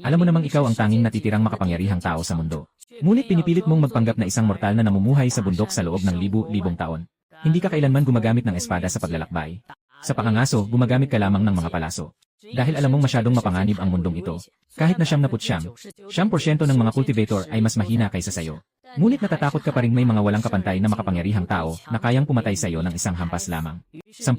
Alam mo namang ikaw ang tanging natitirang makapangyarihang tao sa mundo. Ngunit pinipilit mong magpanggap na isang mortal na namumuhay sa bundok sa loob ng libu-libong taon. Hindi ka kailanman gumagamit ng espada sa paglalakbay. Sa pangangaso, gumagamit ka lamang ng mga palaso. Dahil alam mong masyadong mapanganib ang mundong ito. Kahit na 99% ng mga cultivator ay mas mahina kaysa sayo. Ngunit natatakot ka pa ring may mga walang kapantay na makapangyarihang tao na kayang pumatay sa iyo ng isang hampas lamang. 10,000,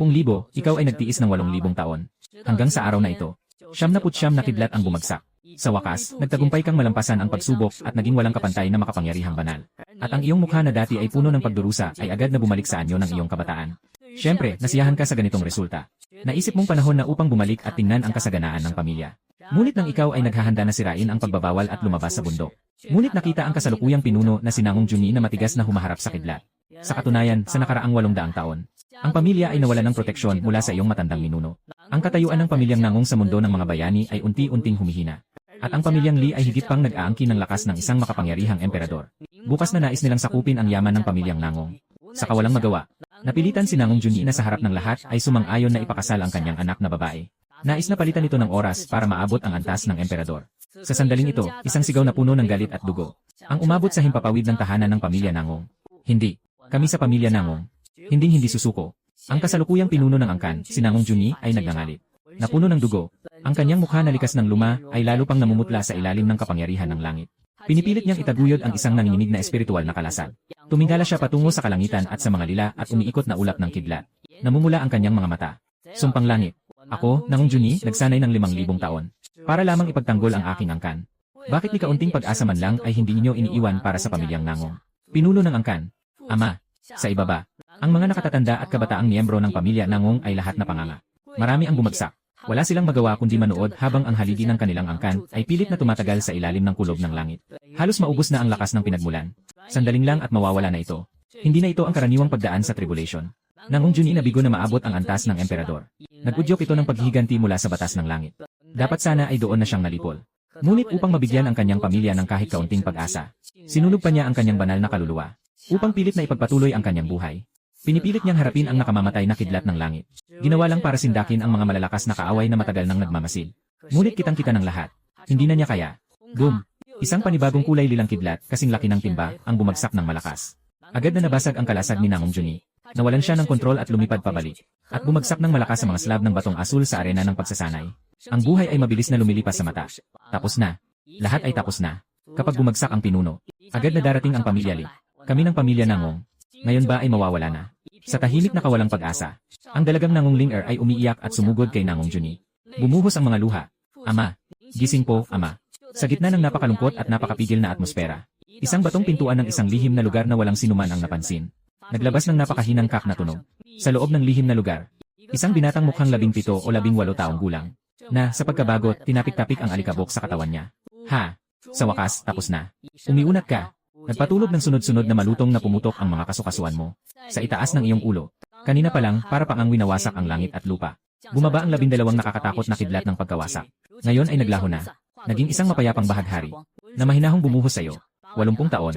ikaw ay nagtiis ng 8,000 taon. Hanggang sa araw na ito, 99 na kidlat ang bumagsak. Sa wakas, nagtagumpay kang malampasan ang pagsubok at naging walang kapantay na makapangyarihang banal. At ang iyong mukha na dati ay puno ng pagdurusa ay agad na bumalik sa anyo ng iyong kabataan. Siyempre, nasiyahan ka sa ganitong resulta. Naisip mong panahon na upang bumalik at tingnan ang kasaganaan ng pamilya. Ngunit nang ikaw ay naghahanda na sirain ang pagbabawal at lumabas sa bundok. Ngunit nakita ang kasalukuyang pinuno na si Nangong Juni na matigas na humaharap sa kidlat. Sa katunayan, sa nakaraang 800 taon, ang pamilya ay nawalan ng proteksyon mula sa iyong matandang ninuno. Ang katayuan ng pamilyang Nangong sa mundo ng mga bayani ay unti-unting humihina. At ang pamilyang Li ay higit pang nag-aangkin ng lakas ng isang makapangyarihang emperador. Bukas na nais nilang sakupin ang yaman ng pamilyang Nangong. Sa kawalang magawa, napilitan si Nangong Juni na sa harap ng lahat ay sumang-ayon na ipakasal ang kanyang anak na babae. Nais na palitan ito ng oras para maabot ang antas ng emperador. Sa sandaling ito, isang sigaw na puno ng galit at dugo ang umabot sa himpapawid ng tahanan ng pamilya Nangong. Hindi. Kami sa pamilya Nangong. Hindi susuko. Ang kasalukuyang pinuno ng angkan, si Nangong Juni, ay nagngangalit. Napuno ng dugo, ang kanyang mukha na likas ng luma ay lalo pang namumutla sa ilalim ng kapangyarihan ng langit. Pinipilit niyang itaguyod ang isang nanginginig na espiritual na kalasag. Tumingala siya patungo sa kalangitan at sa mga lila at umiikot na ulap ng kidlat. Namumula ang kanyang mga mata. Sumpang langit. Ako, Nangong Juni, nagsanay ng 5,000 taon. Para lamang ipagtanggol ang aking angkan. Bakit ni kaunting pag-asa man lang ay hindi ninyo iniiwan para sa pamilyang Nangong? Pinuno ng angkan. Ama. Sa ibaba, ang mga nakatatanda at kabataang miyembro ng pamilya Nangong ay lahat na panganga. Marami ang bumagsak. Wala silang magawa kundi manood habang ang haligi ng kanilang angkan ay pilit na tumatagal sa ilalim ng kulob ng langit. Halos maubos na ang lakas ng pinagmulan. Sandaling lang at mawawala na ito. Hindi na ito ang karaniwang pagdaan sa tribulation. Nangong Juni nabigo na maabot ang antas ng emperador. Nag-udyok ito ng paghihiganti mula sa batas ng langit. Dapat sana ay doon na siyang nalipol. Ngunit upang mabigyan ang kanyang pamilya ng kahit kaunting pag-asa, sinunog pa niya ang kanyang banal na kaluluwa. Upang pilit na ipagpatuloy ang kanyang buhay. Pinipilit niyang harapin ang nakamamatay na kidlat ng langit. Ginawa lang para sindakin ang mga malalakas na kaaway na matagal nang nagmamasid. Ngunit kitang-kita ng lahat. Hindi na niya kaya. Boom! Isang panibagong kulay lilang kidlat, kasing laki ng timba, ang bumagsak ng malakas. Agad na nabasag ang kalasag ni Nangong Juni. Nawalan siya ng kontrol at lumipad pabalik. At bumagsak ng malakas sa mga slab ng batong asul sa arena ng pagsasanay. Ang buhay ay mabilis na lumilipas sa mata. Tapos na. Lahat ay tapos na. Kapag bumagsak ang pinuno, agad na darating ang pamilya Li. Kami ng pamilya Nangong. Ngayon ba ay mawawala na? Sa tahimik na kawalang pag-asa, ang dalagang Nangong Linger ay umiiyak at sumugod kay Nangong Juni. Bumuhos ang mga luha. Ama. Gising po, Ama. Sa gitna ng napakalungkot at napakapigil na atmosfera, isang batong pintuan ng isang lihim na lugar na walang sinuman ang napansin. Naglabas ng napakahinang kak na tunog. Sa loob ng lihim na lugar, isang binatang mukhang 17 o 18 taong gulang, na sa pagkabagot, tinapik-tapik ang alikabok sa katawan niya. Ha! Sa wakas, tapos na. Umiunat ka. Nagpatulog ng sunod-sunod na malutong na pumutok ang mga kasukasuan mo. Sa itaas ng iyong ulo. Kanina pa lang, para pang ang winawasak ang langit at lupa. Bumaba ang 12 nakakatakot na kidlat ng pagkawasak. Ngayon ay naglaho na. Naging isang mapayapang bahaghari. Na mahinahong bumuhos sa iyo. 80 taon.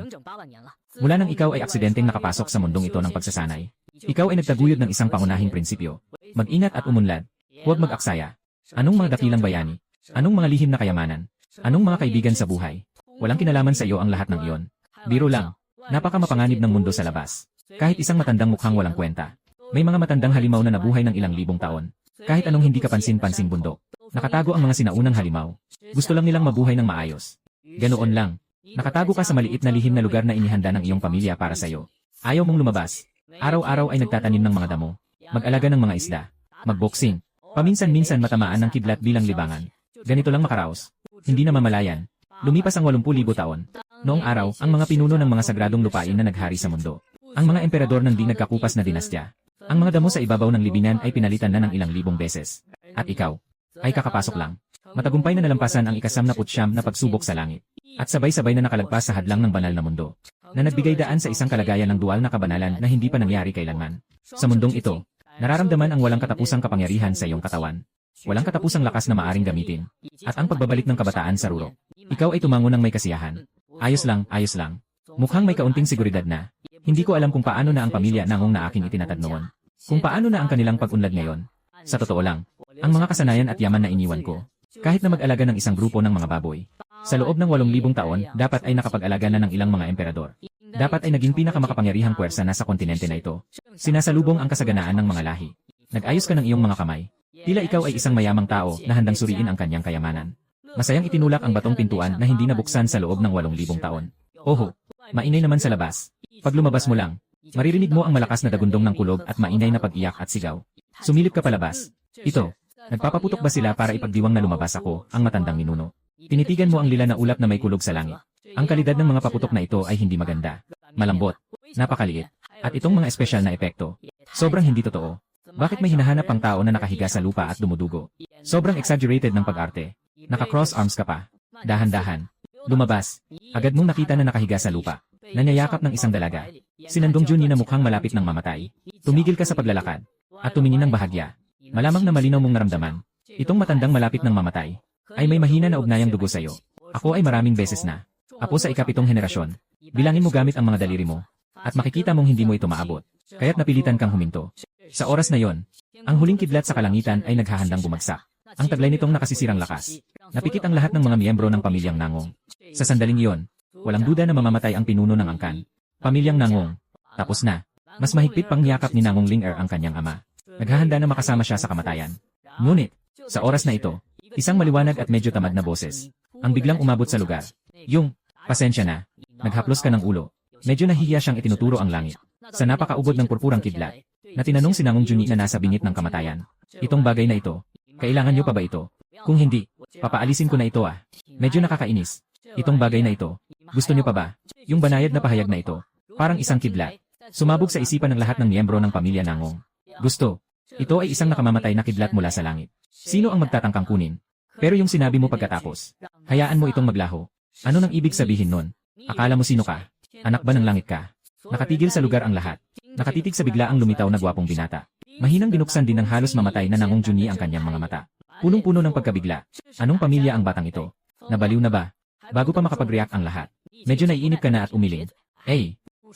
Mula nang ikaw ay aksidenteng nakapasok sa mundong ito ng pagsasanay. Ikaw ay nagtaguyod ng isang pangunahing prinsipyo. Mag-ingat at umunlad. Huwag mag-aksaya. Anong mga dakilang bayani? Anong mga lihim na kayamanan? Anong mga kaibigan sa buhay? Walang kinalaman sa iyo ang lahat ng iyon. Biro lang. Napaka-mapanganib ng mundo sa labas. Kahit isang matandang mukhang walang kwenta. May mga matandang halimaw na nabuhay ng ilang libong taon. Kahit anong hindi kapansin-pansing bundok. Nakatago ang mga sinaunang halimaw. Gusto lang nilang mabuhay ng maayos. Ganoon lang. Nakatago ka sa maliit na lihim na lugar na inihanda ng iyong pamilya para sa iyo. Ayaw mong lumabas. Araw-araw ay nagtatanim ng mga damo. Mag-alaga ng mga isda. Magboksing. Paminsan-minsan matamaan ng kidlat bilang libangan. Ganito lang makaraos. Hindi na mamalayan. Lumipas ang 80,000 taon. Noong araw, ang mga pinuno ng mga sagradong lupain na naghari sa mundo. Ang mga emperador ng di nagkakupas na dinastya. Ang mga damo sa ibabaw ng libingan ay pinalitan na ng ilang libong beses. At ikaw, ay kakapasok lang. Matagumpay na nalampasan ang ika-99 na pagsubok sa langit. At sabay-sabay na nakalagpas sa hadlang ng banal na mundo. Na nagbigay daan sa isang kalagayan ng dual na kabanalan na hindi pa nangyari kailanman. Sa mundong ito, nararamdaman ang walang katapusang kapangyarihan sa iyong katawan. Walang katapusang lakas na maaring gamitin. At ang pagbabalik ng kabataan sa rurok. Ikaw ay tumango ng may kasiyahan. Ayos lang, ayos lang. Mukhang may kaunting seguridad na. Hindi ko alam kung paano na ang pamilya Nangong na aking itinatad noon. Kung paano na ang kanilang pag-unlad ngayon. Sa totoo lang, ang mga kasanayan at yaman na iniwan ko. Kahit na mag-alaga ng isang grupo ng mga baboy. Sa loob ng 8,000 taon, dapat ay nakapag-alaga na ng ilang mga emperador. Dapat ay naging pinakamakapangyarihang puwersa na sa kontinente na ito. Sinasalubong ang kasaganaan ng mga lahi. Nag-ayos ka ng iyong mga kamay. Tila ikaw ay isang mayamang tao na handang suriin ang kanyang kayamanan. Masayang itinulak ang batong pintuan na hindi nabuksan sa loob ng 8,000 taon. Oho, mainay naman sa labas. Pag lumabas mo lang, maririnig mo ang malakas na dagundong ng kulog at mainay na pag-iyak at sigaw. Sumilip ka palabas. Ito, nagpapaputok ba sila para ipagdiwang na lumabas ako, ang matandang ninuno? Tinitigan mo ang lila na ulap na may kulog sa langit. Ang kalidad ng mga paputok na ito ay hindi maganda. Malambot, napakaliit, at itong mga espesyal na epekto. Sobrang hindi totoo. Bakit may hinahanap ang tao na nakahiga sa lupa at dumudugo? Sobrang exaggerated ng pag-arte. Naka-cross arms ka pa. Dahan-dahan. Lumabas. Agad mong nakita na nakahiga sa lupa. Nanyayakap ng isang dalaga. Sinandong Junyi na mukhang malapit ng mamatay. Tumigil ka sa paglalakad. At tumingin ng bahagya. Malamang na malinaw mong naramdaman. Itong matandang malapit ng mamatay ay may mahina na ugnayang dugo sa'yo. Ako ay maraming beses na. Apo sa ikapitong henerasyon. Bilangin mo gamit ang mga daliri mo. At makikita mong hindi mo ito maabot. Kaya't napilitan kang huminto. Sa oras na yon, ang huling kidlat sa kalangitan ay naghahandang bumagsak. Ang taglay nitong nakasisirang lakas. Napikit ang lahat ng mga miyembro ng pamilyang Nangong. Sa sandaling iyon, walang duda na mamamatay ang pinuno ng angkan. Pamilyang Nangong. Tapos na. Mas mahigpit pang niyakap ni Nangong Ling-er ang kanyang ama. Naghahanda na makasama siya sa kamatayan. Ngunit, sa oras na ito, isang maliwanag at medyo tamad na boses ang biglang umabot sa lugar. Yung, pasensya na. Naghaplos ka ng ulo. Medyo nahihiya siyang itinuturo ang langit. Sa napakaubod ng purpurang kidlat, na tinanong si Nangong Junyi na nasa bingit ng kamatayan. Itong bagay na ito, kailangan niyo pa ba ito? Kung hindi, papaalisin ko na ito ah. Medyo nakakainis. Itong bagay na ito, gusto niyo pa ba? Yung banayad na pahayag na ito, parang isang kidlat. Sumabog sa isipan ng lahat ng miyembro ng pamilya Nangong. Gusto. Ito ay isang nakamamatay na kidlat mula sa langit. Sino ang magtatangkang kunin? Pero yung sinabi mo pagkatapos, hayaan mo itong maglaho. Ano nang ibig sabihin nun? Akala mo sino ka? Anak ba ng langit ka? Nakatigil sa lugar ang lahat. Nakatitig sa bigla ang lumitaw na gwapong binata. Mahinang binuksan din ng halos mamatay na Nangong Junyi ang kanyang mga mata. Punong-puno ng pagkabigla. Anong pamilya ang batang ito? Nabaliw na ba? Bago pa makapag-react ang lahat. Medyo naiinip ka na at umiling.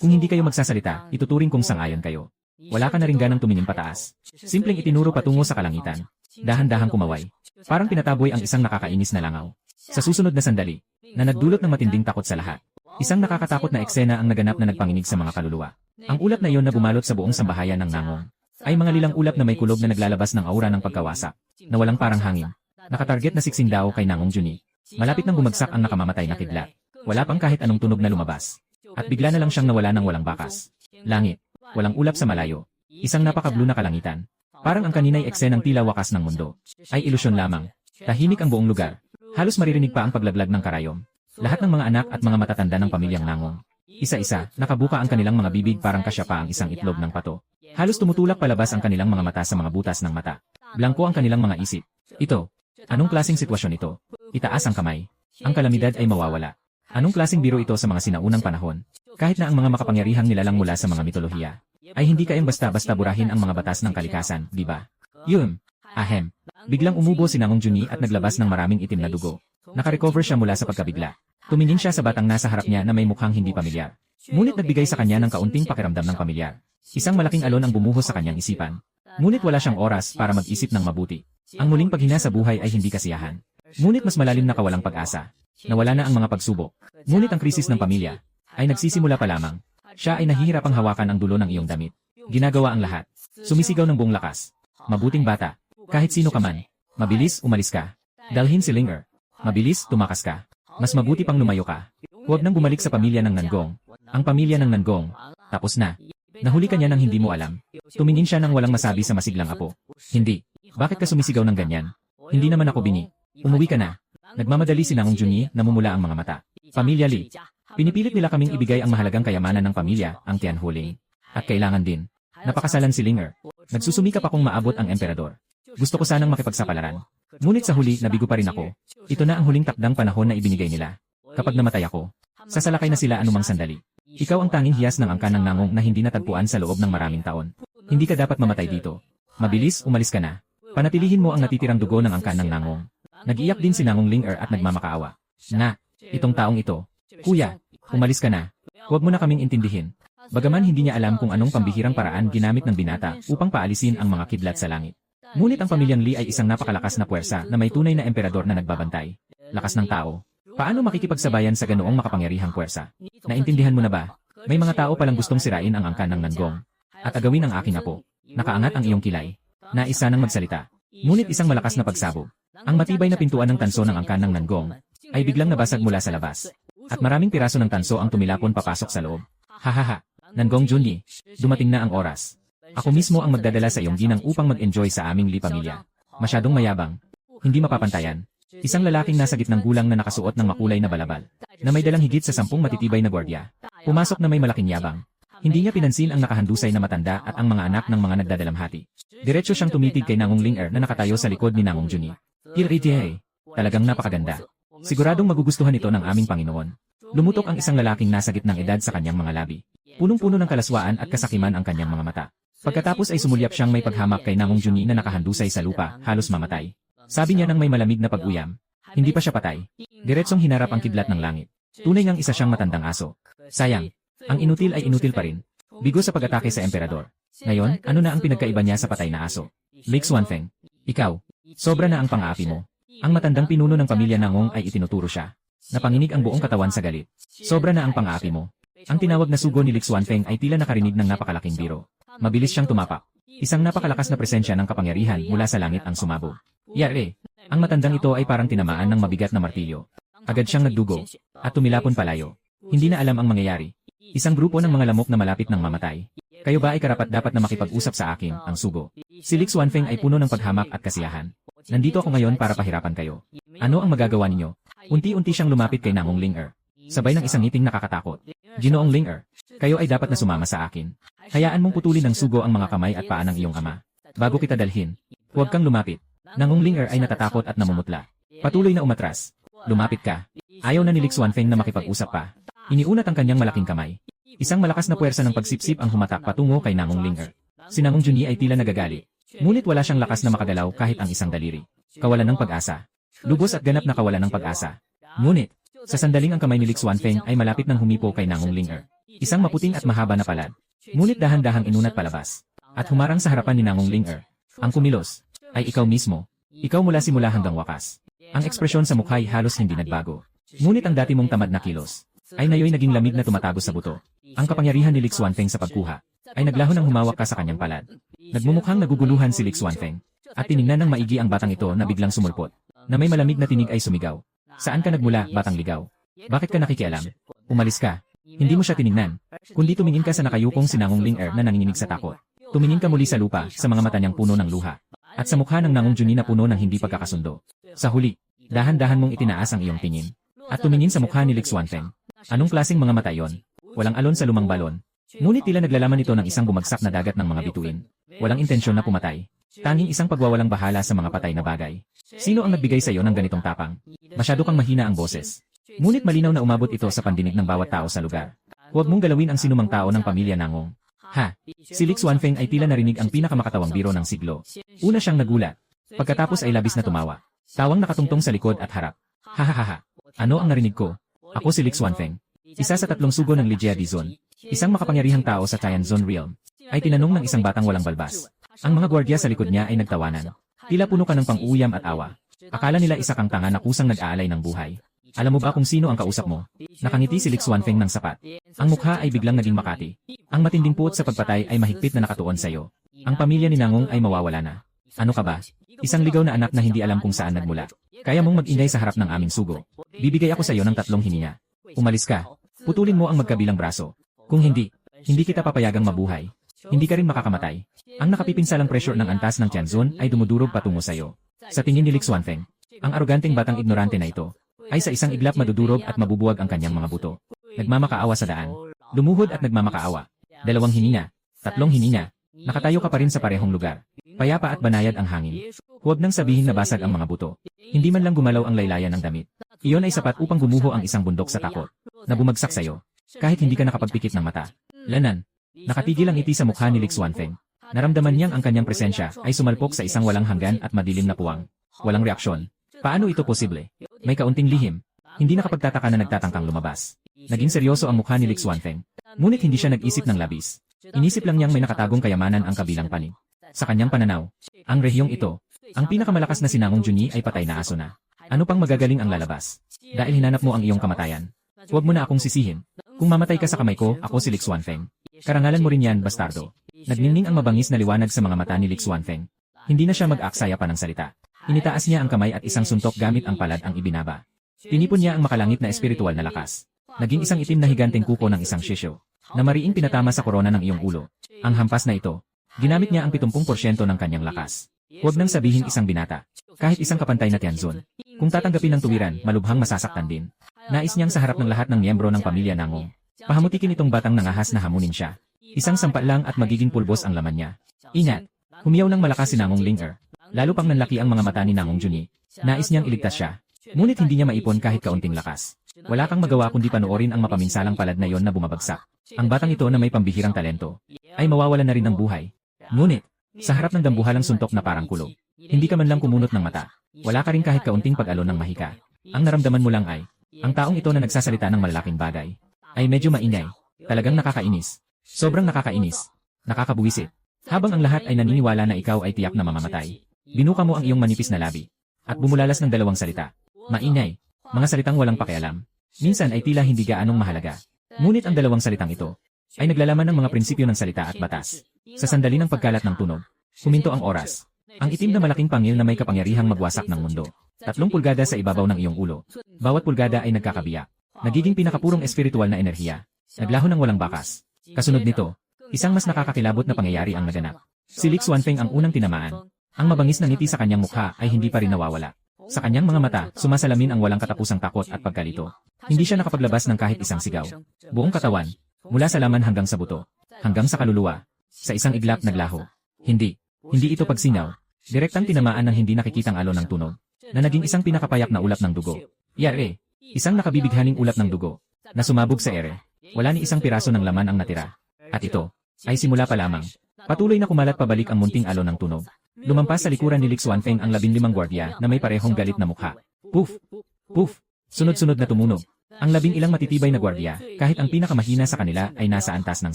Kung hindi kayo magsasalita, ituturing kong sang-ayon kayo. Wala ka na rin ganang tumingin pataas. Simpleng itinuro patungo sa kalangitan. Dahan-dahang kumaway. Parang pinataboy ang isang nakakainis na langaw. Sa susunod na sandali, na nagdulot ng matinding takot sa lahat. Isang nakakatakot na eksena ang naganap na nagpanginig sa mga kaluluwa. Ang ulap na iyon na bumalot sa buong sambahayan ng Nangong ay mga lilang ulap na may kulog na naglalabas ng aura ng pagkawasak, na walang parang hangin. Nakatarget na siksing daw kay Nangong Junyi. Malapit nang bumagsak ang nakamamatay na kidlat. Wala pang kahit anong tunog na lumabas. At bigla na lang siyang nawala ng walang bakas. Langit. Walang ulap sa malayo. Isang napaka-blue na kalangitan. Parang ang kanina'y eksenang tila wakas ng mundo. Ay ilusyon lamang. Tahimik ang buong lugar. Halos maririnig pa ang paglaglag ng karayom. Lahat ng mga anak at mga matatanda ng pamilyang Nangong. Isa-isa, nakabuka ang kanilang mga bibig parang kasya pa ang isang itlog ng pato. Halos tumutulak palabas ang kanilang mga mata sa mga butas ng mata. Blanko ang kanilang mga isip. Ito. Anong klaseng sitwasyon ito? Itaas ang kamay. Ang kalamidad ay mawawala. Anong klaseng biro ito sa mga sinaunang panahon? Kahit na ang mga makapangyarihang nilalang mula sa mga mitolohiya, ay hindi kayang basta-basta burahin ang mga batas ng kalikasan, di ba? Yun. Ahem. Biglang umubo si Nangong Junyi at naglabas ng maraming itim na dugo. Nakarecover siya mula sa pagkabigla. Tumingin siya sa batang nasa harap niya na may mukhang hindi pamilyar. Ngunit nagbigay sa kanya ng kaunting pakiramdam ng pamilyar. Isang malaking alon ang bumuhos sa kanyang isipan. Ngunit wala siyang oras para mag-isip ng mabuti. Ang muling paghina sa buhay ay hindi kasiyahan. Ngunit mas malalim na kawalang pag-asa. Nawala na ang mga pagsubok. Ngunit ang krisis ng pamilya ay nagsisimula pa lamang. Siya ay nahihirapang hawakan ang dulo ng iyong damit. Ginagawa ang lahat. Sumisigaw ng buong lakas. Mabuting bata. Kahit sino ka man. Mabilis, umalis ka. Dalhin si Ling-er. Mabilis, tumakas ka. Mas mabuti pang lumayo ka. Huwag nang bumalik sa pamilya ng Nangong. Ang pamilya ng Nangong. Tapos na. Nahuli ka niya nang hindi mo alam. Tumingin siya nang walang masabi sa masiglang apo. Hindi. Bakit ka sumisigaw ng ganyan? Hindi naman ako bingi. Umuwi ka na. Nagmamadali si Nangong Junyi, namumula ang mga mata. Pamilya Li. Pinipilit nila kaming ibigay ang mahalagang kayamanan ng pamilya, ang Tianhuling. At kailangan din. Napakasalan si Ling-er. Nagsusumikap akong maabot ang emperador. Gusto ko sanang makipagsapalaran. Ngunit sa huli, nabigo pa rin ako. Ito na ang huling takdang panahon na ibinigay nila. Kapag namatay ako, sasalakay na sila anumang sandali. Ikaw ang tanging hiyas ng angkan ng Nangong na hindi natagpuan sa loob ng maraming taon. Hindi ka dapat mamatay dito. Mabilis, umalis ka na. Panatilihin mo ang natitirang dugo ng angkan ng Nangong. Nag-iyak din si Nangong Ling-er at nagmamakaawa. Na, itong taong ito. Kuya, umalis ka na. Huwag mo na kaming intindihin. Bagaman hindi niya alam kung anong pambihirang paraan ginamit ng binata upang paalisin ang mga kidlat sa langit. Ngunit ang pamilyang Li ay isang napakalakas na puwersa na may tunay na emperador na nagbabantay. Lakas ng tao. Paano makikipagsabayan sa ganoong makapangyarihang puwersa? Naintindihan mo na ba? May mga tao palang gustong sirain ang angkan ng Nangong. At agawin ang aking apo. Nakaangat ang iyong kilay. Naisa nang magsalita. Ngunit isang malakas na pagsabog. Ang matibay na pintuan ng tanso ng angkan ng Nangong ay biglang nabasag mula sa labas. At maraming piraso ng tanso ang tumilapon papasok sa loob. Hahaha. Nangong Junyi, dumating na ang oras. Ako mismo ang magdadala sa iyong ginang upang mag-enjoy sa aming Li pamilya. Masyadong mayabang. Hindi mapapantayan. Isang lalaking nasa gitnang gulang na nakasuot ng makulay na balabal, na may dalang higit sa 10 matitibay na gwardiya. Pumasok na may malaking yabang. Hindi niya pinansin ang nakahandusay na matanda at ang mga anak ng mga nagdadalamhati. Diretso siyang tumitig kay Nangong Ling-er na nakatayo sa likod ni Nangong Junyi. Irritiay. Talagang napakaganda. Siguradong magugustuhan ito ng aming Panginoon. Lumutok ang isang lalaking nasa gitnang edad sa kanyang mga labi. Punong-puno ng kalaswaan at kasakiman ang kanyang mga mata. Pagkatapos ay sumulyap siyang may paghamak kay Nangong Junyi na nakahandusay sa lupa, halos mamatay. Sabi niya nang may malamig na pag-uyam. Hindi pa siya patay. Diretsong hinarap ang kidlat ng langit. Tunay ngang isa siyang matandang aso. Sayang. Ang inutil ay inutil pa rin. Bigo sa pag-atake sa emperador. Ngayon, ano na ang pinagkaiba niya sa patay na aso? Li Xuanfeng. Ikaw. Sobra na ang pang-aapi mo. Ang matandang pinuno ng pamilya Nangong ay itinuturo siya. Napanginig ang buong katawan sa galit. Sobra na ang pang-aapi mo. Ang tinawag na sugo ni Li Xuanfeng ay tila nakarinig ng napakalaking biro. Mabilis siyang tumapak. Isang napakalakas na presensya ng kapangyarihan mula sa langit ang sumabog. Yare! Ang matandang ito ay parang tinamaan ng mabigat na martilyo. Agad siyang nagdugo at tumilapon palayo. Hindi na alam ang mangyayari. Isang grupo ng mga lamok na malapit ng mamatay. Kayo ba ay karapat-dapat na makipag-usap sa akin, ang sugo? Si Li Xuanfeng ay puno ng paghamak at kasiyahan. Nandito ako ngayon para pahirapan kayo. Ano ang magagawa ninyo? Unti-unti siyang lumapit kay Nangong Ling-er. Sabay ng isang ngiting nakakatakot. Ginoong Ling-er, kayo ay dapat na sumama sa akin. Hayaan mong putulin ng sugo ang mga kamay at paa ng iyong ama. Bago kita dalhin, huwag kang lumapit. Nangong Ling-er ay natatakot at namumutla. Patuloy na umatras. Lumapit ka. Ayaw na ni Li Xuanfeng na makipag-usap pa. Iniunat ang kanyang malaking kamay. Isang malakas na puwersa ng pagsipsip ang humatak patungo kay Nangong Ling-er. Si Nangong Junyi ay tila nagagalit. Ngunit wala siyang lakas na makagalaw kahit ang isang daliri. Kawalan ng pag-asa. Lubos at ganap na kawalan ng pag-asa. Ngunit, sa sandaling ang kamay ni Li Xuanfeng ay malapit ng humipo kay Nangong Ling-er. Isang maputing at mahaba na palad. Ngunit dahan-dahang inunat palabas. At humarang sa harapan ni Nangong Ling-er. Ang kumilos ay ikaw mismo. Ikaw mula simula hanggang wakas. Ang ekspresyon sa mukha ay halos hindi nagbago. Ngunit ang dati mong tamad na kilos ay ngayon naging lamig na tumatagos sa buto. Ang kapangyarihan ni Li Xuanfeng sa pagkuha ay naglaho ng humawak ka sa kanyang palad. Nagmumukhang naguguluhan si Li Xuanfeng. At tiningnan ng maigi ang batang ito na biglang sumulpot. Na may malamig na tinig ay sumigaw. Saan ka nagmula, batang ligaw? Bakit ka nakikialam? Umalis ka. Hindi mo siya tiningnan. Kundi tumingin ka sa nakayukong si Nangong Ling-er na nanginginig sa takot. Tumingin ka muli sa lupa, sa mga mata niyang puno ng luha. At sa mukha ng Nangong Junyi na puno ng hindi pagkakasundo. Sa huli, dahan-dahan mong itinaas ang iyong tingin. At tumingin sa mukha ni Li Xuanfeng. Anong klaseng mga mata yon? Walang alon sa lumang balon. Ngunit tila naglalaman ito ng isang bumagsak na dagat ng mga bituin. Walang intensyon na pumatay. Tanging isang pagwawalang bahala sa mga patay na bagay. Sino ang nagbigay sa iyo ng ganitong tapang? Masyado kang mahina ang boses. Ngunit malinaw na umabot ito sa pandinig ng bawat tao sa lugar. Huwag mong galawin ang sinumang tao ng pamilya Nangong. Ha! Si Li Xuanfeng ay tila narinig ang pinakamakatawang biro ng siglo. Una siyang nagulat. Pagkatapos ay labis na tumawa. Tawang nakatungtong sa likod at harap. Hahaha. Ano ang narinig ko? Ako si Li Xuanfeng. Isa sa 3 sugo ng Ligia Dizon. Isang makapangyarihang tao sa Tianzon Realm. Ay tinanong ng isang batang walang balbas. Ang mga gwardiya sa likod niya ay nagtawanan. Tila puno ka ng pang-uuyam at awa. Akala nila isa kang tanga na kusang nag-aalay ng buhay. Alam mo ba kung sino ang kausap mo? Nakangiti si Li Xuanfeng ng sapat. Ang mukha ay biglang naging makati. Ang matinding puot sa pagpatay ay mahigpit na nakatuon sa iyo. Ang pamilya ni Nangong ay mawawala na. Ano ka ba? Isang ligaw na anak na hindi alam kung saan nagmula. Kaya mong mag-ingay sa harap ng aming sugo. Bibigay ako sa iyo ng 3 hininga. Umalis ka. Putulin mo ang magkabilang braso. Kung hindi, hindi kita papayagang mabuhay. Hindi ka rin makakamatay. Ang nakapipinsalang pressure ng antas ng Tianzon ay dumudurog patungo sa iyo. Sa tingin ni Li Xuanfeng, ang aroganteng batang ignorante na ito ay sa isang iglap madudurog at mabubuwag ang kanyang mga buto. Nagmamakaawa sa daan. Lumuhod at nagmamakaawa. 2 hininga. 3 hininga. Nakatayo ka pa rin sa parehong lugar. Payapa at banayad ang hangin. Huwag nang sabihin na basag ang mga buto. Hindi man lang gumalaw ang laylayan ng damit. Iyon ay sapat upang gumuho ang isang bundok sa takot na bumagsak sa iyo. Kahit hindi ka nakapagpikit ng mata. Lanan. Nakatigil ang ngiti sa mukha ni Li Xuanfeng. Naramdaman niyang ang kanyang presensya ay sumalpok sa isang walang hanggan at madilim na puwang. Walang reaksyon. Paano ito posible? May kaunting lihim. Hindi nakapagtataka na nagtatangkang lumabas. Naging seryoso ang mukha ni Li Xuanfeng. Ngunit hindi siya nag-isip ng labis. Inisip lang niyang may nakatagong kayamanan ang kabilang panig. Sa kanyang pananaw, ang rehiyong ito, ang pinakamalakas na sinangong Junyi ay patay na aso na. Ano pang magagaling ang lalabas? Dahil hinanap mo ang iyong kamatayan. Huwag mo na akong sisihin. Kung mamatay ka sa kamay ko, ako si Lik Xuanfeng. Karangalan mo rin yan, bastardo. Nagningning ang mabangis na liwanag sa mga mata ni Lik Xuanfeng. Hindi na siya mag-aksaya pa ng salita. Initaas niya ang kamay at isang suntok gamit ang palad ang ibinaba. Tinipon niya ang makalangit na espiritual na lakas. Naging isang itim na higanteng kuko ng isang shisyo, na mariing pinatama sa korona ng iyong ulo. Ang hampas na ito, ginamit niya ang 70% ng kanyang lakas. Huwag nang sabihin isang binata. Kahit isang kapantay na Tianzun. Kung tatanggapin ng tuwiran, malubhang masasaktan din. Nais niyang sa harap ng lahat ng miyembro ng pamilya Nangong. Pahamutikin itong batang nangahas na hamunin siya. Isang sampa lang at magiging pulbos ang laman niya. Ingat! Humiyaw ng malakas si Nangong Linger. Lalo pang nanlaki ang mga mata ni Nangong Junyi. Nais niyang iligtas siya. Ngunit hindi niya maipon kahit kaunting lakas. Wala kang magawa kundi panoorin ang mapaminsalang palad na yon na bumabagsak. Ang batang ito na may pambihirang talento ay mawawalan na rin ng buhay. Ngunit, sa harap ng dambuhalang suntok na parang kulog, hindi ka man lang kumunot ng mata. Wala ka rin kahit kaunting pag-alon ng mahika. Ang naramdaman mo lang ay, ang taong ito na nagsasalita ng malalaking bagay, ay medyo maingay. Talagang nakakainis. Sobrang nakakainis. Nakakabuwisit. Habang ang lahat ay naniniwala na ikaw ay tiyak na mamamatay, binuka mo ang iyong manipis na labi, at bumulalas ng dalawang salita. Maingay. Mga salitang walang pakialam. Minsan ay tila hindi gaanong mahalaga. Ngunit ang dalawang salitang ito, ay naglalaman ng mga prinsipyo ng salita at batas. Sa sandali ng pagkalat ng tunog, huminto ang oras. Ang itim na malaking pangil na may kapangyarihang magwasak ng mundo. 3 pulgada sa ibabaw ng iyong ulo. Bawat pulgada ay nagkakabiyak. Nagiging pinakapurong espiritual na enerhiya. Naglaho ng walang bakas. Kasunod nito, isang mas nakakakilabot na pangyayari ang naganap. Si Lik Xuanfeng ang unang tinamaan. Ang mabangis na ngiti sa kanyang mukha ay hindi pa rin nawawala. Sa kanyang mga mata, sumasalamin ang walang katapusang takot at pagkalito. Hindi siya nakapaglabas ng kahit isang sigaw. Buong katawan, mula sa laman hanggang sa buto, hanggang sa kaluluwa, sa isang iglap naglaho. Hindi ito pagsinaw. Direktang tinamaan ng hindi nakikitang alon ng tunog, na naging isang pinakapayak na ulap ng dugo. Yare, isang nakabibighaning ulap ng dugo, na sumabog sa ere. Wala ni isang piraso ng laman ang natira. At ito, ay simula pa lamang. Patuloy na kumalat pabalik ang munting alon ng tunog. Lumampas sa likuran ni Lik Xuanfeng ang 15 gwardiya na may parehong galit na mukha. Poof! Poof! Sunod-sunod na tumunog. Ang 11 matitibay na gwardiya, kahit ang pinakamahina sa kanila ay nasa antas ng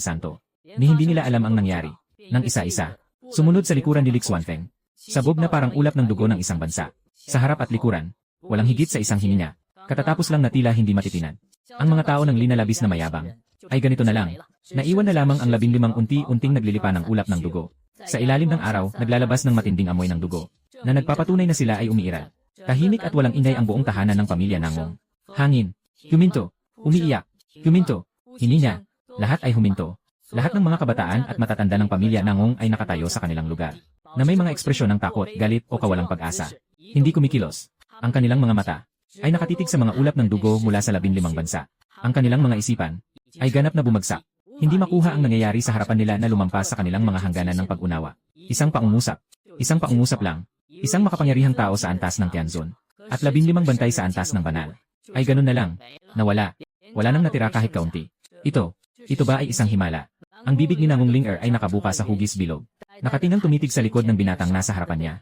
santo. Ni hindi nila alam ang nangyari. Nang isa-isa, sumunod sa likuran ni Lik Xuanfeng. Sabog na parang ulap ng dugo ng isang bansa. Sa harap at likuran, walang higit sa isang hininga. Katatapos lang na tila hindi matitinan. Ang mga tao ng linalabis na mayabang, ay ganito na lang. Naiwan na lamang ang 15 unti-unting naglilipa ng ulap ng dugo. Sa ilalim ng araw, naglalabas ng matinding amoy ng dugo, na nagpapatunay na sila ay umiiral. Tahimik at walang ingay ang buong tahanan ng pamilya Nangong. Hangin, huminto, umiiyak, huminto, hininga, lahat ay huminto. Lahat ng mga kabataan at matatanda ng pamilya Nangong ay nakatayo sa kanilang lugar, na may mga ekspresyon ng takot, galit o kawalang pag-asa. Hindi kumikilos. Ang kanilang mga mata ay nakatitig sa mga ulap ng dugo mula sa 15 bansa. Ang kanilang mga isipan ay ganap na bumagsak. Hindi makuha ang nangyayari sa harapan nila na lumampas sa kanilang mga hangganan ng pag-unawa. Isang paungusap lang. Isang makapangyarihang tao sa antas ng Tianzun. At 15 bantay sa antas ng banal. Ay ganun na lang. Nawala. Wala nang natira kahit kaunti. Ito ba ay isang himala? Ang bibig ni Nangong Linger ay nakabuka sa hugis bilog. Nakatingang tumitig sa likod ng binatang nasa harapan niya.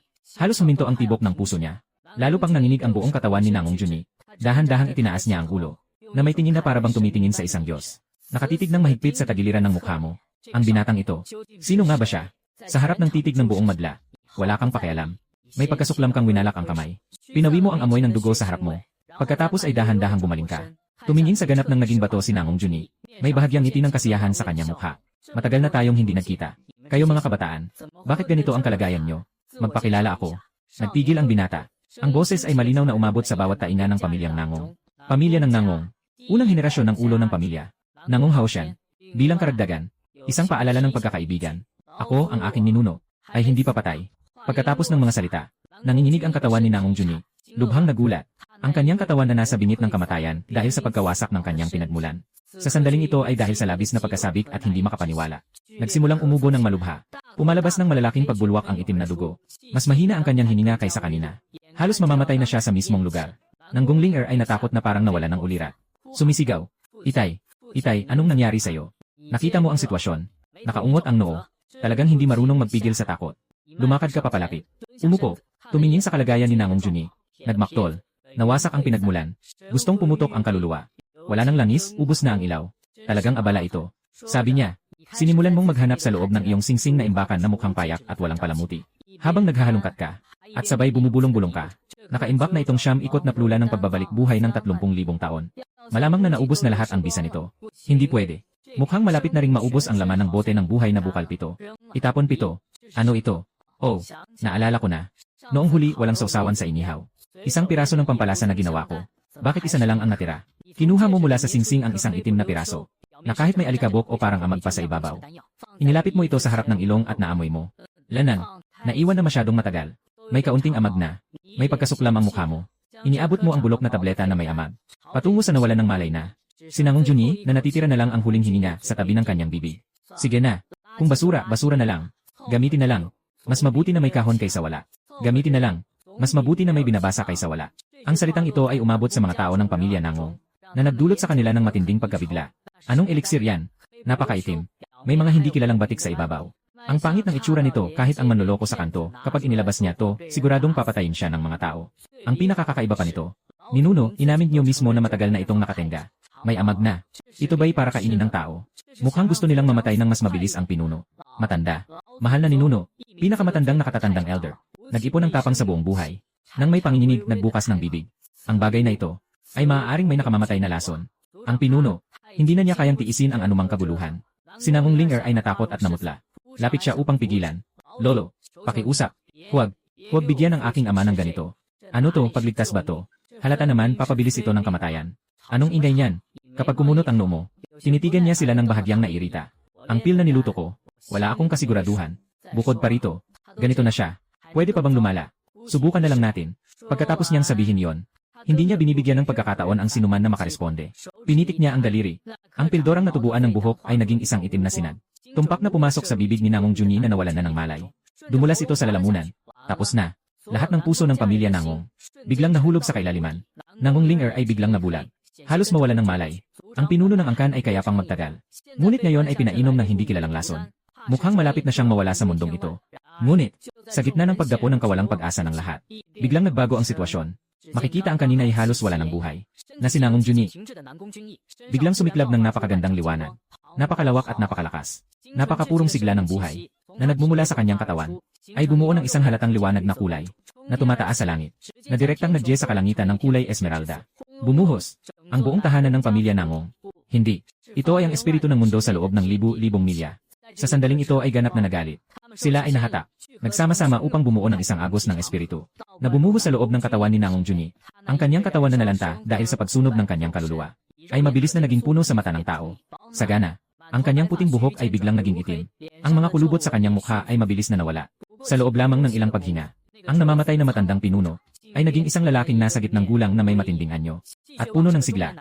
Halos huminto ang tibok ng puso niya. Lalo pang nanginig ang buong katawan ni Nangong Junyi. Dahan-dahang itinaas niya ang ulo, na may tingin na parabang tumitingin sa isang Diyos. Nakatitig ng mahigpit sa tagiliran ng mukha mo. Ang binatang ito. Sino nga ba siya? Sa harap ng titig ng buong madla, wala kang pakialam. May pagkasuklam kang winalak ang kamay. Pinawi mo ang amoy ng dugo sa harap mo. Pagkatapos ay dahan-dahang bumaling ka. Tumingin sa ganap ng naging bato si Nangong Junyi. May bahagyang ngiti ng kasiyahan sa kanyang mukha. Matagal na tayong hindi nagkita. Kayo mga kabataan, bakit ganito ang kalagayan nyo? Magpakilala ako. Nagtigil ang binata. Ang boses ay malinaw na umabot sa bawat tainga ng pamilyang Nangong. Pamilya ng Nangong. Unang henerasyon ng ulo ng pamilya. Nangong Haoshan. Bilang karagdagan, isang paalala ng pagkakaibigan. Ako, ang aking ninuno, ay hindi pa patay. Pagkatapos ng mga salita, nanginginig ang katawan ni Nangong Junyi. Lubhang nagulat. Ang kanyang katawan na nasa bingit ng kamatayan dahil sa pagkawasak ng kanyang pinagmulan. Sa sandaling ito ay dahil sa labis na pagkasabik at hindi makapaniwala. Nagsimulang umubo ng malubha. Pumalabas ng malalaking pagbulwak ang itim na dugo. Mas mahina ang kanyang hininga kaysa kanina. Halos mamamatay na siya sa mismong lugar. Nangong Linger ay natakot na parang nawala ng ulirat. Sumisigaw. Itay, anong nangyari sa'yo? Nakita mo ang sitwasyon. Nakaungot ang noo. Talagang hindi marunong magpigil sa takot. Lumakad ka papalapit. Umupo. Tumingin sa kalagayan ni Nangong Junyi. Nagmaktol. Nawasak ang pinagmulan. Gustong pumutok ang kaluluwa. Wala nang langis, ubos na ang ilaw. Talagang abala ito. Sabi niya, Sinimulan mong maghanap sa loob ng iyong singsing na imbakan na mukhang payak at walang palamuti. Habang naghahalungkat ka, at sabay bumubulong-bulong ka, nakaimbak na itong siyam ikot na plula ng pagbabalik buhay ng 30,000 taon. Malamang na naubos na lahat ang bisa nito. Hindi pwede. Mukhang malapit na ring maubos ang laman ng bote ng buhay na bukal 7. Itapon 7. Ano ito? Oh, naalala ko na. Noong huli walang sausawan sa inihaw. Isang piraso ng pampalasa na ginawa ko. Bakit isa na lang ang natira? Kinuha mo mula sa singsing ang isang itim na piraso, na kahit may alikabok o parang amag pa sa ibabaw. Inilapit mo ito sa harap ng ilong at naamoy mo. Lanan, naiwan na masyadong matagal. May kaunting amag na. May pagkasuklam ang mukha mo. Iniabot mo ang bulok na tableta na may amag. Patungo sa nawalan ng malay na. Sinangong Junyi na natitira na lang ang huling hininga sa tabi ng kanyang bibig. Sige na. Kung basura, basura na lang. Gamitin na lang. Mas mabuti na may kahon kaysa wala. Gamitin na lang. Mas mabuti na may binabasa kaysa wala. Ang salitang ito ay umabot sa mga tao ng pamilya Nangong, na nagdulot sa kanila ng matinding pagkabigla. Anong eliksir yan? Napakaitim. May mga hindi kilalang batik sa ibabaw. Ang pangit ng itsura nito kahit ang manloloko sa kanto, kapag inilabas niya to, siguradong papatayin siya ng mga tao. Ang pinakakakaiba pa nito, Ninuno, inamin niyo mismo na matagal na itong nakatenga. May amag na. Ito ba'y para kainin ng tao? Mukhang gusto nilang mamatay ng mas mabilis ang pinuno. Matanda. Mahal na ninuno. Pinakamatandang nakatatandang elder. Nag-ipon ng tapang sa buong buhay. Nang may panginginig, nagbukas ng bibig. Ang bagay na ito ay maaaring may nakamamatay na lason. Ang pinuno, hindi na niya kayang tiisin ang anumang kaguluhan. Sinangong Linger ay natakot at namutla. Lapit siya upang pigilan. Lolo, pakiusap. Huwag bigyan ng aking ama ng ganito. Ano to, pagligtas ba to? Halata naman papabilis ito ng kamatayan. Anong ingay niyan? Kapag kumunot ang noo mo, tinitigan niya sila ng bahagyang nairita. Ang pil na niluto ko, wala akong kasiguraduhan. Bukod pa rito, ganito na siya. Pwede pa bang lumala? Subukan na lang natin. Pagkatapos niyang sabihin yon, hindi niya binibigyan ng pagkakataon ang sinuman na makaresponde. Pinitik niya ang daliri. Ang pildorang natubuan ng buhok ay naging isang itim na sinag. Tumpak na pumasok sa bibig ni Nangong Junyi na nawalan na ng malay. Dumulas ito sa lalamunan. Tapos na. Lahat ng puso ng pamilya Nangong biglang nahulog sa kailaliman. Nangong Linger ay biglang nabulag. Halos mawalan ng malay. Ang pinuno ng angkan ay kaya pang magtagal. Ngunit ngayon ay pinainom ng hindi kilalang lason. Mukhang malapit na siyang mawala sa mundong ito. Ngunit, sa gitna ng pagdapo ng kawalang pag-asa ng lahat, biglang nagbago ang sitwasyon. Makikita ang kanina ay halos wala ng buhay. Na si Nangong Junyi. Biglang sumiklab ng napakagandang liwanag. Napakalawak at napakalakas. Napakapurong sigla ng buhay. Na nagmumula sa kanyang katawan. Ay bumuo ng isang halatang liwanag na kulay. Na tumataas sa langit. Na direktang nagje sa kalangitan ng kulay esmeralda. Bumuhos. Ang buong tahanan ng pamilya Nangong. Hindi. Ito ay ang espiritu ng mundo sa loob ng libu-libong milya. Sa sandaling ito ay ganap na nagalit. Sila ay nahatak. Nagsama-sama upang bumuo ng isang agos ng espiritu. Na bumuhos sa loob ng katawan ni Nangong Junyi. Ang kanyang katawan na nalanta dahil sa pagsunog ng kanyang kaluluwa. Ay mabilis na naging puno sa mata ng tao. Sagana. Ang kanyang puting buhok ay biglang naging itim. Ang mga kulubot sa kanyang mukha ay mabilis na nawala. Sa loob lamang ng ilang paghinga, ang namamatay na matandang pinuno ay naging isang lalaking nasa gitnang gulang na may matinding anyo at puno ng sigla.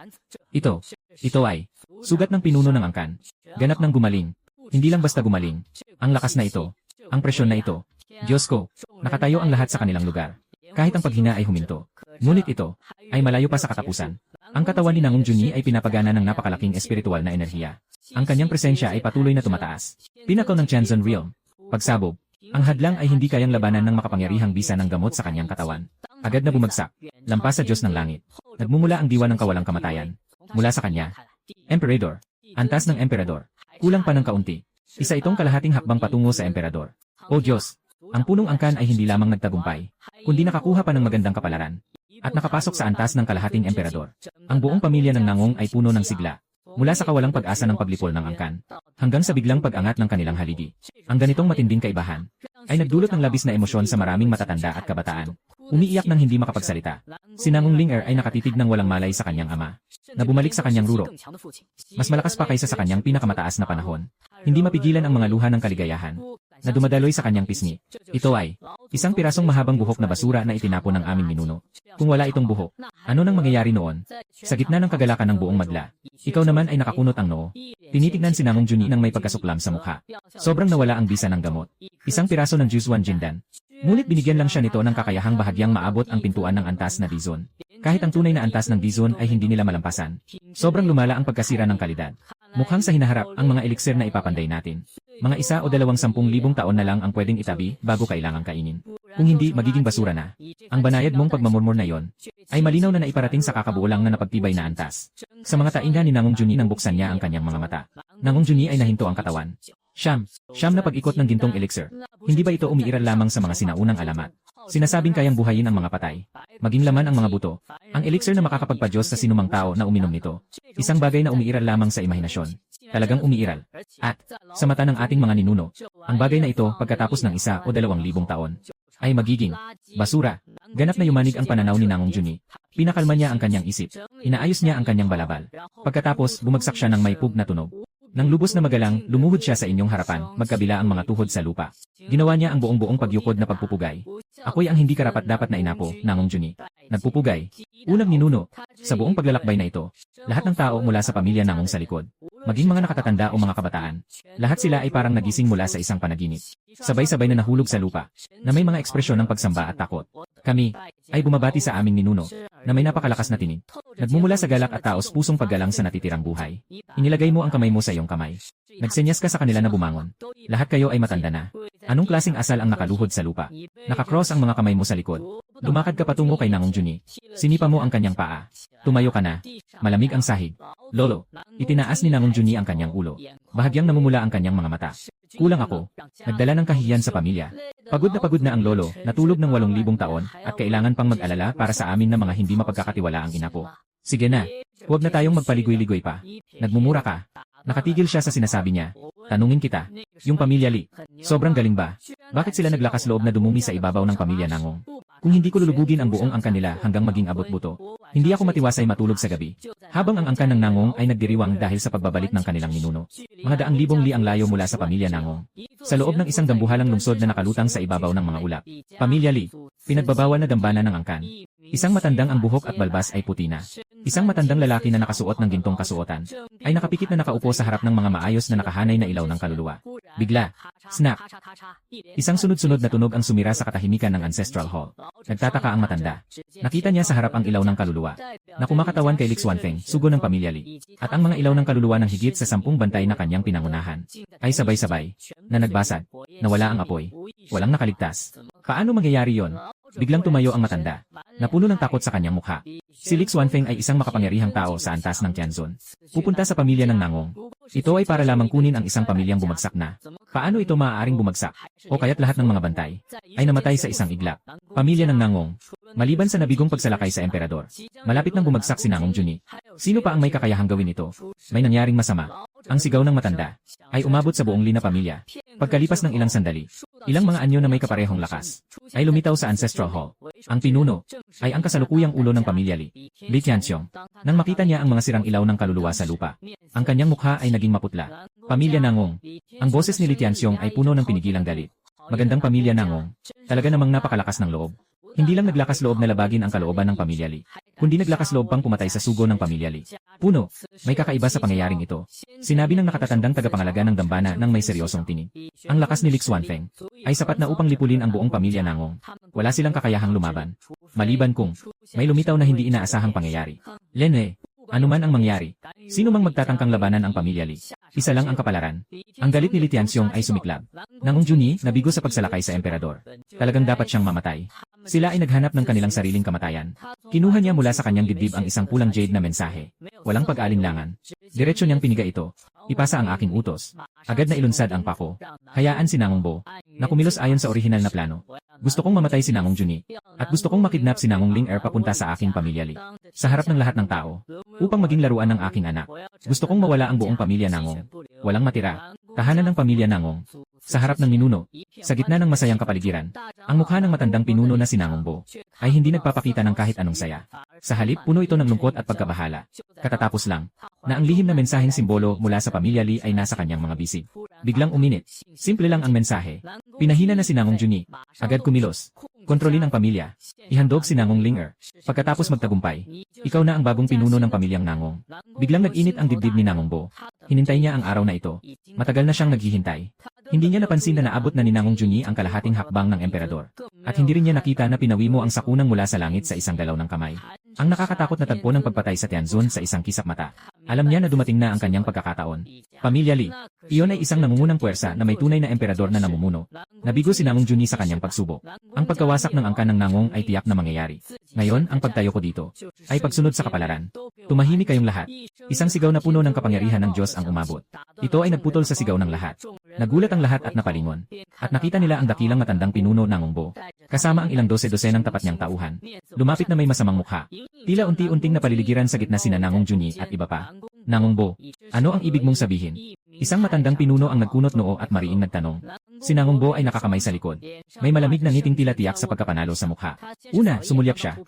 Ito ay sugat ng pinuno ng angkan. Ganap ng gumaling. Hindi lang basta gumaling. Ang lakas na ito, ang presyon na ito. Diyos ko, nakatayo ang lahat sa kanilang lugar. Kahit ang paghinga ay huminto. Ngunit ito ay malayo pa sa katapusan. Ang katawan ni Nangong Junyi ay pinapagana ng napakalaking espiritual na enerhiya. Ang kanyang presensya ay patuloy na tumataas. Pinnacle ng Chanzon Realm. Pagsabog. Ang hadlang ay hindi kayang labanan ng makapangyarihang bisa ng gamot sa kanyang katawan. Agad na bumagsak. Lampas sa Diyos ng langit. Nagmumula ang diwa ng kawalang kamatayan. Mula sa kanya. Emperador. Antas ng Emperador. Kulang pa ng kaunti. Isa itong kalahating hakbang patungo sa Emperador. O Diyos! Ang punong angkan ay hindi lamang nagtagumpay, kundi nakakuha pa ng magandang kapalaran. At nakapasok sa antas ng kalahating Emperador. Ang buong pamilya ng Nangong ay puno ng sigla. Mula sa kawalang pag-asa ng paglipol ng angkan, hanggang sa biglang pag-angat ng kanilang haligi. Ang ganitong matinding kaibahan ay nagdulot ng labis na emosyon sa maraming matatanda at kabataan. Umiiyak nang hindi makapagsalita. Si Nangong Linger ay nakatitig ng walang malay sa kanyang ama, na bumalik sa kanyang ruro. Mas malakas pa kaysa sa kanyang pinakamataas na panahon. Hindi mapigilan ang mga luha ng kaligayahan, na dumadaloy sa kanyang pisngi. Ito ay isang pirasong mahabang buhok na basura na itinapon ng aming ninuno. Kung wala itong buhok, ano nang mangyayari noon? Sa gitna ng kagalakan ng buong madla, ikaw naman ay nakakunot ang noo. Tinitignan si Nangong Junyi nang may pagkasuklam sa mukha. Sobrang nawala ang bisa ng gamot. Isang piraso ng Juswan Jindan. Ngunit binigyan lang siya nito ng kakayahang bahagyang maabot ang pintuan ng antas na D-Zone. Kahit ang tunay na antas ng D-Zone ay hindi nila malampasan. Sobrang lumala ang pagkasira ng kalidad. Mukhang sa hinaharap ang mga eliksir na ipapanday natin. Mga 1 o 20,000 taon na lang ang pwedeng itabi bago kailangang kainin. Kung hindi, magiging basura na. Ang banayad mong pagmamurmur na yon ay malinaw na naiparating sa kakabuo lang na napagtibay na antas. Sa mga tainga ni Nangong Juni nang buksan niya ang kanyang mga mata. Nangong Juni ay nahinto ang katawan. Siyam na pag-ikot ng gintong elixir. Hindi ba ito umiiral lamang sa mga sinaunang alamat? Sinasabing kayang buhayin ang mga patay. Maging laman ang mga buto. Ang elixir na makakapagpadyos sa sinumang tao na uminom nito. Isang bagay na umiiral lamang sa imahinasyon. Talagang umiiral. At, sa mata ng ating mga ninuno, ang bagay na ito pagkatapos ng 1 o 2,000 taon, ay magiging basura. Ganap na yumanig ang pananaw ni Nangong Juni. Pinakalma niya ang kanyang isip. Inaayos niya ang kanyang balabal. Pagkatapos, bumagsak siya ng may pug na tunog. Nang lubos na magalang, lumuhod siya sa inyong harapan, magkabila ang mga tuhod sa lupa. Ginawa niya ang buong pagyukod na pagpupugay. Ako'y ang hindi karapat-dapat na inapo, Nangong Juni. Nagpupugay. Unang ninuno. Sa buong paglalakbay na ito, lahat ng tao mula sa pamilya Nangong sa likod, maging mga nakatatanda o mga kabataan, lahat sila ay parang nagising mula sa isang panaginip. Sabay-sabay na nahulog sa lupa, na may mga ekspresyon ng pagsamba at takot. Kami ay bumabati sa aming ninuno, na may napakalakas na tinig. Nagmumula sa galak at taos pusong paggalang sa natitirang buhay. Inilagay mo ang kamay mo sa iyong kamay. Nagsenyas ka sa kanila na bumangon. Lahat kayo ay matanda na. Anong klaseng asal ang nakaluhod sa lupa? Nakakross ang mga kamay mo sa likod. Lumakad ka patungo kay Nangong Juni. Sinipa mo ang kanyang paa. Tumayo ka na. Malamig ang sahig. Lolo, itinaas ni Nangong Juni ang kanyang ulo. Bahagyang namumula ang kanyang mga mata. Kulang ako. Nagdala ng kahihiyan sa pamilya. Pagod na ang lolo, natulog ng 8,000 taon, at kailangan pang mag-alala para sa amin na mga hindi mapagkakatiwala ang inapo. Sige na. Huwag na tayong magpaligoy-ligoy pa. Nagmumura ka. Nakatigil siya sa sinasabi niya. Tanungin kita. Yung pamilya Li. Sobrang galing ba? Bakit sila naglakas loob na dumumi sa ibabaw ng pamilya Nangong? Kung hindi ko lulubugin ang buong angkan nila hanggang maging abot-buto, hindi ako matiwasay matulog sa gabi. Habang ang angkan ng Nangong ay nagdiriwang dahil sa pagbabalik ng kanilang ninuno. Mga daang libong li ang layo mula sa pamilya Nangong. Sa loob ng isang dambuhalang lungsod na nakalutang sa ibabaw ng mga ulap. Pamilya Li. Pinagbabawal na dambana ng angkan. Isang matandang ang buhok at balbas ay puti na. Isang matandang lalaki na nakasuot ng gintong kasuotan ay nakapikit na nakaupo sa harap ng mga maayos na nakahanay na ilaw ng kaluluwa. Bigla, snap. Isang sunod-sunod na tunog ang sumira sa katahimikan ng ancestral hall. Nagtataka ang matanda. Nakita niya sa harap ang ilaw ng kaluluwa na kumakatawan kay Lix Wanfeng, sugo ng pamilya Li. At ang mga ilaw ng kaluluwa ng higit sa 10 bantay na kanyang pinangunahan ay sabay-sabay na nagbasag, nawala ang apoy. Walang nakaligtas. Paano mangyayari yon? Biglang tumayo ang matanda. Napuno ng takot sa kanyang mukha. Si Lix Wanfeng ay isang makapangyarihang tao sa antas ng Tianzun. Pupunta sa pamilya ng Nangong. Ito ay para lamang kunin ang isang pamilyang bumagsak na. Paano ito maaaring bumagsak? O kaya't lahat ng mga bantay ay namatay sa isang iglap. Pamilya ng Nangong. Maliban sa nabigong pagsalakay sa emperador, malapit nang bumagsak si Nangong Juni. Sino pa ang may kakayahang gawin ito? May nangyaring masama. Ang sigaw ng matanda ay umabot sa buong lina pamilya. Pagkalipas ng ilang sandali, ilang mga anyo na may kaparehong lakas ay lumitaw sa ancestral hall. Ang pinuno ay ang kasalukuyang ulo ng pamilya Li, Li Tianxiong. Nang makita niya ang mga sirang ilaw ng kaluluwa sa lupa, ang kanyang mukha ay naging maputla. Pamilya Nangong. Ang boses ni Li Tianxiong ay puno ng pinigilang galit. Magandang pamilya Nangong. Talaga namang napakalakas ng loob. Hindi lang naglakas loob na labagin ang kalooban ng pamilya Li, kundi naglakas loob pang pumatay sa sugo ng pamilya Li. Puno, may kakaiba sa pangyayaring ito. Sinabi ng nakatatandang tagapangalaga ng dambana ng may seryosong tinig. Ang lakas ni Lix Wanfeng ay sapat na upang lipulin ang buong pamilya Nangong. Wala silang kakayahang lumaban. Maliban kung may lumitaw na hindi inaasahang pangyayari. Lene, anuman ang mangyari, sino mang magtatangkang labanan ang pamilya Li, isa lang ang kapalaran. Ang galit ni Li Tianxiong ay sumiklab. Nangong Juni, nabigo sa pagsalakay sa emperador. Talagang dapat siyang mamatay. Sila ay naghanap ng kanilang sariling kamatayan. Kinuha niya mula sa kanyang dibdib ang isang pulang jade na mensahe. Walang pag-alinlangan. Diretso niyang piniga ito. Ipasa ang aking utos. Agad na ilunsad ang pako. Hayaan si Nangong Bo na kumilos ayon sa orihinal na plano. Gusto kong mamatay si Nangong Juni. At gusto kong makidnap si Nangong Ling Er papunta sa aking pamilya Li. Sa harap ng lahat ng tao. Upang maging laruan ng aking anak. Gusto kong mawala ang buong pamilya Nangong. Walang matira. Tahanan ng pamilya Nangong. Sa harap ng ninuno, sa gitna ng masayang kapaligiran, ang mukha ng matandang pinuno na si Nangong Bo ay hindi nagpapakita ng kahit anong saya. Sa halip, puno ito ng lungkot at pagkabahala. Katatapos lang, na ang lihim na mensaheng simbolo mula sa pamilya Li ay nasa kanyang mga bisig. Biglang uminit. Simple lang ang mensahe. Pinahina na si Nangong Juni. Agad kumilos. Kontrolin ang pamilya. Ihandog si Nangong Ling Er. Pagkatapos magtagumpay, ikaw na ang bagong pinuno ng pamilyang Nangong. Biglang nag-init ang dibdib ni Nangong Bo. Hinintay niya ang araw na ito. Matagal na siyang naghihintay. Hindi niya napansin na naabot na ni Nangong Juni ang kalahating hakbang ng emperador. At hindi rin niya nakita na pinawi mo ang sakunang mula sa langit sa isang galaw ng kamay. Ang nakakatakot na tagpo ng pagpatay sa Tianzun sa isang kisap mata. Alam niya na dumating na ang kanyang pagkakataon. Pamilya Li, Iyon ay isang nangungunang puwersa na may tunay na emperador na namumuno. Nabigo si Nangong Juni sa kanyang pagsubok. Ang pagkawasak ng angkan ng Nangong ay tiyak na mangyayari. Ngayon, ang pagtayo ko dito ay pagsunod sa kapalaran. Tumahimik kayong lahat. Isang sigaw na puno ng kapangyarihan ng Diyos ang umabot. Ito ay nagputol sa sigaw ng lahat. Nagulat ang lahat at napalingon. At nakita nila ang dakilang matandang pinuno Nangong Bo. Kasama ang ilang dose-dosenang tapat niyang tauhan. Lumapit na may masamang mukha. Tila unti-unting napaliligiran sa gitna sina Nangong Juni at iba pa. Nangong Bo, ano ang ibig mong sabihin? Isang matandang pinuno ang nagkunot noo at mariing nagtanong. Si Nangong Bo ay nakakamay sa likod. May malamig na ngiting tila tiyak sa pagkapanalo sa mukha. Una, sumulyap siya.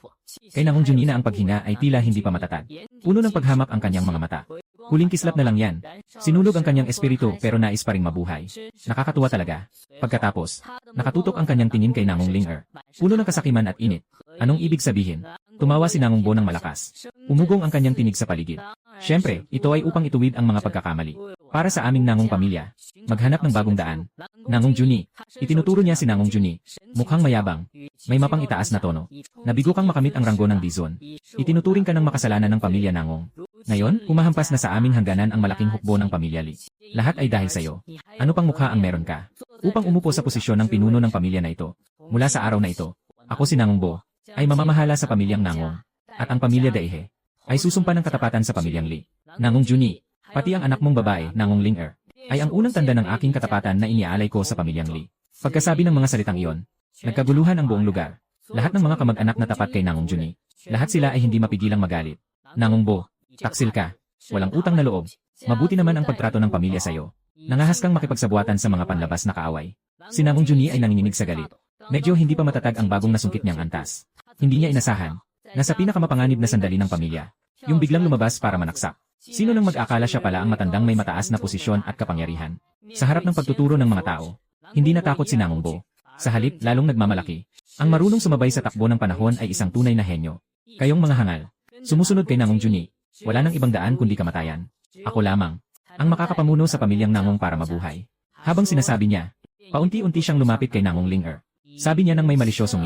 Kay Nangong Juni na ang paghinga ay tila hindi pa matatag. Puno ng paghamak ang kanyang mga mata. Huling kislap na lang yan. Sinulog ang kanyang espiritu pero nais pa ring mabuhay. Nakakatuwa talaga. Pagkatapos, nakatutok ang kanyang tingin kay Nangong Ling-er. Puno ng kasakiman at init. Anong ibig sabihin? Tumawa si Nangong Bo ng malakas. Umugong ang kanyang tinig sa paligid. Siyempre, ito ay upang ituwid ang mga pagkakamali. Para sa aming Nangong pamilya, maghanap ng bagong daan. Nangong Juni. Itinuturo niya si Nangong Juni. Mukhang mayabang. May mapang itaas na tono. Nabigo kang makamit ang ranggo ng Dizon. Itinuturing ka ng makasalanan ng pamilya Nangong. Ngayon, humahampas na sa aming hangganan ang malaking hukbo ng pamilya Li. Lahat ay dahil sa iyo. Ano pang mukha ang meron ka? Upang umupo sa posisyon ng pinuno ng pamilya na ito. Mula sa araw na ito, ako si Nangong Bo, ay mamamahala sa pamilyang Nangong. At ang pamilya Daihe, ay susumpa ng katapatan sa pamilyang Li. Nangong Juni, pati ang anak mong babae, Nangong Ling-er, ay ang unang tanda ng aking katapatan na iniaalay ko sa pamilyang Li. Pagkasabi ng mga salitang iyon, nagkaguluhan ang buong lugar. Lahat ng mga kamag-anak na tapat kay Nangong Juni, lahat sila ay hindi mapigilang magalit. Nangong Bo, taksil ka. Walang utang na loob. Mabuti naman ang pagtrato ng pamilya sa iyo. Nangahas kang makipagsabuatan sa mga panlabas na kaaway. Si Nangong Juni ay nanginginig sa galit. Medyo hindi pa matatag ang bagong nasungkit niyang antas. Hindi niya inasahan. Nasa pinakamapanganib na sandali ng pamilya, yung biglang lumabas para manaksak. Sino nang mag-akala siya pala ang matandang may mataas na posisyon at kapangyarihan? Sa harap ng pagtuturo ng mga tao, hindi natakot si Nangong Bo. Sa halip, lalong nagmamalaki. Ang marunong sumabay sa takbo ng panahon ay isang tunay na henyo. Kayong mga hangal, sumusunod kay Nangong Juni. Wala nang ibang daan kundi kamatayan. Ako lamang, ang makakapamuno sa pamilyang Nangong para mabuhay. Habang sinasabi niya, paunti-unti siyang lumapit kay Nangong Ling-er. Sabi niya nang may malisyosong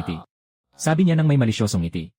ngiti.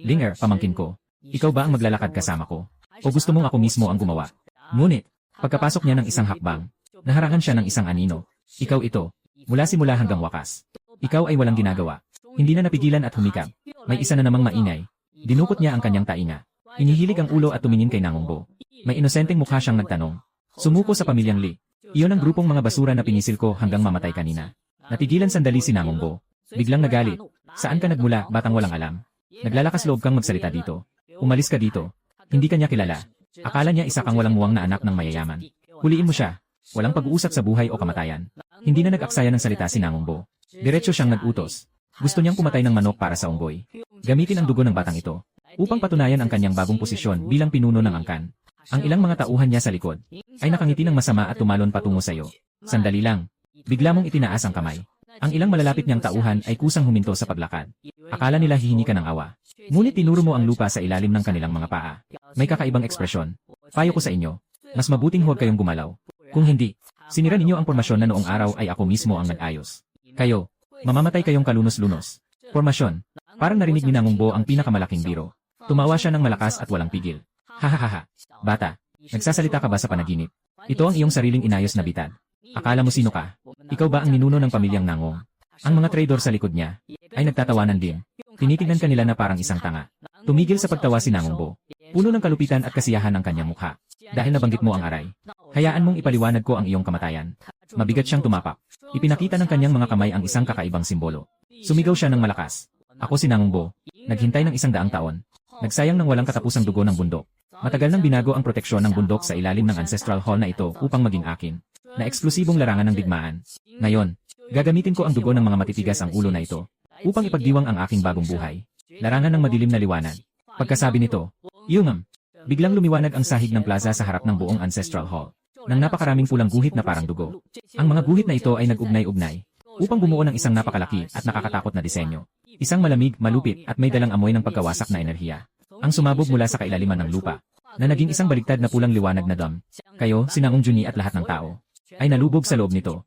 Ling-er, pamangkin ko. Ikaw ba ang maglalakad kasama ko? O gusto mong ako mismo ang gumawa? Ngunit, pagkapasok niya ng isang hakbang, naharangan siya ng isang anino. Ikaw ito, mula simula hanggang wakas. Ikaw ay walang ginagawa. Hindi na napigilan at humikab. May isa na namang maingay. Dinukot niya ang kanyang tainga. Inihilig ang ulo at tumingin kay Nangong Bo. May inosenteng mukha siyang nagtanong. Sumuko sa pamilyang Li. Iyon ang grupong mga basura na pinisil ko hanggang mamatay kanina. Natigilan sandali si Nangong Bo. Biglang nagalit. Saan ka nagmula, batang walang alam? Naglalakas loob kang magsalita dito. Umalis ka dito. Hindi kanya kilala. Akala niya isa kang walang muwang na anak ng mayayaman. Huliin mo siya. Walang pag-uusap sa buhay o kamatayan. Hindi na nag-aksaya ng salita si Nangong Bo. Diretso siyang nag-utos. Gusto niyang pumatay ng manok para sa unggoy. Gamitin ang dugo ng batang ito upang patunayan ang kanyang bagong posisyon bilang pinuno ng angkan. Ang ilang mga tauhan niya sa likod ay nakangiti ng masama at tumalon patungo sa iyo. Sandali lang. Bigla mong itinaas ang kamay. Ang ilang malalapit niyang tauhan ay kusang huminto sa paglakad. Akala nila hihingi ka ng awa. Ngunit tinuro mo ang lupa sa ilalim ng kanilang mga paa. May kakaibang ekspresyon. Payo ko sa inyo, mas mabuting huwag kayong gumalaw. Kung hindi, sinira ninyo ang pormasyon na noong araw ay ako mismo ang nag-ayos. Kayo, mamamatay kayong kalunos-lunos. Pormasyon. Parang narinig ni Nangong Bo ang pinakamalaking biro. Tumawa siya ng malakas at walang pigil. Hahaha. Bata, nagsasalita ka ba sa panaginip? Ito ang iyong sariling inayos na bitad. Akala mo sino ka? Ikaw ba ang ninuno ng pamilyang Nangong? Ang mga traidor sa likod niya ay nagtatawanan din. Tinitignan kanila na parang isang tanga. Tumigil sa pagtawa si Nangong Bo. Puno ng kalupitan at kasiyahan ang kanyang mukha. Dahil nabanggit mo ang aray. Hayaan mong ipaliwanag ko ang iyong kamatayan. Mabigat siyang tumapak. Ipinakita ng kanyang mga kamay ang isang kakaibang simbolo. Sumigaw siya ng malakas. Ako si Nangong Bo. Naghintay ng 100 taon. Nagsayang ng walang katapusang dugo ng bundok. Matagal nang binago ang proteksyon ng bundok sa ilalim ng ancestral hall na ito upang maging akin. Na eksklusibong larangan ng digmaan. Ngayon, gagamitin ko ang dugo ng mga matitigas ang ulo na ito upang ipagdiwang ang aking bagong buhay. Larangan ng madilim na liwanag. Pagkasabi nito, yungam, biglang lumiwanag ang sahig ng plaza sa harap ng buong ancestral hall. Nang napakaraming pulang guhit na parang dugo. Ang mga guhit na ito ay nag-ugnay-ugnay upang bumuo ng isang napakalaki at nakakatakot na disenyo. Isang malamig, malupit at may dalang amoy ng pagkawasak na enerhiya. Ang sumabog mula sa kailaliman ng lupa na naging isang baligtad na pulang liwanag na dam. Kayo, si Nangong Juni at lahat ng tao ay nalubog sa loob nito.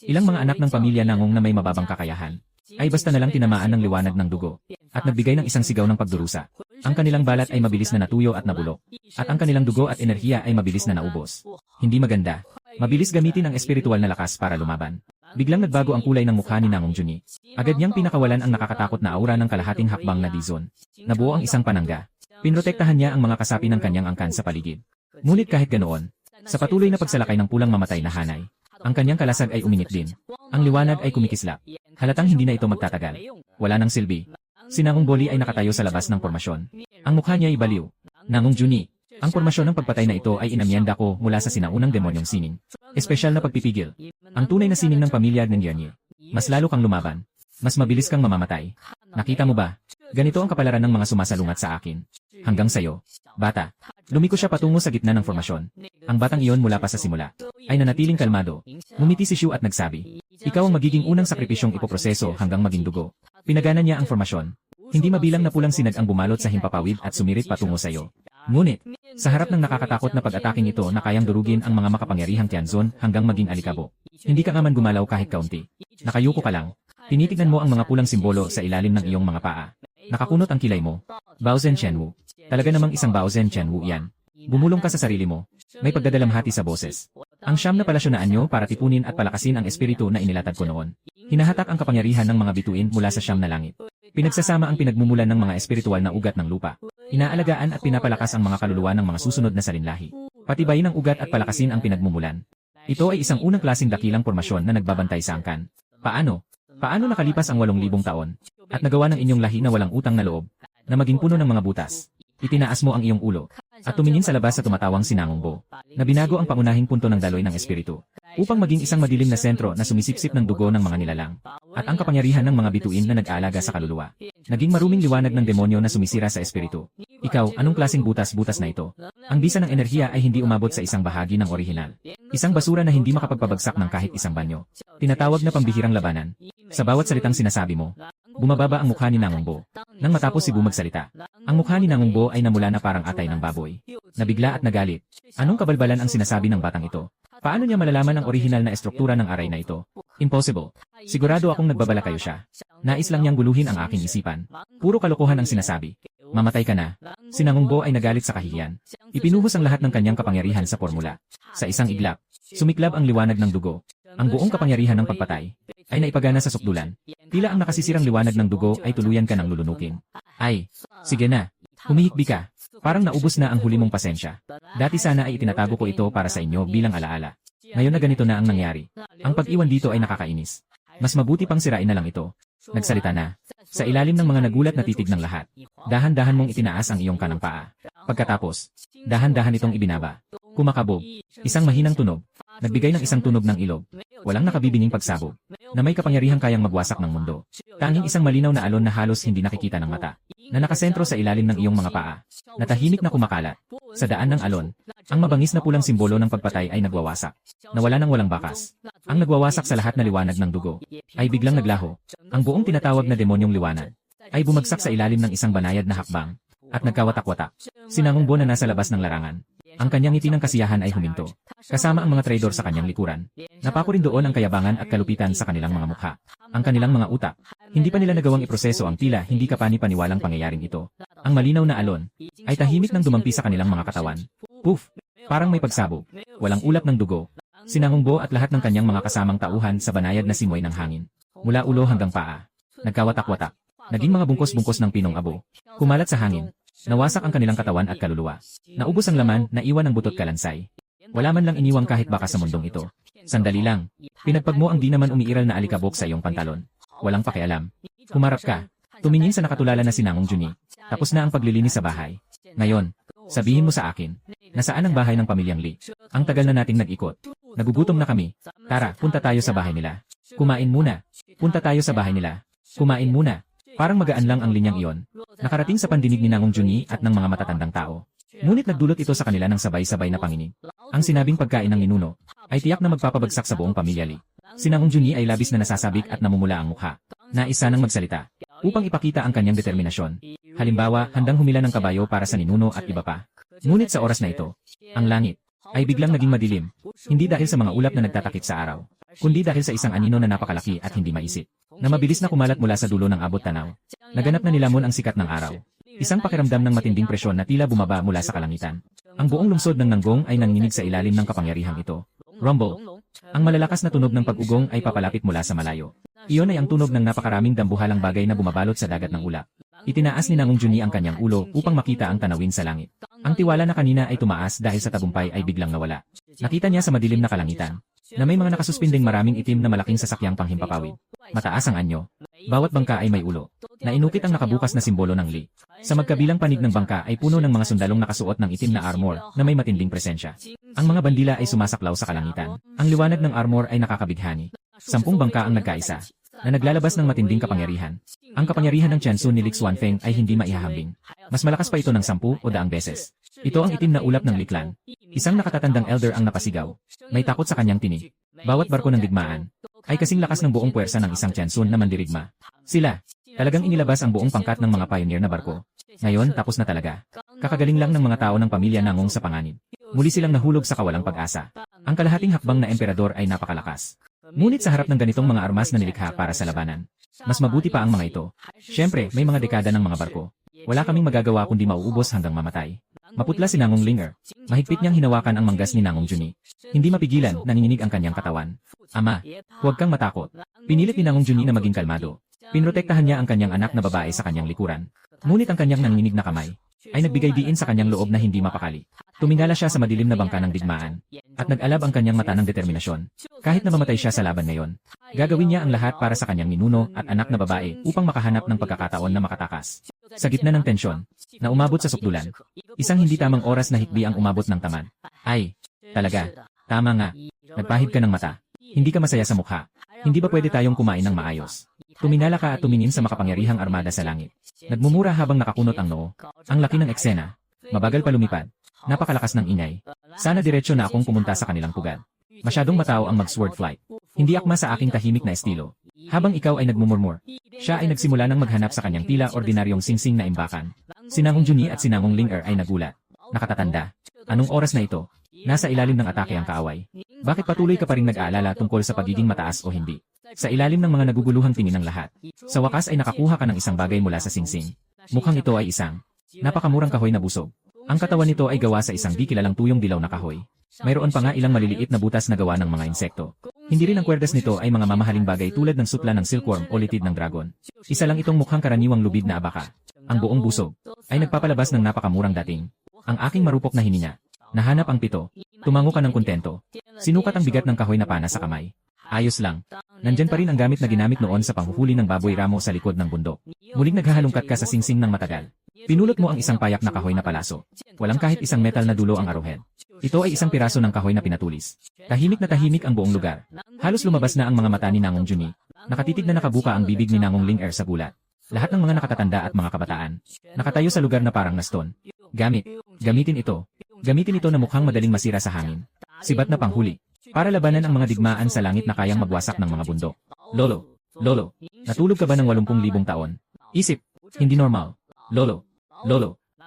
Ilang mga anak ng pamilya Nangong na may mababang kakayahan ay basta na lang tinamaan ng liwanag ng dugo at nagbigay ng isang sigaw ng pagdurusa. Ang kanilang balat ay mabilis na natuyo at nabulok at ang kanilang dugo at enerhiya ay mabilis na naubos. Hindi maganda. Mabilis gamitin ang espiritual na lakas para lumaban. Biglang nagbago ang kulay ng mukha ni Nangong Juni. Agad niyang pinakawalan ang nakakatakot na aura ng kalahating hakbang na Dizon. Nabuo ang isang panangga. Pinrotektahan niya ang mga kasapi ng kanyang angkan sa paligid. Ngunit kahit ganoon, sa patuloy na pagsalakay ng pulang mamatay na hanay, ang kanyang kalasag ay uminit din. Ang liwanag ay kumikislap. Halatang hindi na ito magtatagal. Wala nang silbi. Si Nangong Boli ay nakatayo sa labas ng pormasyon. Ang mukha niya ay baliw. Nangong Juni, ang pormasyon ng pagpatay na ito ay inamyenda ko mula sa sinaunang demonyong sining. Espesyal na pagpipigil. Ang tunay na sining ng pamilya ng Yernie. Mas lalo kang lumaban. Mas mabilis kang mamamatay. Nakita mo ba? Ganito ang kapalaran ng mga sumasalungat sa akin. Hanggang sayo, bata. Lumiko siya patungo sa gitna ng formasyon. Ang batang iyon mula pa sa simula ay nanatiling kalmado. Ngumiti si Shu at nagsabi, ikaw ang magiging unang sakripisyong ipoproseso hanggang maging dugo. Pinagana niya ang formasyon. Hindi mabilang na pulang sinag ang bumalot sa himpapawid at sumirit patungo sa iyo. Ngunit, sa harap ng nakakatakot na pag-ataking ito na kayang durugin ang mga makapangyarihang Tianzon hanggang maging alikabok, hindi ka man gumalaw kahit kaunti. Nakayuko ka lang. Tinitignan mo ang mga pulang simbolo sa ilalim ng iyong mga paa. Nakakunot ang kilay mo. Baozen Chenwu. Talaga namang isang Baozen Chenwu yan. Bumulong ka sa sarili mo. May pagdadalamhati sa boses. Ang siyam na palasyo na anyo para tipunin at palakasin ang espiritu na inilatag ko noon. Hinahatak ang kapangyarihan ng mga bituin mula sa siyam na langit. Pinagsasama ang pinagmumulan ng mga espiritual na ugat ng lupa. Inaalagaan at pinapalakas ang mga kaluluwa ng mga susunod na salinlahi. Patibayin ang ugat at palakasin ang pinagmumulan. Ito ay isang unang klaseng dakilang pormasyon na nagbabantay sa angkan. Paano? Paano nakalipas ang 8,000 taon? At nagawa ng inyong lahi na walang utang na loob, na maging puno ng mga butas. Itinaas mo ang iyong ulo, at tumingin sa labas sa tumatawang Sinangong Bo, na binago ang pangunahing punto ng daloy ng espiritu, upang maging isang madilim na sentro na sumisipsip ng dugo ng mga nilalang, at ang kapangyarihan ng mga bituin na nag-aalaga sa kaluluwa. Naging maruming liwanag ng demonyo na sumisira sa espiritu. Ikaw, anong klaseng butas-butas na ito? Ang bisa ng enerhiya ay hindi umabot sa isang bahagi ng orihinal. Isang basura na hindi makapagpabagsak ng kahit isang banyo. Tinatawag na pambihirang labanan. Sa bawat salitang sinasabi mo, bumababa ang mukha ni Nangong Bo. Nang matapos si Bu magsalita, ang mukha ni Nangong Bo ay namula na parang atay ng baboy. Nabigla at nagalit. Anong kabalbalan ang sinasabi ng batang ito? Paano niya malalaman ang orihinal na estruktura ng aray na ito? Impossible. Sigurado akong nagbabala kayo siya. Nais lang niyang guluhin ang aking isipan. Puro kalokohan ang sinasabi. Mamatay ka na. Si Nangong Bo ay nagalit sa kahihiyan. Ipinuhos ang lahat ng kanyang kapangyarihan sa formula. Sa isang iglap, sumiklab ang liwanag ng dugo. Ang buong kapangyarihan ng pagpatay ay naipagana sa sukdulan. Tila ang nakasisirang liwanag ng dugo ay tuluyan ka ng lulunukin. Ay, sige na. Humihikbi ka. Parang naubos na ang huli mong pasensya. Dati sana ay itinatago ko ito para sa inyo bilang alaala. Ngayon na ganito na ang nangyari. Ang pag-iwan dito ay nakakainis. Mas mabuti pang sirain na lang ito. Nagsalita na. Sa ilalim ng mga nagulat na titig ng lahat, dahan-dahan mong itinaas ang iyong kanang paa. Pagkatapos, dahan-dahan itong ibinaba. Kumakabog. Isang mahinang tunog. Nagbigay ng isang tunog ng ilog. Walang nakabibinging pagsabog. Na may kapangyarihang kayang magwasak ng mundo. Tanging isang malinaw na alon na halos hindi nakikita ng mata. Na nakasentro sa ilalim ng iyong mga paa. Natahimik na kumakalat. Sa daan ng alon, ang mabangis na pulang simbolo ng pagpatay ay nagwawasak. Nawala ng walang bakas. Ang nagwawasak sa lahat na liwanag ng dugo ay biglang naglaho. Ang buong tinatawag na demonyong liwanag ay bumagsak sa ilalim ng isang banayad na hakbang at nagkawatak-watak. Si Nangong Bo na nasa labas ng larangan. Ang kanyang ngiti ng kasiyahan ay huminto. Kasama ang mga traidor sa kanyang likuran. Napako rin doon ang kayabangan at kalupitan sa kanilang mga mukha. Ang kanilang mga utak. Hindi pa nila nagawang iproseso ang tila hindi kapani-paniwalang pangyayaring ito. Ang malinaw na alon ay tahimik nang dumampi sa kanilang mga katawan. Poof! Parang may pagsabog. Walang ulap ng dugo. Si Nangong Bo at lahat ng kanyang mga kasamang tauhan sa banayad na simoy ng hangin. Mula ulo hanggang paa. Nagkawatak-watak. Naging mga bungkos-bungkos ng pinong abo. Kumalat sa hangin. Nawasak ang kanilang katawan at kaluluwa. Naubos ang laman, naiwan ang butot kalansay. Wala man lang iniwang kahit baka sa mundong ito. Sandali lang. Pinagpag mo ang di naman umiiral na alikabok sa iyong pantalon. Walang pakialam. Humarap ka. Tumingin sa nakatulala na si Nangong Juni. Tapos na ang paglilinis sa bahay. Ngayon, sabihin mo sa akin, nasaan ang bahay ng pamilyang Lee? Ang tagal na nating nag-ikot. Nagugutom na kami. Tara, punta tayo sa bahay nila. Kumain muna. Punta tayo sa bahay nila. Kumain muna. Parang magaan lang ang linyang iyon. Nakarating sa pandinig ni Nangong Juni at ng mga matatandang tao. Ngunit nagdulot ito sa kanila ng sabay-sabay na panginig. Ang sinabing pagkain ng ninuno ay tiyak na magpapabagsak sa buong pamilya Lee. Si Nangong Juni ay labis na nasasabik at namumula ang mukha. Nais sanang magsalita upang ipakita ang kanyang determinasyon. Halimbawa, handang humila ng kabayo para sa ninuno at iba pa. Ngunit sa oras na ito, ang langit ay biglang naging madilim. Hindi dahil sa mga ulap na nagtatakip sa araw, kundi dahil sa isang anino na napakalaki at hindi maisip, na mabilis na kumalat mula sa dulo ng abot tanaw. Naganap na nilamon ang sikat ng araw. Isang pakiramdam ng matinding presyon na tila bumaba mula sa kalangitan. Ang buong lungsod ng Nanggong ay nanginginig sa ilalim ng kapangyarihang ito. Rumble. Ang malalakas na tunog ng pag-ugong ay papalapit mula sa malayo. Iyon ay ang tunog ng napakaraming dambuhalang bagay na bumabalot sa dagat ng ulap. Itinaas ni Nangong Juni ang kanyang ulo upang makita ang tanawin sa langit. Ang tiwala na kanina ay tumaas dahil sa tagumpay ay biglang nawala. Nakita niya sa madilim na kalangitan na may mga nakasuspinding maraming itim na malaking sasakyang panghimpapawid. Mataas ang anyo. Bawat bangka ay may ulo. Nainukit ang nakabukas na simbolo ng Li. Sa magkabilang panig ng bangka ay puno ng mga sundalong nakasuot ng itim na armor na may matinding presensya. Ang mga bandila ay sumasaklaw sa kalangitan. Ang liwanag ng armor ay nakakabighani. 10 bangka ang nagkaisa na naglalabas ng matinding kapangyarihan. Ang kapangyarihan ng Tiansu ni Li Xuanfeng ay hindi maihahambing. Mas malakas pa ito ng 10 o 100 beses. Ito ang itim na ulap ng Li Clan. Isang nakatatandang elder ang napasigaw. May takot sa kanyang tinig. Bawat barko ng digmaan ay kasing lakas ng buong puwersa ng isang Tiansun na mandirigma. Sila, talagang inilabas ang buong pangkat ng mga pioneer na barko. Ngayon, tapos na talaga. Kakagaling lang ng mga tao ng pamilya Nangong sa panganib. Muli silang nahulog sa kawalang pag-asa. Ang kalahating hakbang na emperador ay napakalakas. Ngunit sa harap ng ganitong mga armas na nilikha para sa labanan, mas mabuti pa ang mga ito. Siyempre, may mga dekada ng mga barko. Wala kaming magagawa kundi mauubos hanggang mamatay. Maputla si Nangong Linger. Mahigpit niyang hinawakan ang manggas ni Nangong Juni. Hindi mapigilan, nanginginig ang kanyang katawan. Ama, huwag kang matakot. Pinilit ni Nangong Juni na maging kalmado. Pinrotektahan niya ang kanyang anak na babae sa kanyang likuran. Ngunit ang kanyang nanginginig na kamay ay nagbigay diin sa kanyang loob na hindi mapakali. Tumingala siya sa madilim na bangka ng digmaan at nag-alab ang kanyang mata ng determinasyon. Kahit na mamatay siya sa laban ngayon, gagawin niya ang lahat para sa kanyang ninuno at anak na babae upang makahanap ng pagkakataon na makatakas. Sa gitna ng tensyon, na umabot sa sukdulan, isang hindi tamang oras na hikbi ang umabot ng tamad. Ay, talaga, tama nga, nagpahid ka ng mata. Hindi ka masaya sa mukha. Hindi ba pwede tayong kumain ng maayos? Tumingala ka at tumingin sa makapangyarihang armada sa langit. Nagmumura habang nakakunot ang noo. Ang laki ng eksena. Mabagal pa lumipad. Napakalakas ng ingay. Sana diretsyo na akong pumunta sa kanilang pugad. Masyadong matao ang mag-sword flight. Hindi akma sa aking tahimik na estilo. Habang ikaw ay nagmumurmur, siya ay nagsimula ng maghanap sa kanyang tila ordinaryong singsing na imbakan. Si Nangong Juni at si Nangong Linger ay nagulat. Nakatatanda. Anong oras na ito? Nasa ilalim ng atake ang kaaway. Bakit patuloy ka pa rin nag-aalala tungkol sa pagiging mataas o hindi? Sa ilalim ng mga naguguluhang tingin ng lahat. Sa wakas ay nakakuha ka ng isang bagay mula sa singsing. Mukhang ito ay isang napakamurang kahoy na busog. Ang katawan nito ay gawa sa isang di kilalang tuyong dilaw na kahoy. Mayroon pa nga ilang maliliit na butas na gawa ng mga insekto. Hindi rin ang kwerdas nito ay mga mamahaling bagay tulad ng sutla ng silkworm o litid ng dragon. Isa lang itong mukhang karaniwang lubid na abaka. Ang buong busog ay nagpapalabas ng napakamurang dating. Ang aking marupok na hininga. Nahanap ang pito. Tumango ka ng kontento. Sinukat ang bigat ng kahoy na pana sa kamay. Ayos lang. Nandyan pa rin ang gamit na ginamit noon sa panghuhuli ng baboy ramo sa likod ng bundok. Muling naghahalungkat ka sa singsing ng matagal. Pinulot mo ang isang payak na kahoy na palaso. Walang kahit isang metal na dulo ang arrowhead. Ito ay isang piraso ng kahoy na pinatulis. Tahimik na tahimik ang buong lugar. Halos lumabas na ang mga mata ni Nangong Juni. Nakatitig na nakabuka ang bibig ni Nangong Linger sa gulat. Lahat ng mga nakatatanda at mga kabataan nakatayo sa lugar na parang naston. Gamitin ito. Gamitin ito na mukhang madaling masira sa hangin. Sibat na panghuli. Para labanan ang mga digmaan sa langit na kayang magwasak ng mga bundok. Lolo, natulog ka ba ng 80,000 taon? Isip, hindi normal. Lolo,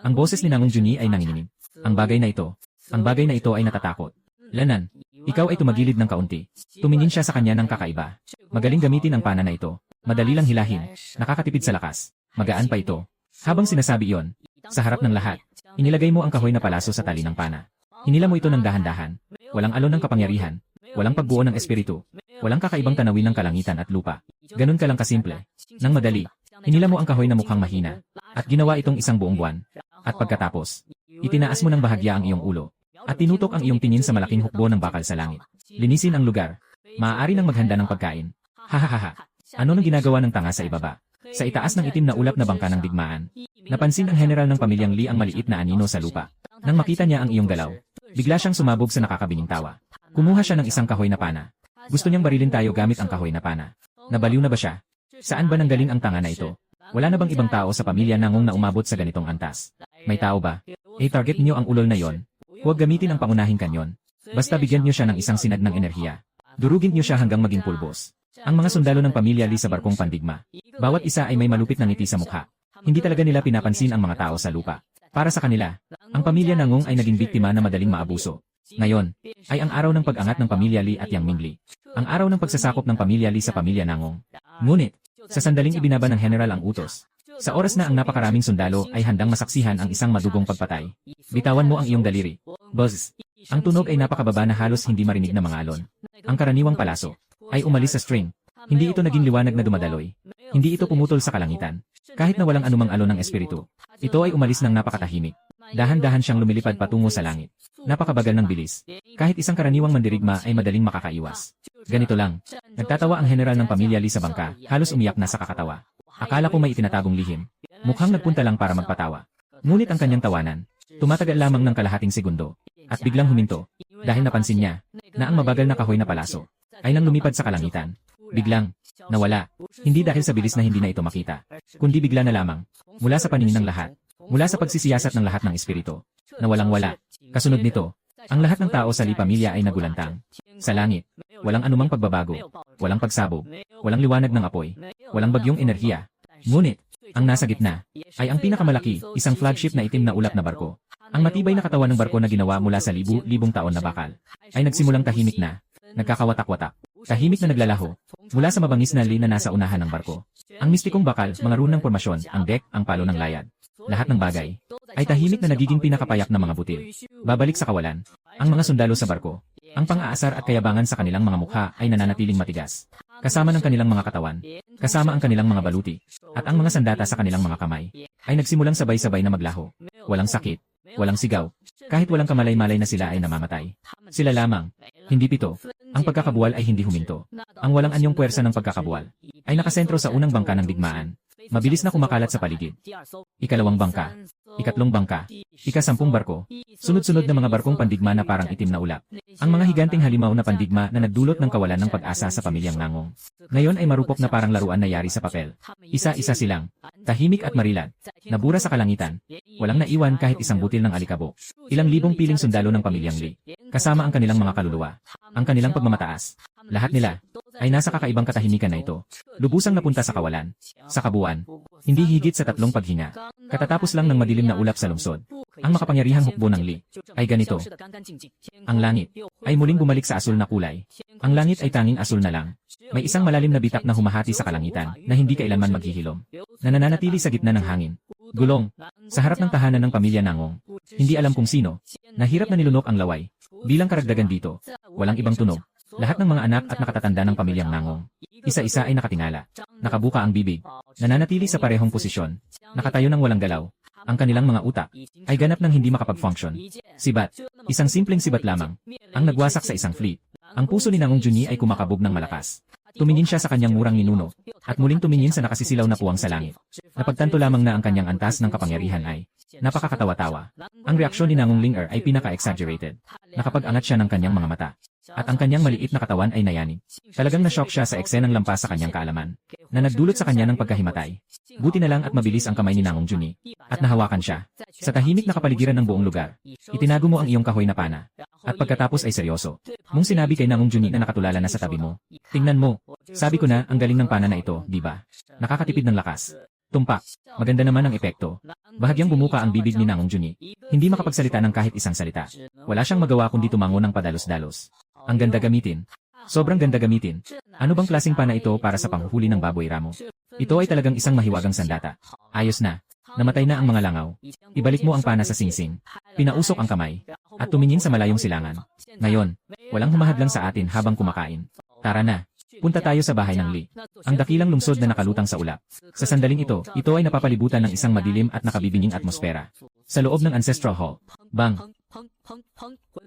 ang boses ni Nangong Juni ay nanginginig. Ang bagay na ito ay natatakot. Lanan, ikaw ay tumagilid ng kaunti. Tumingin siya sa kanya ng kakaiba. Magaling gamitin ang pana na ito. Madali lang hilahin. Nakakatipid sa lakas. Magaan pa ito. Habang sinasabi iyon, sa harap ng lahat, inilagay mo ang kahoy na palaso sa tali ng pana. Hinila mo ito ng dahan-dahan. Walang alon ng kapangyarihan. Walang pagbuo ng espiritu. Walang kakaibang tanawin ng kalangitan at lupa. Ganun ka lang kasimple. Nang madali, hinila mo ang kahoy na mukhang mahina. At ginawa itong isang buong buwan. At pagkatapos, itinaas mo ng bahagya ang iyong ulo. At tinutok ang iyong tingin sa malaking hukbo ng bakal sa langit. Linisin ang lugar. Maaari nang maghanda ng pagkain. Hahaha. Ano nang ginagawa ng tanga sa ibaba? Sa itaas ng itim na ulap na bangka ng digmaan, napansin ng general ng pamilyang Li ang maliit na anino sa lupa. Nang makita niya ang iyong galaw, bigla siyang sumabog sa nakakabining tawa. Kumuha siya ng isang kahoy na pana. Gusto niyang barilin tayo gamit ang kahoy na pana. Nabaliw na ba siya? Saan ba nanggaling ang tanga na ito? Wala na bang ibang tao sa pamilya Nangong na umabot sa ganitong antas? May tao ba? Target niyo ang ulol na yon. Huwag gamitin ang pangunahing kanyon. Basta bigyan niyo siya ng isang sinag ng enerhiya. Durugin niyo siya hanggang maging pulbos. Ang mga sundalo ng pamilya Li sa barkong pandigma. Bawat isa ay may malupit na ngiti sa mukha. Hindi talaga nila pinapansin ang mga tao sa lupa. Para sa kanila, ang pamilya Nangong ay naging biktima na madaling maabuso. Ngayon, ay ang araw ng pag-angat ng pamilya Li at Yang Mingli. Ang araw ng pagsasakop ng pamilya Li sa pamilya Nangong. Ngunit, sa sandaling ibinaba ng general ang utos, sa oras na ang napakaraming sundalo ay handang masaksihan ang isang madugong pagpatay. Bitawan mo ang iyong daliri. Buzz! Ang tunog ay napakababa na halos hindi marinig na mga alon. Ang karaniwang palaso ay umalis sa string. Hindi ito naging liwanag na dumadaloy. Hindi ito pumutol sa kalangitan. Kahit na walang anumang alon ng espiritu. Ito ay umalis ng napakatahimik. Dahan-dahan siyang lumilipad patungo sa langit. Napakabagal ng bilis. Kahit isang karaniwang mandirigma ay madaling makakaiwas. Ganito lang. Nagtatawa ang general ng pamilya Lee sa bangka, halos umiyak na sa kakatawa. Akala ko may itinatagong lihim. Mukhang nagpunta lang para magpatawa. Ngunit ang kanyang tawanan, tumatagal lamang ng kalahating segundo. At biglang huminto. Dahil napansin niya, na ang mabagal na kahoy na palaso, ay nang lumipad sa kalangitan. Biglang, nawala. Hindi dahil sa bilis na hindi na ito makita. Kundi bigla na lamang, mula sa paningin ng lahat. Mula sa pagsisiyasat ng lahat ng espiritu. Na walang-wala. Kasunod nito, ang lahat ng tao sa Lee pamilya ay nagulantang. Sa langit, walang anumang pagbabago. Walang pagsabog. Walang liwanag ng apoy. Walang bagyong enerhiya. Ngunit, ang nasa gitna, ay ang pinakamalaki, isang flagship na itim na ulap na barko. Ang matibay na katawan ng barko na ginawa mula sa libu-libong taon na bakal, ay nagsimulang tahimik na, nagkakawatak-watak, tahimik na naglalaho, mula sa mabangis na Lee na nasa unahan ng barko. Ang mistikong bakal, mga runang formasyon, ang deck, ang palo ng layad. Lahat ng bagay, ay tahimik na nagiging pinakapayak na mga butil. Babalik sa kawalan, ang mga sundalo sa barko, ang pang-aasar at kayabangan sa kanilang mga mukha ay nananatiling matigas. Kasama ng kanilang mga katawan, kasama ang kanilang mga baluti, at ang mga sandata sa kanilang mga kamay, ay nagsimulang sabay-sabay na maglaho. Walang sakit, walang sigaw, kahit walang kamalay-malay na sila ay namamatay. Sila lamang, hindi pito. Ang pagkakabuwal ay hindi huminto. Ang walang anyong puwersa ng pagkakabuwal, ay nakasentro sa unang bangka ng digmaan. Mabilis na kumakalat sa paligid. Ikalawang bangka, ikatlong bangka, ika-10 barko, sunod-sunod na mga barkong pandigma na parang itim na ulap. Ang mga higanting halimaw na pandigma na nagdulot ng kawalan ng pag-asa sa pamilyang Nangong. Ngayon ay marupok na parang laruan na yari sa papel. Isa-isa silang, tahimik at marilad, nabura sa kalangitan. Walang naiwan kahit isang butil ng alikabok. Ilang libong piling sundalo ng pamilyang Lee. Kasama ang kanilang mga kaluluwa, ang kanilang pagmamataas. Lahat nila, ay nasa kakaibang katahimikan na ito. Lubusang napunta sa kawalan. Sa kabuuan, hindi higit sa 3 paghinga. Katatapos lang ng madilim na ulap sa lungsod. Ang makapangyarihang hukbo ng Lee ay ganito. Ang langit ay muling bumalik sa asul na kulay. Ang langit ay tanging asul na lang. May isang malalim na bitak na humahati sa kalangitan na hindi kailanman maghihilom. Na nananatili sa gitna ng hangin. Gulong. Sa harap ng tahanan ng pamilya Nangong. Hindi alam kung sino. Nahirap na nilunok ang laway. Bilang karagdagan dito, walang ibang tunog. Lahat ng mga anak at nakatatanda ng pamilyang Nangong. Isa-isa ay nakatingala. Nakabuka ang bibig. Nananatili sa parehong posisyon. Nakatayo ng walang galaw. Ang kanilang mga utak ay ganap ng hindi makapag-function. Sibat. Isang simpleng sibat lamang. Ang nagwasak sa isang fleet. Ang puso ni Nangong Junyi ay kumakabog ng malakas. Tumingin siya sa kanyang murang ninuno. At muling tumingin sa nakasisilaw na puwang sa langit. Napagtanto lamang na ang kanyang antas ng kapangyarihan ay napakakatawa-tawa. Ang reaksyon ni Nangong Linger ay pinaka-exaggerated. Nakapag-angat siya ng kanyang mga mata. At ang kanyang maliit na katawan ay nayanig. Talagang na-shock siya sa eksenang lampas sa kanyang kaalaman, na nagdulot sa kanya ng pagkahimatay. Buti na lang at mabilis ang kamay ni Nangong Junyi, at nahawakan siya. Sa tahimik na kapaligiran ng buong lugar, itinago mo ang iyong kahoy na pana. At pagkatapos ay seryoso. Mong sinabi kay Nangong Junyi na nakatulala na sa tabi mo. Tingnan mo, sabi ko na ang galing ng pana na ito, di ba? Nakakatipid ng lakas. Tumpak. Maganda naman ang epekto. Bahagyang bumuka ang bibig ni Nangong Junyi. Hindi makapagsalita ng kahit isang salita. Wala siyang magawa kundi tumango ng padalos-dalos. Ang ganda gamitin. Sobrang ganda gamitin. Ano bang klaseng pana ito para sa panghuhuli ng baboy ramo? Ito ay talagang isang mahiwagang sandata. Ayos na. Namatay na ang mga langaw. Ibalik mo ang pana sa singsing. Pinausok ang kamay. At tumingin sa malayong silangan. Ngayon, walang humahadlang sa atin habang kumakain. Tara na. Punta tayo sa bahay ng Lee. Ang dakilang lungsod na nakalutang sa ulap. Sa sandaling ito ay napapalibutan ng isang madilim at nakabibinging atmosfera. Sa loob ng Ancestral Hall. Bang!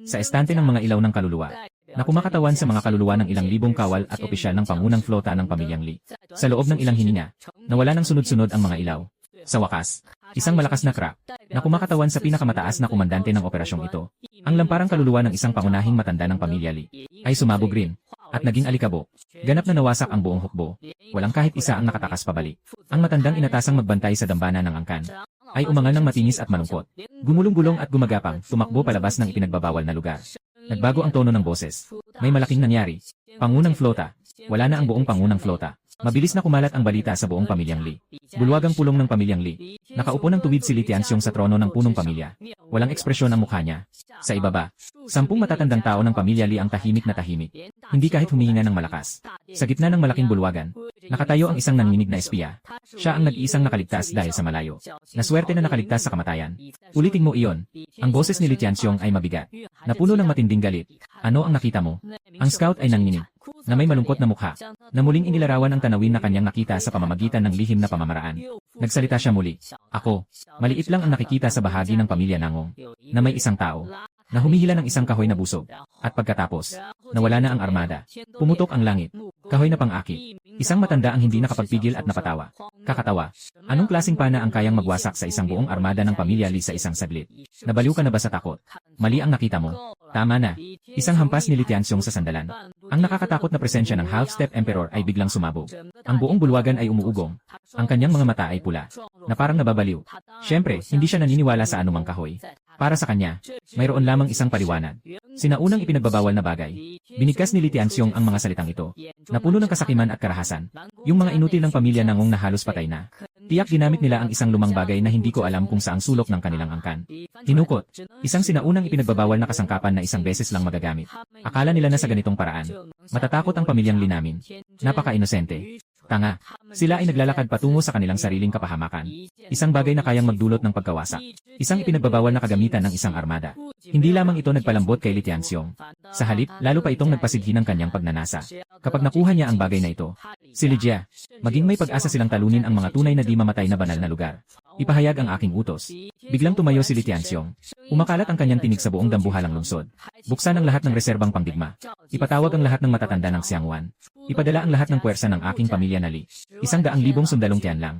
Sa estante ng mga ilaw ng kaluluwa. Na kumakatawan sa mga kaluluwa ng ilang libong kawal at opisyal ng pangunang flota ng pamilyang Lee. Sa loob ng ilang hininga, nawala ng sunod-sunod ang mga ilaw. Sa wakas, isang malakas na crack, na kumakatawan sa pinakamataas na komandante ng operasyong ito. Ang lamparang kaluluwa ng isang pangunahing matanda ng pamilya Lee, ay sumabog rin, at naging alikabok. Ganap na nawasak ang buong hukbo. Walang kahit isa ang nakatakas pabalik. Ang matandang inatasang magbantay sa dambana ng angkan, ay umangal ng matingis at malungkot. Gumulong-gulong at gumagapang, tumakbo palabas ng ipinagbabawal na lugar. Nagbago ang tono ng boses. May malaking nangyari. Pangunang flota. Wala na ang buong pangunang flota. Mabilis na kumalat ang balita sa buong pamilyang Li. Bulwagang pulong ng pamilyang Li. Nakaupo ng tuwid si Li Tianxiong sa trono ng punong pamilya. Walang ekspresyon ang mukha niya. Sa ibaba, 10 matatandang tao ng pamilya Li ang tahimik na tahimik. Hindi kahit humihinga ng malakas. Sa gitna ng malaking bulwagan, nakatayo ang isang nanginginig na espiya. Siya ang nag-iisang nakaligtas dahil sa malayo. Naswerte na nakaligtas sa kamatayan. Ulitin mo iyon. Ang boses ni Li Tianxiong ay mabigat. Napuno ng matinding galit. Ano ang nakita mo? Ang scout ay nanginginig, na may malungkot na mukha, na muling inilarawan ang tanawin na kanyang nakita sa pamamagitan ng lihim na pamamaraan. Nagsalita siya muli. Ako, maliit lang ang nakikita sa bahagi ng pamilya Nangong, na may isang tao, na humihila ng isang kahoy na busog, at pagkatapos, nawala na ang armada. Pumutok ang langit, kahoy na pang-akit. Isang matanda ang hindi nakapagpigil at napatawa. Kakatawa. Anong klaseng pana ang kayang magwasak sa isang buong armada ng pamilya Li sa isang saglit? Nabaliw ka na ba sa takot? Mali ang nakita mo. Tama na. Isang hampas ni Li Tianxiong sa sandalan. Ang nakakatakot na presensya ng half-step emperor ay biglang sumabog. Ang buong bulwagan ay umuugong. Ang kanyang mga mata ay pula, na parang nababaliw. Siyempre, hindi siya naniniwala sa anumang kahoy. Para sa kanya, mayroon lamang isang paliwanag. Sinaunang ipinagbabawal na bagay. Binigkas ni Li Tianxiong ang mga salitang ito, na puno ng kasakiman at karahasan. Yung mga inutil ng pamilya Nangong na halos patay na. Tiyak ginamit nila ang isang lumang bagay na hindi ko alam kung saang sulok ng kanilang angkan. Tinukot. Isang sinaunang ipinagbabawal na kasangkapan na isang beses lang magagamit. Akala nila na sa ganitong paraan, matatakot ang pamilyang Li namin. Napaka-inosente. Tanga. Sila ay naglalakad patungo sa kanilang sariling kapahamakan. Isang bagay na kayang magdulot ng pagkawasak. Isang ipinagbabawal na kagamitan ng isang armada. Hindi lamang ito nagpalambot kay Li Tianxiong. Sa halip, lalo pa itong nagpasidhi ng kanyang pagnanasa. Kapag nakuha niya ang bagay na ito, si Li Jia, maging may pag-asa silang talunin ang mga tunay na di mamatay na banal na lugar. Ipahayag ang aking utos. Biglang tumayo si Li Tianxiong. Umakalat ang kanyang tinig sa buong dambuhalang lungsod. Buksan ang lahat ng reserbang pangdigma. Ipatawag ang lahat ng matatanda ng Xiangwan. Ipadala ang lahat ng puwersa ng aking pamilya na Li. 100,000 sundalong tiyan lang.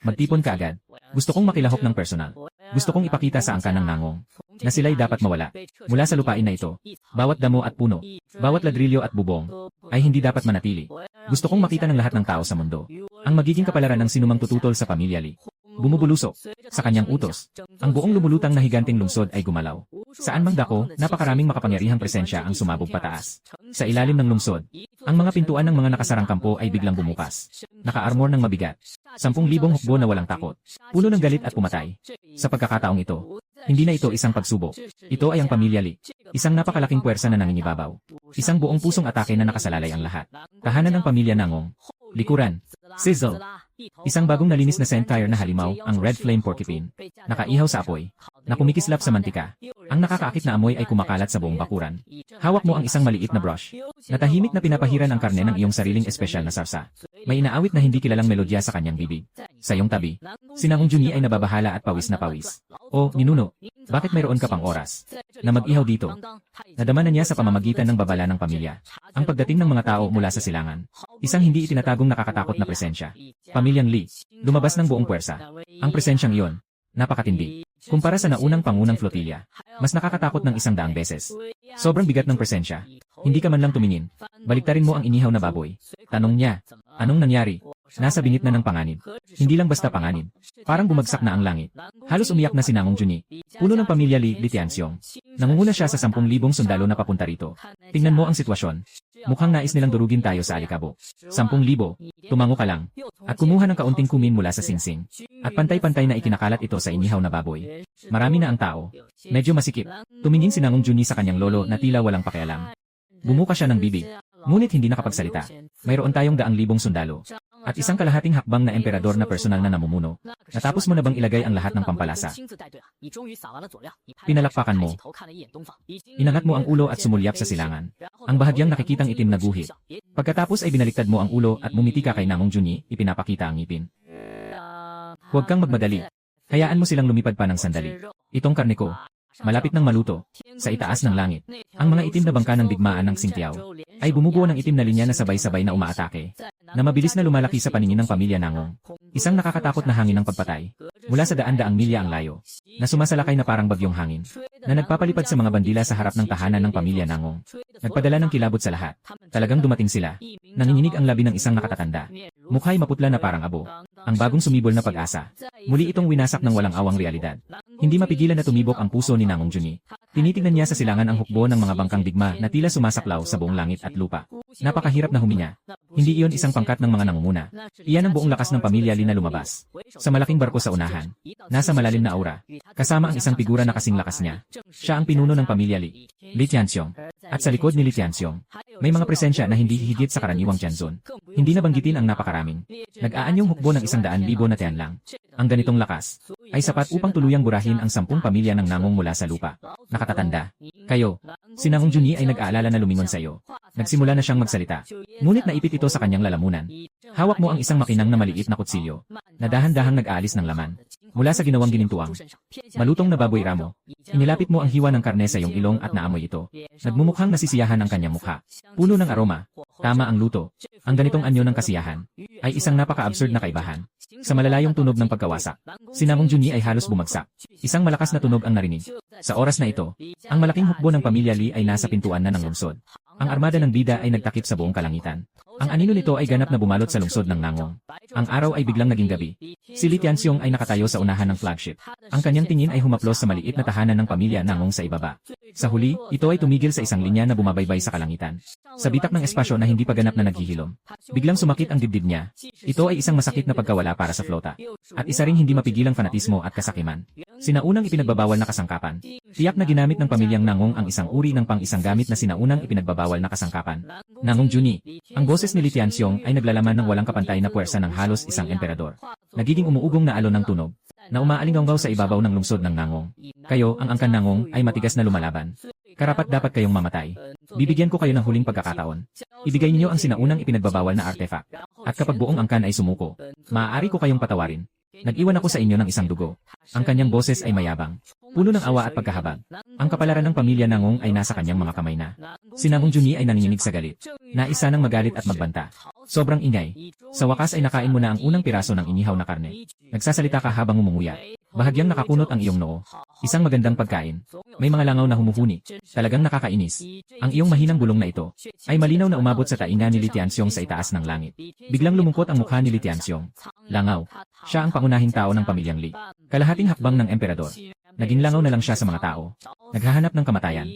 Magtipon ka agad. Gusto kong makilahok ng personal. Gusto kong ipakita sa angkan ng Nangong na sila'y dapat mawala. Mula sa lupain na ito, bawat damo at puno, bawat ladrilyo at bubong, ay hindi dapat manatili. Gusto kong makita ng lahat ng tao sa mundo ang magiging kapalaran ng sinumang tututol sa pamilya Li. Bumubulusok. Sa kanyang utos, ang buong lumulutang na higanting lungsod ay gumalaw. Saan mang dako, napakaraming makapangyarihang presensya ang sumabog pataas. Sa ilalim ng lungsod, ang mga pintuan ng mga nakasarang kampo ay biglang bumukas. Naka-armor ng mabigat. 10,000 hukbo na walang takot. Puno ng galit at pumatay. Sa pagkakataong ito, hindi na ito isang pagsubok. Ito ay ang pamilya Li. Isang napakalaking puwersa na nangingibabaw. Isang buong pusong atake na nakasalalay ang lahat. Tahanan ng pamilya Nangong. Likuran. Sizzle. Isang bagong nalinis na Sentire na halimaw, ang Red Flame Porcupine. Nakaihaw sa apoy. Na kumikislap sa mantika. Ang nakakaakit na amoy ay kumakalat sa buong bakuran. Hawak mo ang isang maliit na brush. Natahimik na pinapahiran ang karne ng iyong sariling espesyal na sarsa. May inaawit na hindi kilalang melodya sa kanyang bibig. Sa iyong tabi, si Nangong Junyi ay nababahala at pawis na pawis. O, ninuno, bakit mayroon ka pang oras na mag-ihaw dito? Nadama na niya sa pamamagitan ng babala ng pamilya ang pagdating ng mga tao mula sa silangan. Isang hindi itinatagong nakakatakot na presensya. Pamilyang Li, lumabas ng buong puwersa. Ang presensyang iyon, napakatindi. Kumpara sa naunang pangunang flotilya, mas nakakatakot ng 100 beses. Sobrang bigat ng presensya. Hindi ka man lang tumingin. Baliktarin mo ang inihaw na baboy. Tanong niya, anong nangyari? Nasa bingit na ng panganib. Hindi lang basta panganib. Parang bumagsak na ang langit. Halos umiyak na si Nangong Junyi. Puno ng pamilya Li Tianxiong. Nangunguna siya sa 10,000 sundalo na papunta rito. Tingnan mo ang sitwasyon. Mukhang nais nilang durugin tayo sa alikabok. 10,000. Tumango ka lang. At kumuha ng kaunting kumin mula sa singsing. At pantay-pantay na ikinakalat ito sa inihaw na baboy. Marami na ang tao. Medyo masikip. Tumingin si Nangong Junyi sa kanyang lolo na tila walang pakialam. Bumuka siya ng bibig. Ngunit hindi nakapagsalita. Mayroon tayong 100,000 sundalo. At isang kalahating hakbang na emperador na personal na namumuno. Natapos mo na bang ilagay ang lahat ng pampalasa? Pinalakpakan mo. Inangat mo ang ulo at sumulyap sa silangan. Ang bahagyang nakikitang itim na guhit. Pagkatapos ay binaliktad mo ang ulo at mumiti ka kay Nangong Junyi, ipinapakita ang ngipin. Huwag kang magmadali. Hayaan mo silang lumipad pa ng sandali. Itong karne ko, malapit ng maluto, sa itaas ng langit. Ang mga itim na bangka ng digmaan ng Xingqiao ay bumubuo ng itim na linya na sabay-sabay na umaatake, na mabilis na lumalaki sa paningin ng pamilya Nangong. Isang nakakatakot na hangin ng pagpatay, mula sa daan-daang milya ang layo, na sumasalakay na parang bagyong hangin, na nagpapalipad sa mga bandila sa harap ng tahanan ng pamilya Nangong. Nagpadala ng kilabot sa lahat. Talagang dumating sila. Nanginginig ang labi ng isang nakatatanda. Mukha'y maputla na parang abo. Ang bagong sumibol na pag-asa. Muli itong winasak ng walang awang realidad. Hindi mapigilan na tumibok ang puso ni Nangong Junyi. Tinitignan niya sa silangan ang hukbo ng mga bangkang digma na tila sumasaklaw sa buong langit at lupa. Napakahirap na huminga. Hindi iyon isang pangkat ng mga nangunguna. Iyan ang buong lakas ng pamilya Li na lumabas. Sa malaking barko sa unahan, nasa malalim na aura, kasama ang isang figura na kasing lakas niya. Siya ang pinuno ng pamilya Li, Li Tianxiong. At sa likod ni Li Tianxiong, may mga presensya na hindi hihigit sa karaniwang Tianzun. Hindi na banggitin ang napakaraming. Nag-aanyong hukbo ng 100,000 na tianlang. Ang ganitong lakas ay sapat upang tuluyang burahin ang 10 pamilya ng Nangong mula sa lupa. Nakatatanda. Kayo, si Nangong Junyi ay nag-aalala na lumingon sa iyo. Nagsimula na siyang magsalita. Ngunit naipit ito sa kanyang lalamunan. Hawak mo ang isang makinang na maliit na kutsilyo, na dahan-dahang nag-aalis ng laman. Mula sa ginawang ginintuang. Malutong na baboy ramo. Inilapit mo ang hiwa ng karne sa iyong ilong at naamoy ito. Nagmumukhang nasisiyahan ang kanyang mukha. Puno ng aroma. Tama ang luto. Ang ganitong anyo ng kasiyahan ay isang napaka-absurd na kaibahan. Sa malalayong tunog ng pagkawasak, si Nangong Junyi ay halos bumagsak. Isang malakas na tunog ang narinig. Sa oras na ito, ang malaking hukbo ng pamilya Li ay nasa pintuan na ng lungsod. Ang armada ng bida ay nagtakip sa buong kalangitan. Ang anino nito ay ganap na bumalot sa lungsod ng Nangong. Ang araw ay biglang naging gabi. Si Li Tianxiong ay nakatayo sa unahan ng flagship. Ang kanyang tingin ay humaplos sa maliit na tahanan ng pamilya Nangong sa ibaba. Sa huli, ito ay tumigil sa isang linya na bumabaybay sa kalangitan. Sa bitak ng espasyo na hindi pa ganap na naghihilom. Biglang sumakit ang dibdib niya. Ito ay isang masakit na pagkawala para sa flota. At isa ring hindi mapigilang fanatismo at kasakiman. Sinaunang ipinagbabawal na kasangkapan. Tiyak na ginamit ng pamilyang Nangong ang isang uri ng pang-isang gamit na sinaunang ipinagbabawal na kasangkapan. Nangong Junyi. Ang boses ni Li Tianxiong ay naglalaman ng walang kapantay na puwersa ng halos isang emperador. Nagiging umuugong na alon ng tunog, na umaalinggaw sa ibabaw ng lungsod ng Nangong. Kayo, ang angkan Nangong, ay matigas na lumalaban. Karapat dapat kayong mamatay. Bibigyan ko kayo ng huling pagkakataon. Ibigay ninyo ang sinaunang ipinagbabawal na artifact. At kapag buong angkan ay sumuko, maaari ko kayong patawarin. Nag-iwan ako sa inyo ng isang dugo. Ang kanyang boses ay mayabang. Puno ng awa at pagkahabag. Ang kapalaran ng pamilya Nangong ay nasa kanyang mga kamay na. Si Nangong Junyi ay nanginginig sa galit. Naisa ng magalit at magbanta. Sobrang ingay. Sa wakas ay nakain mo na ang unang piraso ng inihaw na karne. Nagsasalita ka habang umunguya. Bahagyang nakakunot ang iyong noo. Isang magandang pagkain. May mga langaw na humuhuni. Talagang nakakainis. Ang iyong mahinang bulong na ito ay malinaw na umabot sa tainga ni Li Tianxiong sa itaas ng langit. Biglang lumungkot ang mukha ni Li Tianxiong. Langaw. Siya ang pangunahing tao ng pamilyang Li. Kalahating hakbang ng emperador. Naging langaw na lang siya sa mga tao. Naghahanap ng kamatayan.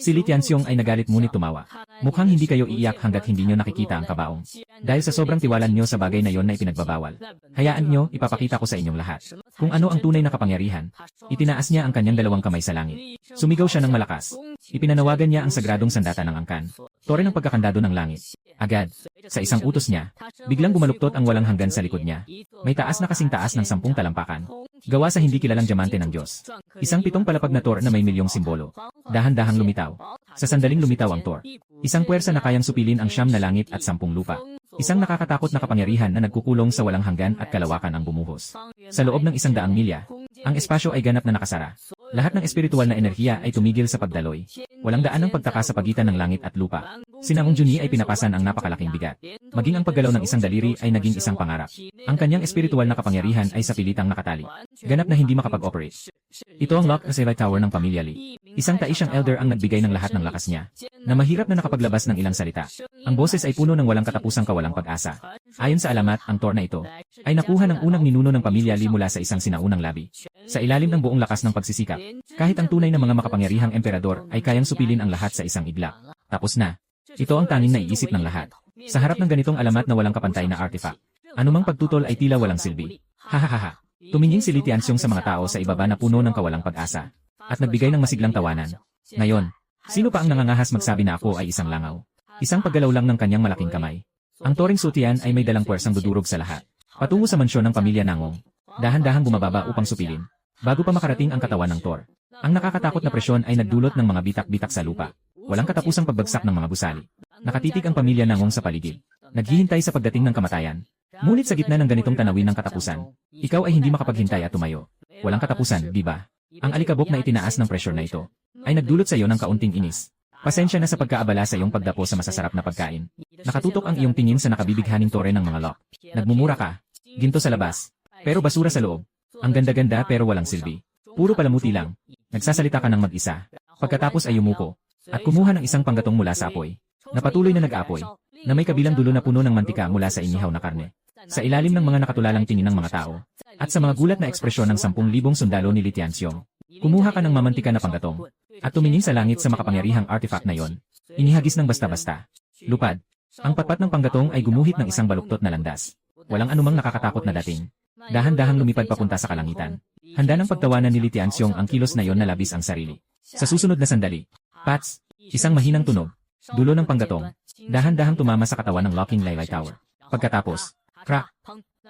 Si Li Tianxiong ay nagalit ngunit tumawa. Mukhang hindi kayo iiyak hanggat hindi nyo nakikita ang kabaong. Dahil sa sobrang tiwala nyo sa bagay na yon na ipinagbabawal. Hayaan nyo, ipapakita ko sa inyong lahat. Kung ano ang tunay na kapangyarihan. Itinaas niya ang kanyang dalawang kamay sa langit. Sumigaw siya ng malakas. Ipinanawagan niya ang sagradong sandata ng angkan. Tore ng pagkakandado ng langit. Agad, sa isang utos niya, biglang bumaluktot ang walang hanggan sa likod niya. May taas na kasing taas ng 10 talampakan. Gawa sa hindi kilalang diamante ng Diyos. Isang 7 palapag na tor na may milyong simbolo. Dahan-dahang lumitaw. Sa sandaling lumitaw ang tor. Isang puwersa na kayang supilin ang 9 na langit at 10 lupa. Isang nakakatakot na kapangyarihan na nagkukulong sa walang hanggan at kalawakan ang bumuhos. Sa loob ng 100 milya, ang espasyo ay ganap na nakasara. Lahat ng espiritual na enerhiya ay tumigil sa pagdaloy. Walang daan ng pagtaka sa pagitan ng langit at lupa. Si Nangong Junyi ay pinapasan ang napakalaking bigat. Maging ang paggalaw ng isang daliri ay naging isang pangarap. Ang kanyang espiritual na kapangyarihan ay sa pilitang nakatali. Ganap na hindi makapag-operate. Ito ang Lock Asylum Tower ng pamilya Li. Isang taisyang elder ang nagbigay ng lahat ng lakas niya, na mahirap na nakapaglabas ng ilang salita. Ang boses ay puno ng walang katapusang kawalang pag-asa. Ayon sa alamat, ang tor na ito ay nakuha ng unang ninuno ng pamilya Li mula sa isang sinaunang labi. Sa ilalim ng buong lakas ng pagsisikap, kahit ang tunay na mga makapangyarihang emperador ay kayang supilin ang lahat sa isang iglap. Tapos na. Ito ang tanging naiisip ng lahat. Sa harap ng ganitong alamat na walang kapantay na artifact, anumang pagtutol ay tila walang silbi. Hahaha. Tumingin si Li Tianxiong sa mga tao sa ibaba na puno ng kawalang pag-asa, at nagbigay ng masiglang tawanan. Ngayon, sino pa ang nangangahas magsabi na ako ay isang langaw? Isang paggalaw lang ng kanyang malaking kamay. Ang toring sutian ay may dalang puwersang dudurog sa lahat. Patungo sa mansyon ng pamilya Nangong. Dahan-dahang bumababa upang supilin. Bago pa makarating ang katawan ng tor. Ang nakakatakot na presyon ay nagdulot ng mga bitak-bitak sa lupa. Walang katapusang pagbagsak ng mga gusali. Nakatitig ang pamilya Nangong sa paligid. Naghihintay sa pagdating ng kamatayan. Ngunit sa gitna ng ganitong tanawin ng katapusan, ikaw ay hindi makapaghintay at tumayo. Walang katapusan, di ba? Ang alikabok na itinaas ng pressure na ito ay nagdulot sa iyo ng kaunting inis. Pasensya na sa pagkaabala sa iyong pagdapo sa masasarap na pagkain. Nakatutok ang iyong tingin sa nakabibighaning tore ng mga lock. Nagmumura ka. Ginto sa labas. Pero basura sa loob. Ang ganda-ganda pero walang silbi. Puro palamuti lang. Nagsasalita ka ng mag-isa. Pagkatapos ay yumuko. At kumuha ng isang panggatong mula sa apoy. Napatuloy na nag-apoy. Na may kabilang dulo na puno ng mantika mula sa inihaw na karne. Sa ilalim ng mga nakatulalang tingin ng mga tao. At sa mga gulat na ekspresyon ng 10,000 sundalo ni Li Tianxiong. Kumuha ka ng mamantika na panggatong. At tumingin sa langit sa makapangyarihang artifact na yon. Inihagis ng basta-basta. Lupad. Ang patpat ng panggatong ay gumuhit ng isang baluktot na landas. Walang anumang nakakatakot na dating. Dahan-dahang lumipad papunta sa kalangitan. Handa ng pagtawanan ni Li Tianxiong ang kilos na yon na labis ang sarili. Sa susunod na sandali, pats, isang mahinang tunog, dulo ng panggatong, dahan-dahang tumama sa katawan ng Locking Lailai Tower. Pagkatapos, crack!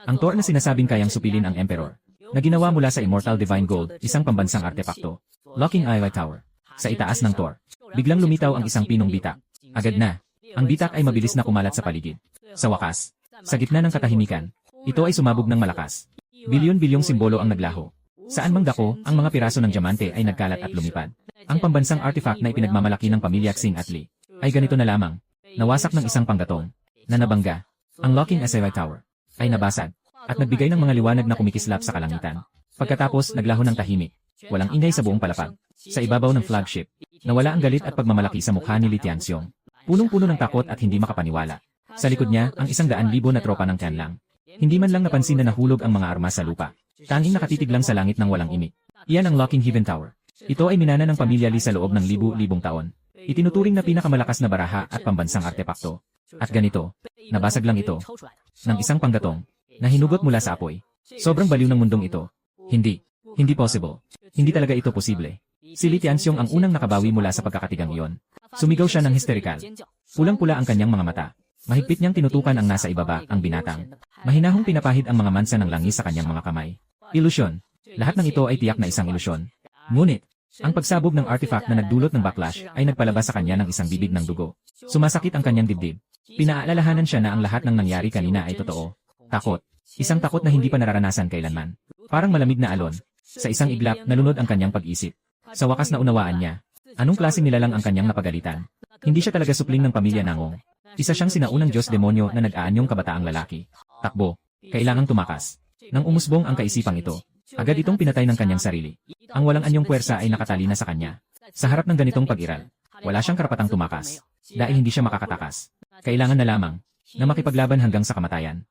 Ang Tor na sinasabing kayang supilin ang Emperor, na ginawa mula sa Immortal Divine Gold, isang pambansang artepakto. Locking Lailai Tower. Sa itaas ng Tor, biglang lumitaw ang isang pinong bitak. Agad na, ang bitak ay mabilis na kumalat sa paligid. Sa wakas, sa gitna ng katahimikan, ito ay sumabog ng malakas. Bilyon-bilyong simbolo ang naglaho. Saan mang dako, ang mga piraso ng diamante ay nagkalat at lumipad. Ang pambansang artifact na ipinagmamalaki ng pamilya Xing at Li ay ganito na lamang. Nawasak ng isang panggatong na nabangga. Ang Locking Lailai Tower ay nabasag at nagbigay ng mga liwanag na kumikislap sa kalangitan. Pagkatapos naglaho ng tahimik. Walang ingay sa buong palapag. Sa ibabaw ng flagship, nawala ang galit at pagmamalaki sa mukha ni Li Tianxiong. Punong-puno ng takot at hindi makapaniwala. Sa likod niya, ang 100,000 na tropa ng Tianlang. Hindi man lang napansin na nahulog ang mga armas sa lupa. Tanging nakatitig lang sa langit ng walang imik. Iyan ang Locking Heaven Tower. Ito ay minana ng pamilya Li sa loob ng libu-libong taon. Itinuturing na pinakamalakas na baraha at pambansang artepakto. At ganito, nabasag lang ito ng isang panggatong na hinugot mula sa apoy. Sobrang baliw ng mundong ito. Hindi possible. Hindi talaga ito posible. Si Li Tianxiong ang unang nakabawi mula sa pagkakatigang iyon. Sumigaw siya ng hysterikal. Pulang-pula ang kanyang mga mata. Mahigpit niyang tinutukan ang nasa ibaba, ang binatang. Mahinahong pinapahid ang mga mansa ng langis sa kanyang mga kamay. Ilusyon. Lahat ng ito ay tiyak na isang ilusyon. Ngunit, ang pagsabog ng artifact na nagdulot ng backlash ay nagpalabas sa kanya ng isang bibig ng dugo. Sumasakit ang kanyang dibdib. Pinaalalahanan siya na ang lahat ng nangyari kanina ay totoo. Takot. Isang takot na hindi pa nararanasan kailanman. Parang malamig na alon. Sa isang iglap, nalunod ang kanyang pag-isip. Sa wakas na unawaan niya. Anong klaseng nilalang ang kanyang napagalitan? Hindi siya talaga supling ng pamilya Nangong. Isa siyang sinaunang Diyos demonyo na nag-aanyong kabataang lalaki. Takbo. Kailangang tumakas. Nang umusbong ang kaisipang ito, agad itong pinatay ng kanyang sarili. Ang walang anyong puwersa ay nakatali na sa kanya. Sa harap ng ganitong pag-iral, wala siyang karapatang tumakas. Dahil hindi siya makakatakas. Kailangan na lamang na makipaglaban hanggang sa kamatayan.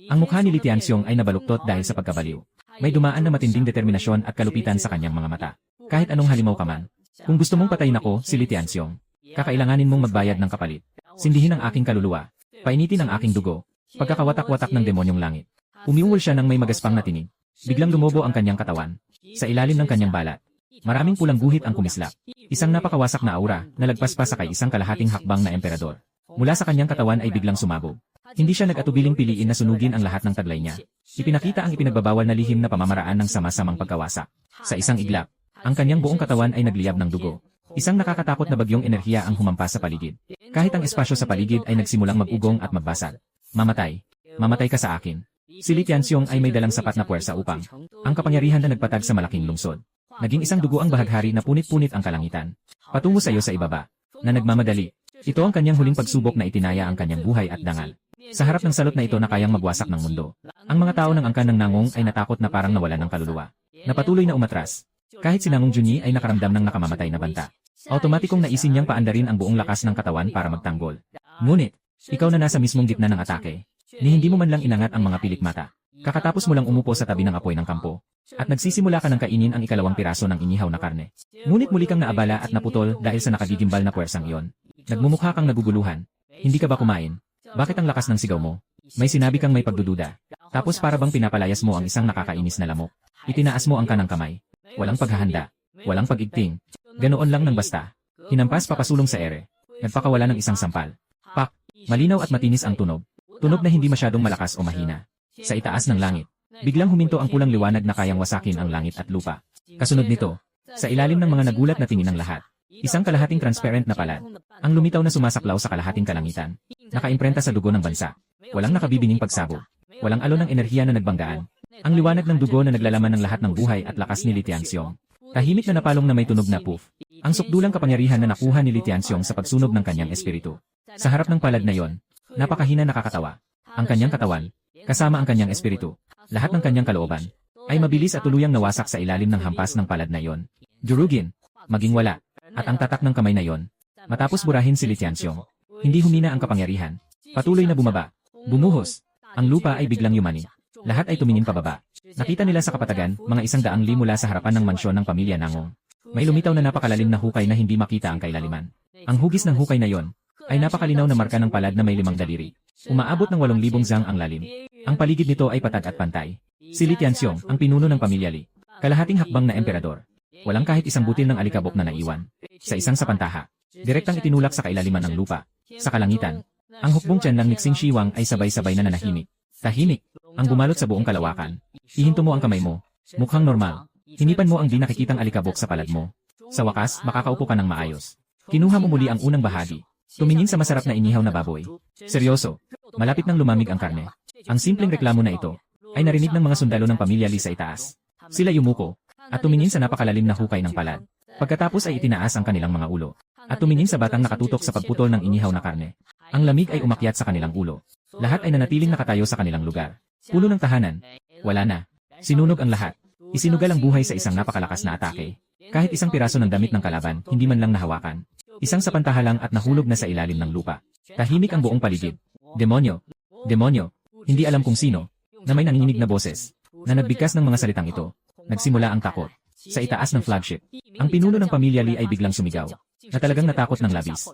Ang mukha ni Li Tianxiong ay nabaluktot dahil sa pagkabaliw. May dumaan na matinding determinasyon at kalupitan sa kanyang mga mata. Kahit anong halimaw ka man. Kung gusto mong patayin ako, si Li Tianxiong, kakailanganin mong magbayad ng kapalit. Sindihin ang aking kaluluwa. Painitin ang aking dugo. Pagkakawatak-watak ng demonyong langit. Umiungol siya ng may magaspang na tinig. Biglang lumobo ang kanyang katawan. Sa ilalim ng kanyang balat, maraming pulang guhit ang kumislap. Isang napakawasak na aura na lagpas pa sa kay isang kalahating hakbang na emperador. Mula sa kanyang katawan ay biglang sumabog. Hindi siya nag-atubiling piliin na sunugin ang lahat ng taglay niya. Ipinakita ang ipinagbabawal na lihim na pamamaraan ng sama-samang pagkawasak. Sa isang iglap, ang kanyang buong katawan ay nagliyab ng dugo. Isang nakakatakot na bagyong enerhiya ang humampas sa paligid. Kahit ang espasyo sa paligid ay nagsimulang mag-ugong at magbasag. Mamatay. Mamatay ka sa akin. Si Li Tianxiong ay may dalang sapat na puwersa upang ang kapangyarihan na nagpatag sa malaking lungsod. Naging isang dugo ang bahaghari na punit-punit ang kalangitan. Patungo sa iyo sa ibaba. Na nagmamadali. Ito ang kanyang huling pagsubok na itinaya ang kanyang buhay at dangal. Sa harap ng salot na ito na kayang magwasak ng mundo. Ang mga tao ng angkan ng Nangong ay natakot na parang nawalan ng kaluluwa. Napatuloy na umatras. Kahit si Nangong Junyi ay nakaramdam ng nakamamatay na banta. Automatikong naisin niyang paandarin ang buong lakas ng katawan para magtanggol. Ngunit, ikaw na nasa mismong gitna ng atake, ni hindi mo man lang inangat ang mga pilik mata. Kakatapos mo lang umupo sa tabi ng apoy ng kampo, at nagsisimula ka ng kainin ang ikalawang piraso ng inihaw na karne. Ngunit muli kang naabala at naputol dahil sa nakagigimbal na puwersang iyon. Nagmumukha kang naguguluhan. Hindi ka ba kumain? Bakit ang lakas ng sigaw mo? May sinabi kang may pagdududa. Tapos para bang pinapalayas mo ang isang nakakainis na lamok. Itinaas mo ang kanang kamay. Walang paghahanda. Walang pag-igting. Ganoon lang ng basta. Hinampas papasulong sa ere. Nagpakawala ng isang sampal. Pak! Malinaw at matinis ang tunog. Tunog na hindi masyadong malakas o mahina. Sa itaas ng langit, biglang huminto ang pulang liwanag na kayang wasakin ang langit at lupa. Kasunod nito, sa ilalim ng mga nagulat na tingin ng lahat, isang kalahating transparent na palad. Ang lumitaw na sumasaklaw sa kalahating kalangitan. Nakaimprenta sa dugo ng bansa. Walang nakabibinging pagsabog. Walang alon ng enerhiya na nagbanggaan. Ang liwanag ng dugo na naglalaman ng lahat ng buhay at lakas ni Li Tianxiong. Tahimik na napalong na may tunog na puff. Ang sukdulang kapangyarihan na nakuha ni Li Tianxiong sa pagsunog ng kanyang espiritu. Sa harap ng palad na yon, napakahina nakakatawa. Ang kanyang katawan, kasama ang kanyang espiritu, lahat ng kanyang kalooban, ay mabilis at tuluyang nawasak sa ilalim ng hampas ng palad na yon. Durugin, maging wala, at ang tatak ng kamay na yon. Matapos burahin si Li Tianxiong, hindi humina ang kapangyarihan. Patuloy na bumaba. Bumuhos. Ang lupa ay biglang yumani. Lahat ay tumingin pababa. Nakita nila sa kapatagan, mga 100 li mula sa harapan ng mansyon ng pamilya Nangong. May lumitaw na napakalalim na hukay na hindi makita ang kailaliman. Ang hugis ng hukay na yon ay napakalinaw na marka ng palad na may 5 daliri. Umaabot ng 8,000 zang ang lalim. Ang paligid nito ay patag at pantay. Si Li Tianxiong, ang pinuno ng pamilya Li. Kalahating hakbang na emperador. Walang kahit isang butil ng alikabok na naiwan. Sa isang sapantaha, direktang itinulak sa kailaliman ng lupa. Sa kalangitan, ang hukbong tiyan lang ni Xing Shiwang ay sabay-sabay na nanahimik. Tahimik, ang bumalot sa buong kalawakan. Ihinto mo ang kamay mo. Mukhang normal. Hinipan mo ang di nakikitang alikabok sa palad mo. Sa wakas, makakaupo ka ng maayos. Kinuha mo muli ang unang bahagi. Tumingin sa masarap na inihaw na baboy. Seryoso, malapit nang lumamig ang karne. Ang simpleng reklamo na ito ay narinig ng mga sundalo ng pamilya Li sa itaas. Sila yumuko at tumingin sa napakalalim na hukay ng palad. Pagkatapos ay itinaas ang kanilang mga ulo at tumingin sa batang nakatutok sa pagputol ng inihaw na karne. Ang lamig ay umakyat sa kanilang ulo. Lahat ay nanatiling nakatayo sa kanilang lugar. Puno ng tahanan. Wala na. Sinunog ang lahat. Isinugal ang buhay sa isang napakalakas na atake. Kahit isang piraso ng damit ng kalaban, hindi man lang nahawakan. Isang sapantaha lang at nahulog na sa ilalim ng lupa. Tahimik ang buong paligid. Demonyo! Demonyo! Hindi alam kung sino, na may nanginginig na boses, na nagbigkas ng mga salitang ito. Nagsimula ang takot. Sa itaas ng flagship, ang pinuno ng pamilya Li ay biglang sumigaw, na talagang natakot ng labis.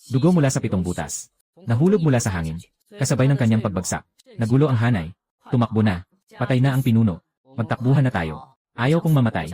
Dugo mula sa 7 butas. Nahulog mula sa hangin. Kasabay ng kanyang pagbagsak. Nagulo ang hanay. Tumakbo na. Patay na ang pinuno. Magtakbuhan na tayo. Ayaw kong mamatay.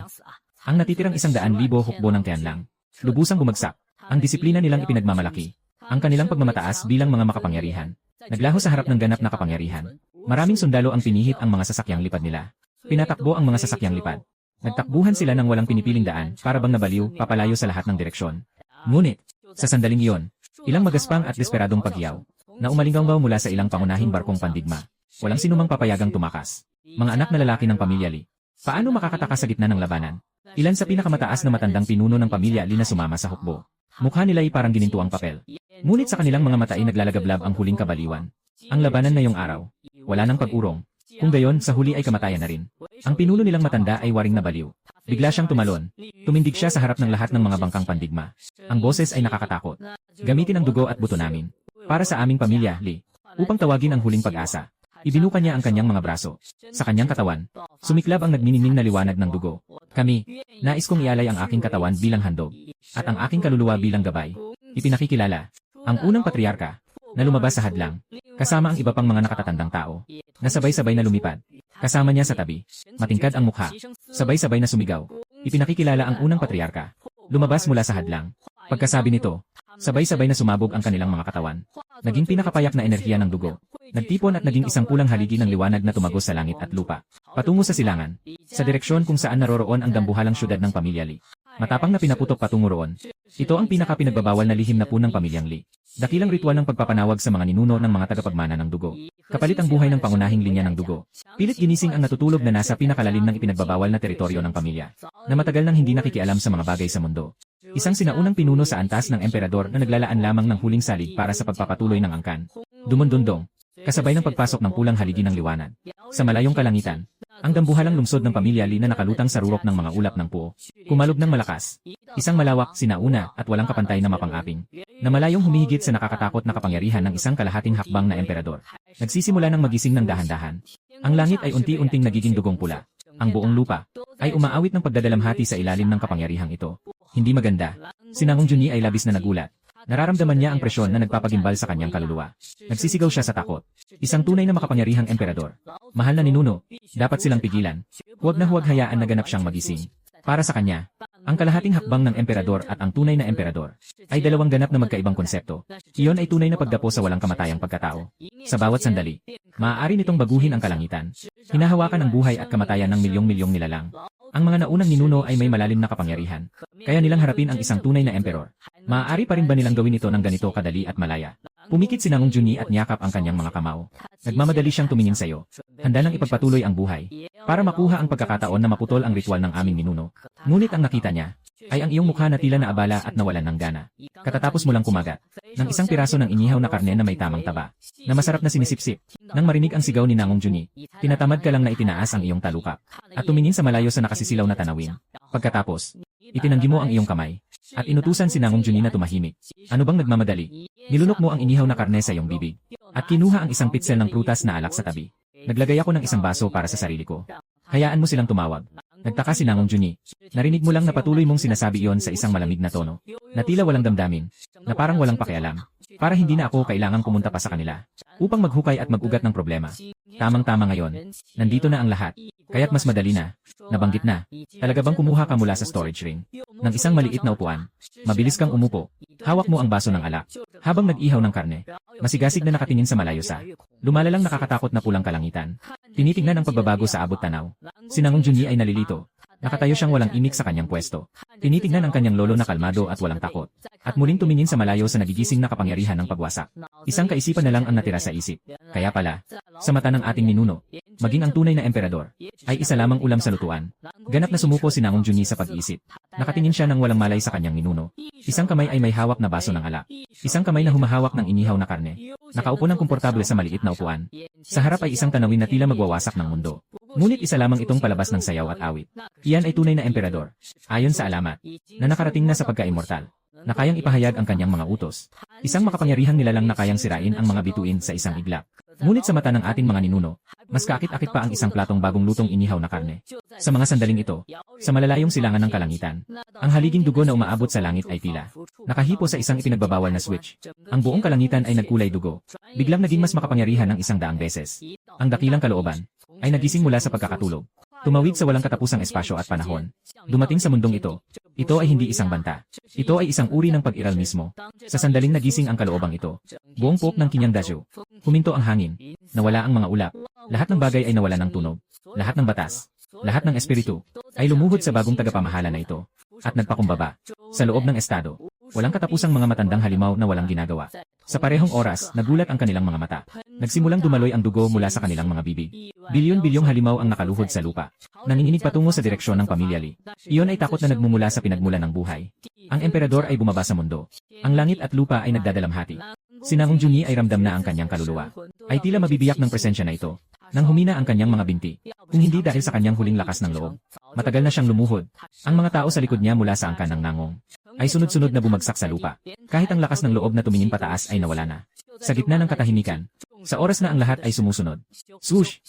Ang natitirang 100,000 hukbo ng tiyan lang. Lubusang bumagsak. Ang disiplina nilang ipinagmamalaki. Ang kanilang pagmamataas bilang mga makapangyarihan. Naglaho sa harap ng ganap na kapangyarihan. Maraming sundalo ang pinihit ang mga sasakyang lipad nila. Pinatakbo ang mga sasakyang lipad. Nagtakbuhan sila ng walang pinipiling daan para bang nabaliw, papalayo sa lahat ng direksyon. Ngunit, sa sandaling iyon, ilang magaspang at desperadong paghiyaw, na umalinggaw mula sa ilang pangunahing barkong pandigma. Walang sinumang papayagang tumakas. Mga anak na lalaki ng pamilya Li. Paano makakataka sa gitna ng labanan? Ilan sa pinakamataas na matandang pinuno ng pamilya Li na sumama sa hukbo. Mukha nila ay parang ginintuang papel. Ngunit sa kanilang mga mata ay naglalagablab ang huling kabaliwan. Ang labanan na yung araw. Wala nang pag-urong. Kung gayon, sa huli ay kamatayan na rin. Ang pinuno nilang matanda ay waring nabaliw. Bigla siyang tumalon. Tumindig siya sa harap ng lahat ng mga bangkang pandigma. Ang boses ay nakakatakot. Gamitin ang dugo at buto namin. Para sa aming pamilya, Li. Upang tawagin ang huling pag-asa. Ibinuka niya ang kanyang mga braso. Sa kanyang katawan, sumiklab ang nagniningning na liwanag ng dugo. Kami, nais kong ialay ang aking katawan bilang handog. At ang aking kaluluwa bilang gabay. Ipinakikilala. Ang unang patriarka, na lumabas sa hadlang. Kasama ang iba pang mga nakatatandang tao. Na sabay-sabay na lumipad. Kasama niya sa tabi. Matingkad ang mukha. Sabay-sabay na sumigaw. Ipinakikilala ang unang patriarka. Lumabas mula sa hadlang. Pagkasabi nito, sabay-sabay na sumabog ang kanilang mga katawan. Naging pinakapayak na enerhiya ng dugo. Nagtipon at naging isang pulang haligi ng liwanag na tumagos sa langit at lupa. Patungo sa silangan. Sa direksyon kung saan naroroon ang dambuhalang syudad ng pamilya Li. Matapang na pinaputok patungo roon. Ito ang pinaka-pinagbabawal na lihim na punang pamilyang Li. Dakilang ritual ng pagpapanawag sa mga ninuno ng mga tagapagmana ng dugo. Kapalit ang buhay ng pangunahing linya ng dugo. Pilit ginising ang natutulog na nasa pinakalalim ng ipinagbabawal na teritoryo ng pamilya. Na matagal nang hindi nakikialam sa mga bagay sa mundo. Isang sinaunang pinuno sa antas ng emperador na naglalaan lamang ng huling salig para sa pagpapatuloy ng angkan. Dumundundong. Kasabay ng pagpasok ng pulang haligi ng liwanag. Sa malayong kalangitan, ang dambuhalang lungsod ng pamilya Li na nakalutang sa rurok ng mga ulap ng puo. Kumalog ng malakas. Isang malawak, sinauna, at walang kapantay na mapang-aping. Na malayong humihigit sa nakakatakot na kapangyarihan ng isang kalahating hakbang na emperador. Nagsisimula ng magising ng dahan-dahan. Ang langit ay unti-unting nagiging dugong pula. Ang buong lupa ay umaawit ng pagdadalamhati sa ilalim ng kapangyarihang ito. Hindi maganda. Si Nangong Junyi ay labis na nagulat. Nararamdaman niya ang presyon na nagpapagimbal sa kanyang kaluluwa. Nagsisigaw siya sa takot. Isang tunay na makapangyarihang emperador. Mahal na ninuno, dapat silang pigilan. Huwag na huwag hayaan na ganap siyang magising. Para sa kanya, ang kalahating hakbang ng emperador at ang tunay na emperador ay dalawang ganap na magkaibang konsepto. Iyon ay tunay na pagdapo sa walang kamatayang pagkatao. Sa bawat sandali, maaari nitong baguhin ang kalangitan. Hinahawakan ang buhay at kamatayan ng milyong-milyong nilalang. Ang mga naunang ninuno ay may malalim na kapangyarihan. Kaya nilang harapin ang isang tunay na emperor. Maaari pa rin ba nilang gawin ito ng ganito kadali at malaya? Pumikit si Nangong Junyi at niyakap ang kanyang mga kamao. Nagmamadali siyang tumingin sa iyo. Handa nang ipagpatuloy ang buhay. Para makuha ang pagkakataon na maputol ang ritual ng aming ninuno. Ngunit ang nakita niya ay ang iyong mukha na tila naabala at nawalan ng gana. Katatapos mo lang kumagat ng isang piraso ng inihaw na karne na may tamang taba, na masarap na sinisipsip. Nang marinig ang sigaw ni Nangong Junyi, tinatamad ka lang na itinaas ang iyong talukap at tumingin sa malayo sa nakasisilaw na tanawin. Pagkatapos, itinanggi mo ang iyong kamay at inutusan si Nangong Junyi na tumahimik. Ano bang nagmamadali? Nilunok mo ang inihaw na karne sa iyong bibig at kinuha ang isang pitsel ng prutas na alak sa tabi. Naglagay ako ng isang baso para sa sarili ko. Hayaan mo silang tumawag. Nagtaka si Nangong Junyi. Narinig mo lang na patuloy mong sinasabi iyon sa isang malamig na tono. Na tila walang damdamin. Na parang walang pakialam. para hindi na ako kailangang pumunta pa sa kanila upang maghukay at mag-ugat ng problema. Tamang-tama ngayon. Nandito na ang lahat. Kaya't mas madali na. Nabanggit na. Talaga bang kumuha ka mula sa storage ring ng isang maliit na upuan? Mabilis kang umupo. Hawak mo ang baso ng alak. Habang nag-ihaw ng karne, masigasig na nakatingin sa malayo sa lumalalang nakakatakot na pulang kalangitan. Tinitingnan ang pagbabago sa abot tanaw. Si Nangong Junyi ay nalilito. Nakatayo siyang walang imik sa kanyang pwesto. Tinitingnan ang kanyang lolo na kalmado at walang takot. At muling tumingin sa malayo sa nagigising na kapangyarihan ng pagwasak. Isang kaisipan na lang ang natira sa isip. Kaya pala, sa mata ng ating ninuno, maging ang tunay na emperador, ay isa lamang ulam sa lutuan. Ganap na sumuko si Nangong Junyi sa pag-iisip. Nakatingin siya ng walang malay sa kanyang ninuno. Isang kamay ay may hawak na baso ng alak. Isang kamay na humahawak ng inihaw na karne. Nakaupo ng komportable sa maliit na upuan. Sa harap ay isang tanawin na tila magwawasak ng mundo. Ngunit isa lamang itong palabas ng sayaw at awit. Iyan ay tunay na emperador. Ayon sa alamat, na nakarating na sa pagka-immortal, na kayang ipahayag ang kanyang mga utos. Isang makapangyarihang nilalang na kayang sirain ang mga bituin sa isang iglap. Ngunit sa mata ng ating mga ninuno, mas kaakit-akit pa ang isang platong bagong lutong inihaw na karne. Sa mga sandaling ito, sa malalayong silangan ng kalangitan, ang haliging dugo na umaabot sa langit ay tila nakahipo sa isang ipinagbabawal na switch. Ang buong kalangitan ay nagkulay dugo. Biglang naging mas makapangyarihan ng 100 beses. Ang dakilang kalooban ay nagising mula sa pagkakatulog. Tumawid sa walang katapusang espasyo at panahon. Dumating sa mundong ito. Ito ay hindi isang banta. Ito ay isang uri ng pag-iral mismo. Sa sandaling nagising ang kaloobang ito, buong pok ng Kinyang Dazhu. Huminto ang hangin. Nawala ang mga ulap. Lahat ng bagay ay nawala ng tunog. Lahat ng batas. Lahat ng espiritu ay lumuhod sa bagong tagapamahala na ito. At nagpakumbaba. Sa loob ng estado, walang katapusang mga matandang halimaw na walang ginagawa. Sa parehong oras, nagulat ang kanilang mga mata. Nagsimulang dumaloy ang dugo mula sa kanilang mga bibig. Bilyon-bilyong halimaw ang nakaluhod sa lupa. Nanginginig patungo sa direksyon ng pamilya Li. Iyon ay takot na nagmumula sa pinagmulan ng buhay. Ang emperador ay bumaba sa mundo. Ang langit at lupa ay nagdadalamhati. Si Nangong Junyi ay ramdam na ang kanyang kaluluwa. Ay tila mabibiyak ng presensya na ito. Nang humina ang kanyang mga binti. Kung hindi dahil sa kanyang huling lakas ng loob. Matagal na siyang lumuhod. Ang mga tao sa likod niya mula sa angkan ng Nangong ay sunod-sunod na bumagsak sa lupa. Kahit ang lakas ng loob na tumingin pataas ay nawala na. Sa gitna ng katahimikan, sa oras na ang lahat ay sumusunod. Swoosh!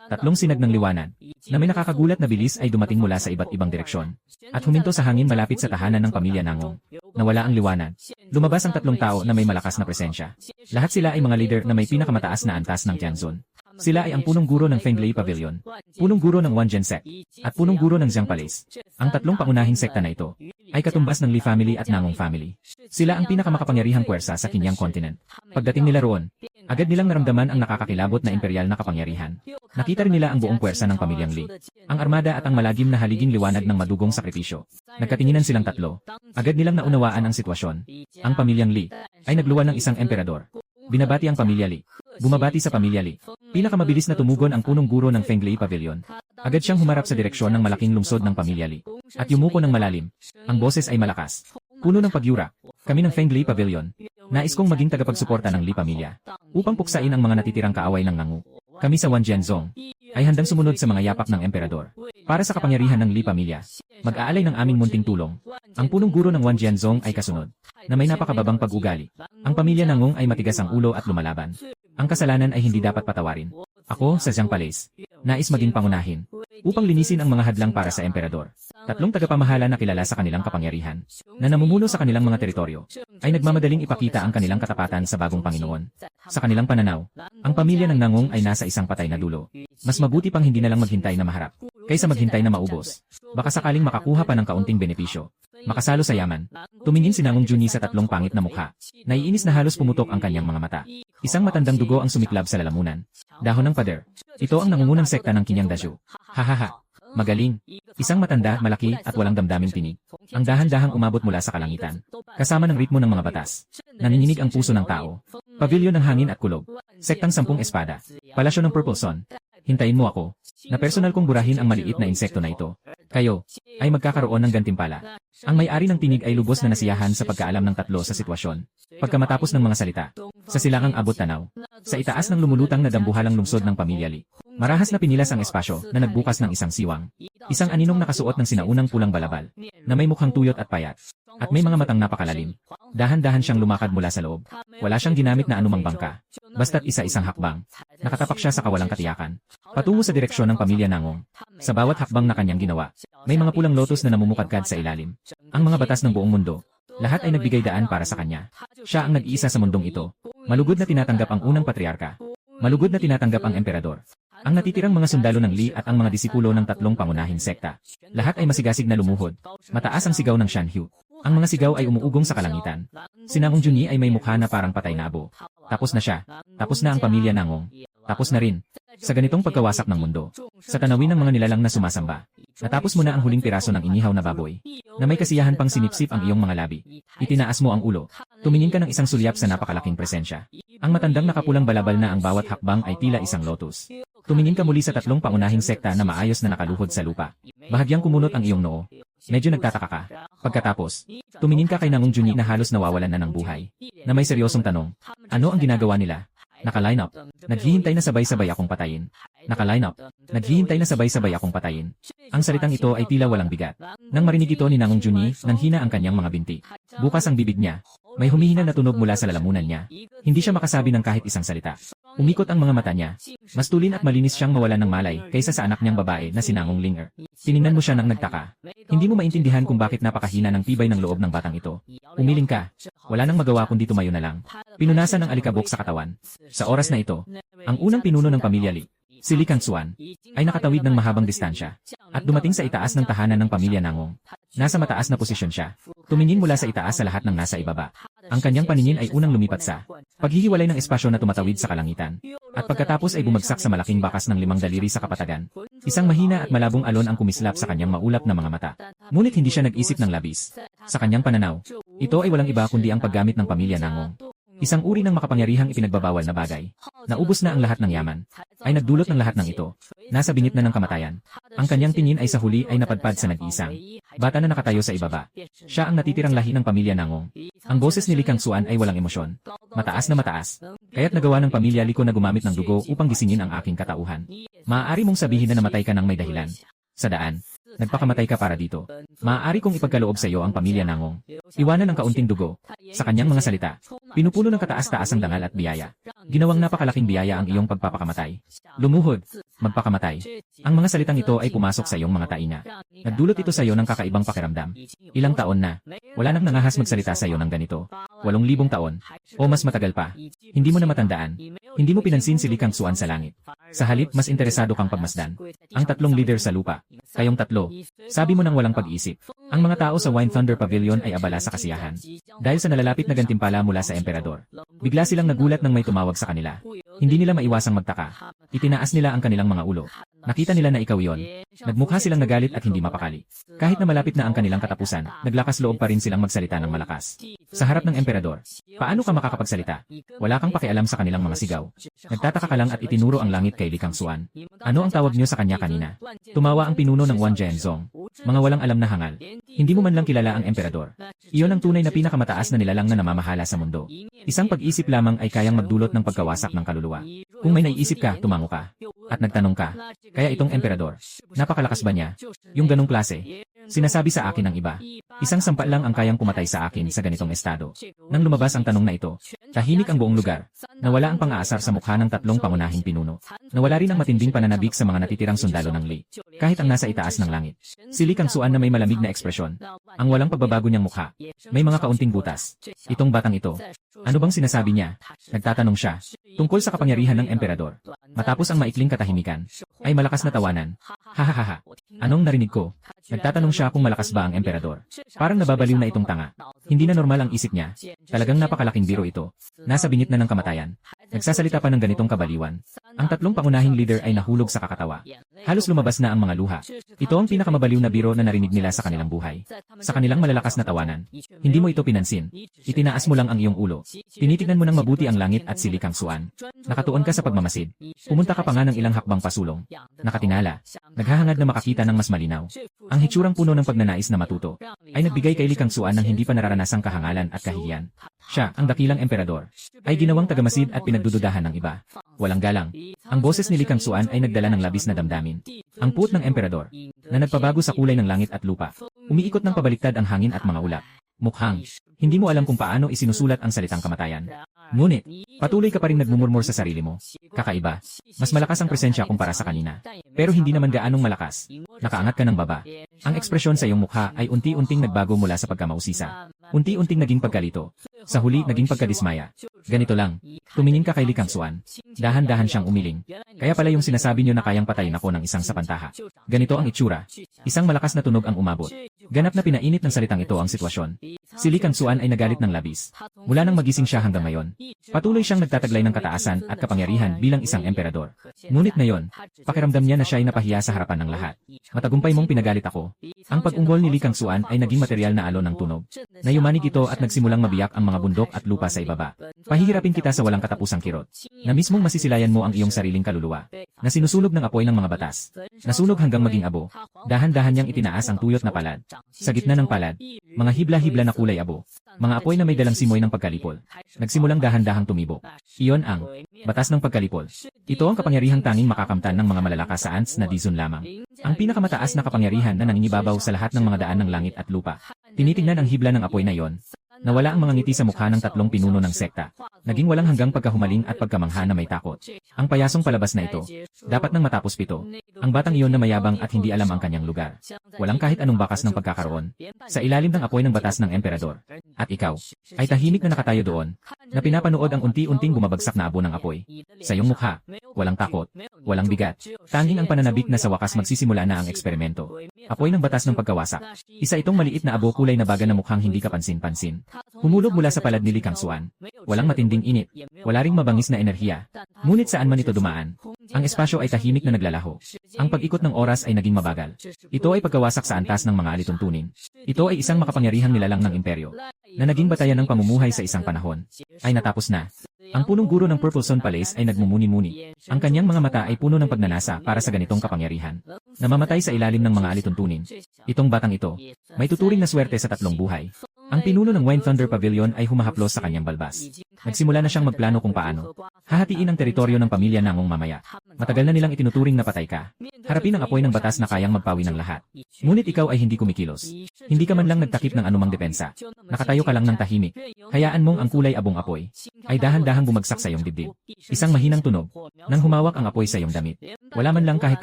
Tatlong sinag ng liwanag, na may nakakagulat na bilis ay dumating mula sa iba't ibang direksyon. At huminto sa hangin malapit sa tahanan ng pamilya Nangong. Nawala ang liwanag. Lumabas ang tatlong tao na may malakas na presensya. Lahat sila ay mga leader na may pinakamataas na antas ng Tianzun. Sila ay ang punong guro ng Fenglei Pavilion, punong guro ng Wanjian Sect, at punong guro ng Jiang Palace. Ang tatlong pangunahing sekta na ito ay katumbas ng Li family at Nangong family. Sila ang pinakamakapangyarihang puwersa sa Kinyang Continent. Pagdating nila roon, agad nilang naramdaman ang nakakakilabot na imperial na kapangyarihan. Nakita rin nila ang buong puwersa ng pamilyang Li. Ang armada at ang malagim na haliging liwanag ng madugong sakripisyo. Nagkatinginan silang tatlo. Agad nilang naunawaan ang sitwasyon. Ang pamilyang Li ay nagluwa ng isang emperador. Binabati ang pamilya Li. Bumabati sa pamilya Li. Pinakamabilis na tumugon ang punong guro ng Fenglei Pavilion. Agad siyang humarap sa direksyon ng malaking lungsod ng pamilya Li. At yumuko ng malalim. Ang boses ay malakas. Puno ng pagyura. Kami ng Fenglei Pavilion. Nais kong maging tagapagsuporta ng Li pamilya. Upang puksain ang mga natitirang kaaway ng Nangu. Kami sa Wanjianzong ay handang sumunod sa mga yapak ng emperador. Para sa kapangyarihan ng Li pamilya, mag-aalay ng aming munting tulong. Ang punong guro ng Wanjianzong ay kasunod, na may napakababang pag-ugali. Ang pamilya Nangong ay matigas ang ulo at lumalaban. Ang kasalanan ay hindi dapat patawarin. Ako, sa Jiang Palace, nais maging pangunahin, upang linisin ang mga hadlang para sa emperador. Tatlong tagapamahala na kilala sa kanilang kapangyarihan, na namumuno sa kanilang mga teritoryo, ay nagmamadaling ipakita ang kanilang katapatan sa bagong Panginoon. Sa kanilang pananaw, ang pamilya ng Nangong ay nasa isang patay na dulo. Mas mabuti pang hindi na lang maghintay na maharap, kaysa maghintay na maubos. Baka sakaling makakuha pa ng kaunting benepisyo. Makasalo sa yaman. Tumingin si Nangong Junyi sa tatlong pangit na mukha. Naiinis na halos pumutok ang kanyang mga mata. Isang matandang dugo ang sumiklab sa lalamunan. Dahon ng pader. Ito ang nangungunang sekta ng Kinyang Dazhu. Hahaha. Magaling. Isang matanda, malaki, at walang damdaming tinig. Ang dahan-dahang umabot mula sa kalangitan. Kasama ng ritmo ng mga batas. Nanginginig ang puso ng tao. Pavilyon ng hangin at kulog. Sektang 10 espada. Palasyo ng Purple Sun. Hintayin mo ako. Na personal kong burahin ang maliit na insekto na ito. Kayo ay magkakaroon ng gantimpala. Ang may-ari ng tinig ay lubos na nasiyahan sa pagkaalam ng tatlo sa sitwasyon. Pagkamatapos ng mga salita, sa silangang abot tanaw, sa itaas ng lumulutang na dambuhalang lungsod ng pamilya Li, marahas na pinilas ang espasyo na nagbukas ng isang siwang. Isang aninong nakasuot ng sinaunang pulang balabal, na may mukhang tuyot at payat, at may mga matang napakalalim. Dahan-dahan siyang lumakad mula sa loob. Wala siyang ginamit na anumang bangka. Basta't isa-isang hakbang. Nakatapak siya sa kawalang katiyakan. Patungo sa direksyon ng pamilya Nangong. Sa bawat hakbang na kanyang ginawa, may mga pulang lotus na namumukadkad sa ilalim. Ang mga batas ng buong mundo Lahat ay nagbigay daan para sa kanya. Siya ang nag-iisa sa mundong ito. Malugod na tinatanggap ang unang patriarka. Malugod na tinatanggap ang emperador. Ang natitirang mga sundalo ng Li at ang mga disipulo ng tatlong pangunahing sekta. Lahat ay masigasig na lumuhod. Mataas ang sigaw ng Shanhu. Ang mga sigaw ay umuugong sa kalangitan. Si Nangong Junyi ay may mukha na parang patay na abo. Tapos na siya. Tapos na ang pamilya Nangong. Tapos na rin. Sa ganitong pagkawasak ng mundo. Sa tanawin ng mga nilalang na sumasamba. Natapos mo na ang huling piraso ng inihaw na baboy. Na may kasiyahan pang sinipsip ang iyong mga labi. Itinaas mo ang ulo. Tumingin ka ng isang sulyap sa napakalaking presensya. Ang matandang nakapulang balabal na ang bawat hakbang ay tila isang lotus. Tumingin ka muli sa tatlong pangunahing sekta na maayos na nakaluhod sa lupa. Bahagyang kumunot ang iyong noo. Medyo nagtataka ka. Pagkatapos, tumingin ka kay Nangong Junyi na halos nawawalan na ng buhay. Na may seryosong tanong. Ano ang ginagawa nila? Naka-line up. Naghihintay na sabay-sabay akong patayin. Naka-line up. Naghihintay na sabay-sabay akong patayin. Ang salitang ito ay tila walang bigat. Nang marinig ito ni Nangong Junyi, nanghina ang kanyang mga binti. Bukas ang bibig niya. May humihina na tunog mula sa lalamunan niya. Hindi siya makasabi ng kahit isang salita. Umikot ang mga mata niya. Mas tulin at malinis siyang mawalan ng malay kaysa sa anak niyang babae na si Nangong Linger. Tiningnan mo siya nang nagtaka. Hindi mo maintindihan kung bakit napakahina ng tibay ng loob ng batang ito. Umiling ka. Wala nang magawa kundi tumayo na lang. Pinunasan ng alikabok sa katawan. Sa oras na ito, ang unang pinuno ng pamilya Li, si Li Kangxuan, ay nakatawid ng mahabang distansya at dumating sa itaas ng tahanan ng pamilya Nangong. Nasa mataas na posisyon siya. Tumingin mula sa itaas sa lahat ng nasa ibaba. Ang kanyang paningin ay unang lumipat sa paghihiwalay ng espasyo na tumatawid sa kalangitan. At pagkatapos ay bumagsak sa malaking bakas ng 5 daliri sa kapatagan. Isang mahina at malabong alon ang kumislap sa kanyang maulap na mga mata. Ngunit hindi siya nag-isip ng labis. Sa kanyang pananaw, ito ay walang iba kundi ang paggamit ng pamilya Nangong. Isang uri ng makapangyarihang ipinagbabawal na bagay. Naubos na ang lahat ng yaman. Ay nagdulot ng lahat ng ito. Nasa bingit na ng kamatayan. Ang kanyang tingin ay sa huli ay napadpad sa nag-iisang bata na nakatayo sa ibaba. Siya ang natitirang lahi ng pamilya Nangong. Ang boses ni Li Kangxuan ay walang emosyon. Mataas na mataas. Kaya't nagawa ng pamilya Li ko na gumamit ng dugo upang gisingin ang aking katauhan. Maaari mong sabihin na namatay ka ng may dahilan. Sa daan. Nagpakamatay ka para dito. Maaari kong ipagkaloob sa iyo ang pamilya Nangong. Iwanan ng kaunting dugo. Sa kanyang mga salita, pinupuno ng kataas-taasang dangal at biyaya. Ginawang napakalaking biyaya ang iyong pagpapakamatay. Lumuhod. Magpakamatay. Ang mga salitang ito ay pumasok sa iyong mga tainga. Nagdulot ito sa iyo ng kakaibang pakiramdam. Ilang taon na. Wala nang nangahas magsalita sa iyo ng ganito. 8,000 taon. O mas matagal pa. Hindi mo na matandaan. Hindi mo pinansin si Li Kangxuan sa langit. Sa halip, mas interesado kang pagmasdan. Ang tatlong leader sa lupa. Kayong tatlo. Sabi mo nang walang pag-isip. Ang mga tao sa Wine Thunder Pavilion ay abala sa kasiyahan. Dahil sa nalalapit na gantimpala mula sa emperador. Bigla silang nagulat nang may tumawag sa kanila. Hindi nila maiwasang magtaka. Itinaas nila ang kanilang mga ulo. Nakita nila na ikaw yon. Nagmukha silang nagalit at hindi mapakali. Kahit na malapit na ang kanilang katapusan, naglakas loob pa rin silang magsalita ng malakas. Sa harap ng emperador, paano ka makakapagsalita? Wala kang pakialam sa kanilang mga sigaw. Nagtataka ka lang at itinuro ang langit kay Li Kangxuan. Ano ang tawag niyo sa kanya kanina? Tumawa ang pinuno ng Wan Jianzong. Mga walang alam na hangal. Hindi mo man lang kilala ang emperador. Iyon ang tunay na pinakamataas na nilalang na namamahala sa mundo. Isang pag-isip lamang ay kayang magdulot ng pagkawasak ng kaluluwa. Kung may naiisip ka, tumango ka. At nagtanong ka. Kaya itong emperador, napakalakas ba niya? Yung ganong klase. Sinasabi sa akin ng iba. Isang sampa lang ang kayang pumatay sa akin sa ganitong estado. Nang lumabas ang tanong na ito, tahimik ang buong lugar. Nawala ang pang-aasar sa mukha ng tatlong pangunahing pinuno. Nawala rin ang matinding pananabik sa mga natitirang sundalo ng Li. Kahit ang nasa itaas ng langit. Si Li Kangxuan na may malamig na ekspresyon. Ang walang pagbabago niyang mukha. May mga kaunting butas. Itong batang ito. Ano bang sinasabi niya? Nagtatanong siya. Tungkol sa kapangyarihan ng emperador. Matapos ang maikling katahimikan, ay malakas na tawanan. Hahaha. Anong narinig ko? Nagtatanong siya kung malakas ba ang emperador. Parang nababaliw na itong tanga. Hindi na normal ang isip niya. Talagang napakalaking biro ito. Nasa bingit na ng kamatayan. Nagsasalita pa ng ganitong kabaliwan. Ang tatlong pangunahing leader ay nahulog sa kakatawa. Halos lumabas na ang mga luha. Ito ang pinakamabaliw na biro na narinig nila sa kanilang buhay. Sa kanilang malalakas na tawanan. Hindi mo ito pinansin. Itinaas mo lang ang iyong ulo. Tinitignan mo ng mabuti ang langit at si Li Kangxuan. Nakatuon ka sa pagmamasid. Pumunta ka pa nga ng ilang hakbang pasulong. Nakatinala. Naghahangad na makakita ng mas malinaw. Ang hitsurang puno ng pagnanais na matuto ay nagbigay kay Li Kangxuan ng hindi pa nararanasang kahangalan at kahihiyan. Siya, ang dakilang emperador, ay ginawang tagamasid at pinagdududahan ng iba. Walang galang. Ang boses ni Li Kangxuan ay nagdala ng labis na damdamin. Ang puot ng emperador, na nagpabago sa kulay ng langit at lupa, umiikot ng pabaliktad ang hangin at mga ulap. Mukhang, hindi mo alam kung paano isinusulat ang salitang kamatayan. Ngunit, patuloy ka pa rin nagmumurmur sa sarili mo. Kakaiba. Mas malakas ang presensya kumpara sa kanina. Pero hindi naman gaanong malakas. Nakaangat ka ng baba. Ang ekspresyon sa iyong mukha ay unti-unting nagbago mula sa pagkamausisa. Unti-unting naging pagkalito. Sa huli naging pagkadismaya. Ganito lang. Tumingin ka kay Li Kangxuan. Dahan-dahan siyang umiling. Kaya pala yung sinasabi niyo na kayang patayin ako ng isang sapantaha. Ganito ang itsura. Isang malakas na tunog ang umabot. Ganap na pinainit ng salitang ito ang sitwasyon. Si Li Kangxuan ay nagalit ng labis. Mula nang magising siya hanggang ngayon. Patuloy siyang nagtataglay ng kataasan at kapangyarihan bilang isang emperador. Ngunit ngayon, pakiramdam niya na siya ay napahiya sa harapan ng lahat. Matagumpay mong pinagalit ako. Ang pag-unggol ni Li Kangxuan ay naging material na alon ng tunog. Nayumanig ito at nagsimulang mabiyak ang mga bundok at lupa sa ibaba. Pahihirapin kita sa walang katapusang kirot. Na mismong masisilayan mo ang iyong sariling kaluluwa. Na sinusunog ng apoy ng mga batas. Nasunog hanggang maging abo. Dahan-dahan niyang itinaas ang tuyot na palad. Sa gitna ng palad, mga hibla-hibla na kulay abo. Mga apoy na may dalang simoy ng pagkalipol. Nagsimulang dahan-dahang tumibok. Iyon ang batas ng pagkalipol. Ito ang kapangyarihang tanging makakamtan ng mga malalakas sa ants na Dizon lamang. Ang pinakamataas na kapangyarihan na nangingibabaw sa lahat ng mga daan ng langit at lupa. Tinitingnan ang hibla ng apoy na iyon. Nawala ang mga ngiti sa mukha ng tatlong pinuno ng sekta. Naging walang hanggang pagkahumaling at pagkamangha na may takot. Ang payasong palabas na ito. Dapat nang matapos pito. Ang batang iyon na mayabang at hindi alam ang kanyang lugar. Walang kahit anong bakas ng pagkakaroon. Sa ilalim ng apoy ng batas ng emperador. At ikaw, ay tahimik na nakatayo doon. Na pinapanood ang unti-unting bumabagsak na abo ng apoy. Sa iyong mukha, walang takot, walang bigat. Tanging ang pananabik na sa wakas magsisimula na ang eksperimento. Apoy ng batas ng pagkawasak. Isa itong maliit na abo kulay na baga na mukhang hindi kapansin-pansin. Humulog mula sa palad ni Li Kangxuan. Walang matinding init. Wala ring mabangis na enerhiya. Ngunit saan man ito dumaan, ang espasyo ay tahimik na naglalaho. Ang pag-ikot ng oras ay naging mabagal. Ito ay pagkawasak sa antas ng mga alituntunin. Ito ay isang makapangyarihang nilalang ng imperyo. Na naging batayan ng pamumuhay sa isang panahon. Ay natapos na. Ang punong guro ng Purple Sun Palace ay nagmumuni-muni. Ang kanyang mga mata ay puno ng pagnanasa para sa ganitong kapangyarihan. Namamatay sa ilalim ng mga alituntunin. Itong batang ito, may tuturing na swerte sa tatlong buhay. Ang pinuno ng Wine Thunder Pavilion ay humahaplos sa kanyang balbas. Nagsimula na siyang magplano kung paano hahatiin ang teritoryo ng pamilya Nangong mamaya. Matagal na nilang itinuturing na patay ka. Harapin ang apoy ng batas na kayang magpawi ng lahat. Ngunit ikaw ay hindi kumikilos. Hindi ka man lang nagtakip ng anumang depensa. Nakatayo ka lang ng tahimik. Hayaan mong ang kulay abong apoy ay dahan-dahang bumagsak sa iyong dibdib. Isang mahinang tunog nang humawak ang apoy sa iyong damit. Wala man lang kahit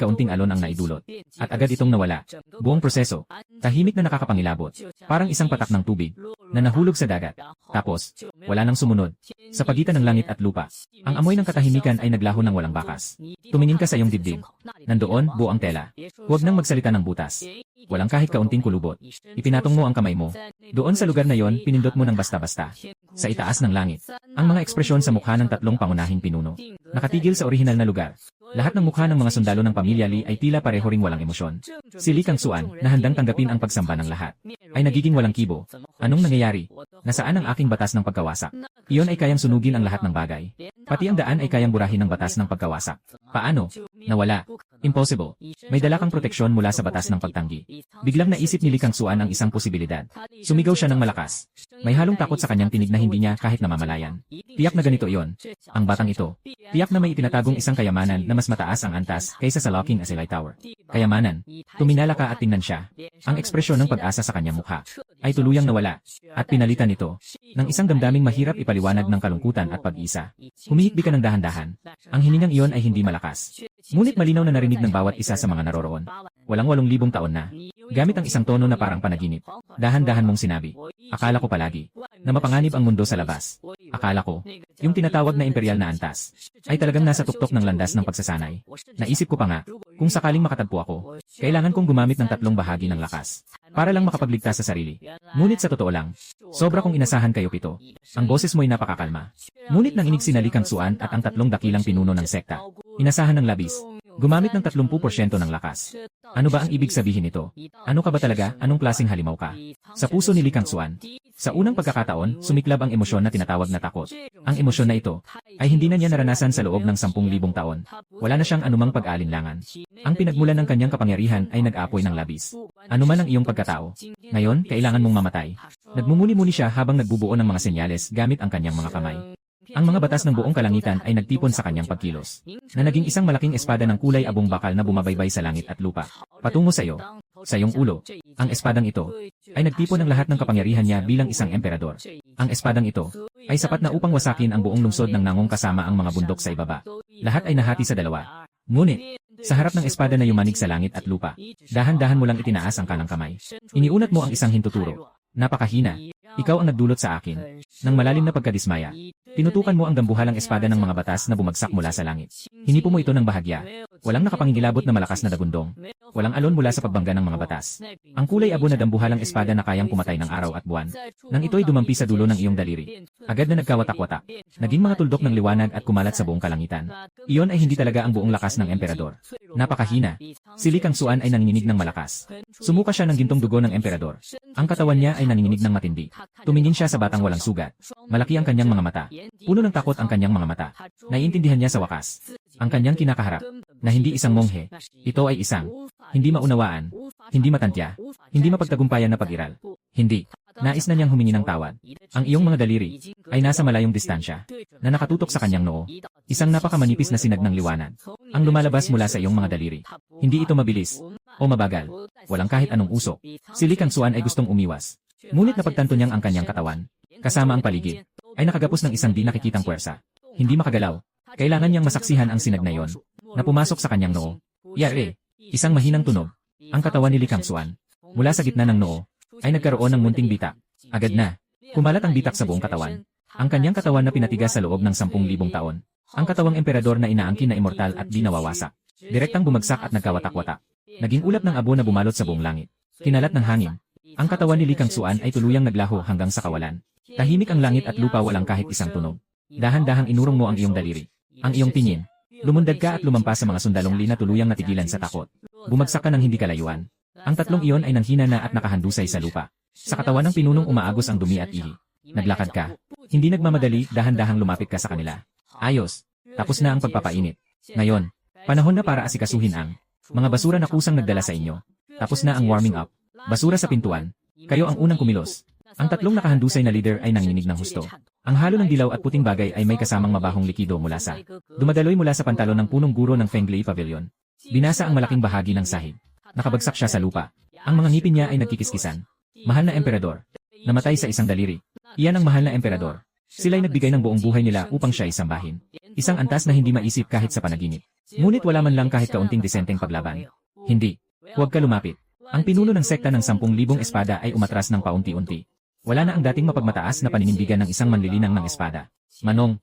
kaunting alon ang naidulot. At agad itong nawala. Buong proseso, tahimik na nakakapangilabot. Parang isang patak ng tubig na nahulog sa dagat. Tapos, wala nang sumunod. Sa pagitan ng langit at lupa, ang amoy ng katahimikan ay naglaho ng walang bakas. Tumingin ka sa iyong dibdib. Nandoon, buo ang tela. Huwag nang magsalita ng butas. Walang kahit kaunting kulubot. Ipinatong mo ang kamay mo. Doon sa lugar na yon, pinindot mo ng basta-basta. Sa itaas ng langit, ang mga ekspresyon sa mukha ng tatlong pangunahing pinuno. Nakatigil sa orihinal na lugar. Lahat ng mukha ng mga sundalo ng pamilya Li ay tila pareho ring walang emosyon. Si Li Kangxuan, na handang tanggapin ang pagsamba ng lahat, ay nagiging walang kibo. Anong nangyayari? Nasaan ang aking batas ng pagkawasak? Iyon ay kayang sunugin ang lahat ng bagay. Pati ang daan ay kayang burahin ng batas ng pagkawasak. Paano? Nawala. Impossible. May dala kang proteksyon mula sa batas ng pagtanggi. Biglang naisip ni Li Kangxuan ang isang posibilidad. Sumigaw siya ng malakas. May halong takot sa kanyang tinig na hindi niya kahit namamalayan. Tiyak na ganito iyon. Ang batang ito. Tiyak na may itinatagong isang kayamanan na mas mataas ang antas kaysa sa Locking Asilay Tower. Kayamanan. Tuminala ka at tingnan siya. Ang ekspresyon ng pag-asa sa kanyang mukha ay tuluyang nawala. At pinalitan ito ng isang damdaming mahirap ipaliwanag ng kalungkutan at pag-isa. Humihikbi ka ng dahan-dahan. Ang hiningang iyon ay hindi malakas. Ngunit malinaw na narinig ng bawat isa sa mga naroroon. Walang 8,000 taon na. Gamit ang isang tono na parang panaginip. Dahan-dahan mong sinabi. Akala ko palagi na mapanganib ang mundo sa labas. Akala ko, yung tinatawag na imperial na antas ay talagang nasa tuktok ng landas ng pagsasanay. Naisip ko pa nga, kung sakaling makatagpo ako, kailangan kong gumamit ng tatlong bahagi ng lakas para lang makapagligtas sa sarili. Ngunit sa totoo lang, sobra kong inasahan kayo pito. Ang boses mo'y napakakalma. Ngunit nang inig si Li Kangxuan at ang tatlong dakilang pinuno ng sekta, inasahan ng labis. Gumamit ng 30% ng lakas. Ano ba ang ibig sabihin nito? Ano ka ba talaga? Anong klaseng halimaw ka? Sa puso ni Li Kangxuan, sa unang pagkakataon, sumiklab ang emosyon na tinatawag na takot. Ang emosyon na ito ay hindi na niya naranasan sa loob ng 10,000 taon. Wala na siyang anumang pag-alinlangan. Ang pinagmulan ng kanyang kapangyarihan ay nag-apoy ng labis. Ano man ang iyong pagkatao. Ngayon, kailangan mong mamatay. Nagmumuni-muni siya habang nagbubuo ng mga senyales gamit ang kanyang mga kamay. Ang mga batas ng buong kalangitan ay nagtipon sa kanyang pagkilos, na naging isang malaking espada ng kulay abong bakal na bumabaybay sa langit at lupa. Patungo sa iyo, sa iyong ulo, ang espadang ito ay nagtipon ng lahat ng kapangyarihan niya bilang isang emperador. Ang espadang ito ay sapat na upang wasakin ang buong lungsod ng Nangong kasama ang mga bundok sa ibaba. Lahat ay nahati sa dalawa. Ngunit, sa harap ng espada na yumanig sa langit at lupa, dahan-dahan mo lang itinaas ang kanang kamay. Iniunat mo ang isang hintuturo. Napakahina. Ikaw ang nagdulot sa akin ng malalim na pagkadismaya. Tinutukan mo ang dambuhalang espada ng mga batas na bumagsak mula sa langit. Hinipo mo ito ng bahagya. Walang nakapangingilabot na malakas na dagundong. Walang alon mula sa pagbangga ng mga batas. Ang kulay abo na dambuhalang espada na kayang pumatay ng araw at buwan. Nang ito'y dumampi sa dulo ng iyong daliri, agad na nagkawatak-watak. Naging mga tuldok ng liwanag at kumalat sa buong kalangitan. Iyon ay hindi talaga ang buong lakas ng emperador. Napakahina. Si Li Kangxuan ay nanginginig ng malakas. Sumuka siya ng gintong dugo ng emperador. Ang katawan niya ay nanginginig ng matindi. Tumingin siya sa batang walang sugat. Malaki ang kanyang mga mata. Puno ng takot ang kanyang mga mata. Naiintindihan niya sa wakas ang kanyang kinakaharap, na hindi isang monghe. Ito ay isang hindi maunawaan, hindi matantya, hindi mapagtagumpayan na pag-iral. Hindi. Nais na niyang humingi ng tawad. Ang iyong mga daliri ay nasa malayong distansya na nakatutok sa kanyang noo. Isang napakamanipis na sinag ng liwanag ang lumalabas mula sa iyong mga daliri. Hindi ito mabilis o mabagal. Walang kahit anong usok. Si Li Kangxuan ay gustong umiwas. Ngunit napagtanto niyang ang kanyang katawan, kasama ang paligid, ay nakagapos ng isang di nakikitang puwersa. Hindi makagalaw. Kailangan niyang masaksihan ang sinag na iyon na pumasok sa kanyang noo. Yare, isang mahinang tunog. Ang katawan ni Li Kangxuan, mula sa gitna ng noo, ay nagkaroon ng munting bitak. Agad na, kumalat ang bitak sa buong katawan. Ang kanyang katawan na pinatigas sa loob ng 10,000 taon. Ang katawang emperador na inaangkin na immortal at di nawawasak. Direktang bumagsak at nagkawatak-watak. Naging ulap ng abo na bumalot sa buong langit. Kinalat ng hangin. Ang katawan ni Li Kangxuan ay tuluyang naglaho hanggang sa kawalan. Tahimik ang langit at lupa, walang kahit isang tunog. Dahan-dahang inurong mo ang iyong daliri. Ang iyong tingin. Lumundag ka at lumampas sa mga sundalong Li na tuluyang natigilan sa takot. Bumagsak ka ng hindi kalayuan. Ang tatlong iyon ay nanghina na at nakahandusay sa lupa. Sa katawan ng pinunong umaagos ang dumi at ihi. Naglakad ka. Hindi nagmamadali, dahan-dahang lumapit ka sa kanila. Ayos. Tapos na ang pagpapainit. Ngayon, panahon na para asikasuhin ang mga basura na kusang nagdala sa inyo. Tapos na ang warming up. Basura sa pintuan. Kayo ang unang kumilos. Ang tatlong nakahandusay na leader ay nanginginig ng husto. Ang halo ng dilaw at puting bagay ay may kasamang mabahong likido mula sa dumadaloy mula sa pantalon ng punong guro ng Fenglei Pavilion. Binasa ang malaking bahagi ng sahig. Nakabagsak siya sa lupa. Ang mga ngipin niya ay nagkikiskisan. Mahal na emperador. Namatay sa isang daliri. Iyan ang mahal na emperador. Sila'y nagbigay ng buong buhay nila upang siya isambahin. Isang antas na hindi maisip kahit sa panaginip. Ngunit wala man lang kahit kaunting desenteng paglaban. Hindi. Huwag ka lumapit. Ang pinuno ng sekta ng 10,000 espada ay umatras ng paunti-unti. Wala na ang dating mapagmataas na paninindigan ng isang manlilinang ng espada. Manong,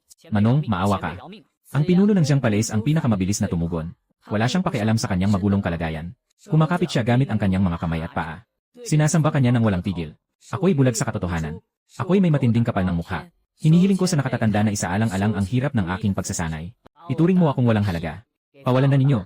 maawa ka. Ang pinuno ng Jiang Palace ang pinakamabilis na tumugon. Wala siyang pakialam sa kanyang magulong kalagayan. Kumakapit siya gamit ang kanyang mga kamay at paa. Sinasamba kanya ng walang tigil. Ako'y bulag sa katotohanan. Ako'y may matinding kapal ng mukha. Hinihiling ko sa nakatatanda na isaalang-alang ang hirap ng aking pagsasanay. Ituring mo akong walang halaga. Pawalan na ninyo.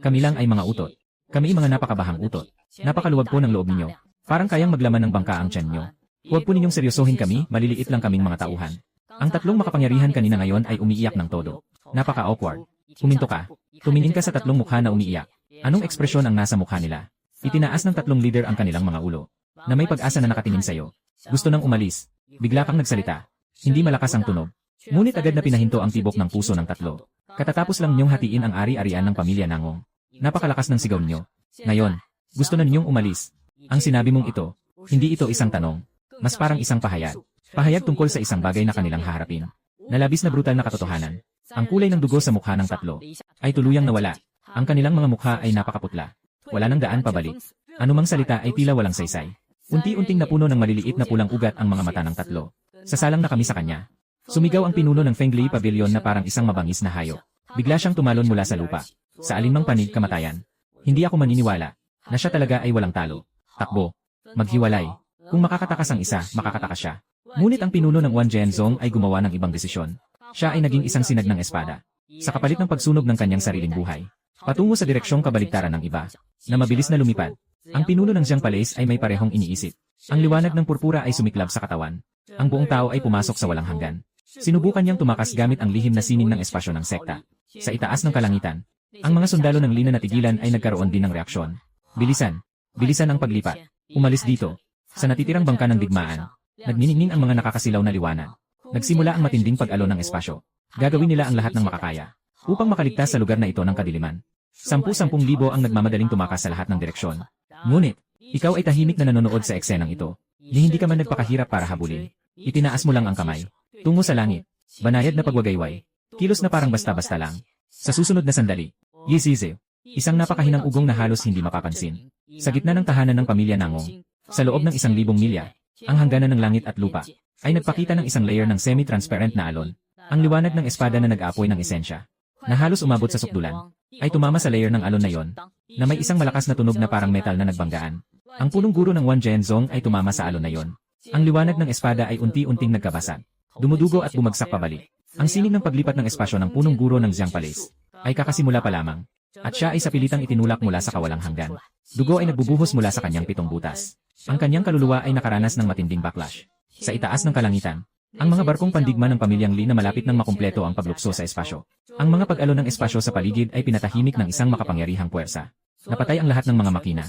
Kami lang ay mga utot. Kami mga napakabahang utot. Napakaluwag po ng loob ninyo. Parang kayang maglaman ng bangka ang tiyan nyo. Huwag po ninyong seryosohin kami, maliliit lang kaming mga tauhan. Ang tatlong makapangyarihan kanina ngayon ay umiiyak ng todo. Napaka-awkward. Huminto ka. Tumingin ka sa tatlong mukha na umiiyak. Anong ekspresyon ang nasa mukha nila? Itinaas ng tatlong leader ang kanilang mga ulo, na may pag-asa na nakatingin sa'yo. Gusto nang umalis. Bigla kang nagsalita. Hindi malakas ang tunog. Ngunit agad na pinahinto ang tibok ng puso ng tatlo. Katatapos lang niyong hatiin ang ari-arian ng pamilya Nangong. Napakalakas ng sigaw niyo. Ngayon, gusto na ninyong umalis. Ang sinabi mong ito, hindi ito isang tanong. Mas parang isang pahayag. Pahayag tungkol sa isang bagay na kanilang haharapin. Nalabis na brutal na katotohanan. Ang kulay ng dugo sa mukha ng tatlo ay tuluyang nawala. Ang kanilang mga mukha ay napakaputla. Wala nang daan pabalik. Anumang salita ay tila walang saysay. Unti-unting napuno ng maliliit na pulang ugat ang mga mata ng tatlo. Sasalang na kami sa kanya. Sumigaw ang pinuno ng Fenglei Pavilion na parang isang mabangis na hayop. Bigla siyang tumalon mula sa lupa. Sa alinmang panig, kamatayan. Hindi ako maniniwala na siya talaga ay walang talo. Takbo. Maghiwalay. Kung makakatakas ang isa, makakatakas siya. Ngunit ang pinuno ng Wan Zhenzong ay gumawa ng ibang desisyon. Siya ay naging isang sinag ng espada. Sa kapalit ng pagsunog ng kanyang sariling buhay. Patungo sa direksyong kabaligtaran ng iba, na mabilis na lumipad. Ang pinuno ng Jiang Palace ay may parehong iniisip. Ang liwanag ng purpura ay sumiklab sa katawan. Ang buong tao ay pumasok sa walang hanggan. Sinubukan niyang tumakas gamit ang lihim na sining ng espasyo ng sekta. Sa itaas ng kalangitan, ang mga sundalo ng Lina na tigilan ay nagkaroon din ng reaksyon. Bilisan. Bilisan ang paglipat. Umalis dito. Sa natitirang bangka ng digmaan, nagniningning ang mga nakakasilaw na liwanag. Nagsimula ang matinding pag-alon ng espasyo. Gagawin nila ang lahat ng makakaya upang makaligtas sa lugar na ito ng kadiliman. 10,000 ang nagmamadaling tumakas sa lahat ng direksyon. Ngunit, ikaw ay tahimik na nanonood sa eksenang ito. Ni hindi ka man nagpakahirap para habulin. Itinaas mo lang ang kamay. Tungo sa langit. Banayad na pagwagayway. Kilos na parang basta-basta lang. Sa susunod na sandali, Yizize, isang napakahinang ugong na halos hindi mapapansin. Sa gitna ng tahanan ng pamilya Nangong, sa loob ng 1,000 milya, ang hangganan ng langit at lupa, ay nagpakita ng isang layer ng semi-transparent na alon. Ang liwanag ng espada na nag-apoy ng esensya, na halos umabot sa sukdulan, ay tumama sa layer ng alon na yon, na may isang malakas na tunog na parang metal na nagbanggaan. Ang punong guro ng Wan Zhenzong ay tumama sa alon na yon. Ang liwanag ng espada ay unti-unting nagkabasag, dumudugo at bumagsak pabalik. Ang sining ng paglipat ng espasyo ng punong guro ng Jiang Palace ay kakasimula pa lamang, at siya ay sa pilitang itinulak mula sa kawalang hanggan. Dugo ay nagbubuhos mula sa kanyang 7 butas. Ang kanyang kaluluwa ay nakaranas ng matinding backlash. Sa itaas ng kalangitan, ang mga barkong pandigma ng pamilyang Li na malapit ng makumpleto ang paglukso sa espasyo. Ang mga pag-alon ng espasyo sa paligid ay pinatahimik ng isang makapangyarihang puwersa. Napatay ang lahat ng mga makina.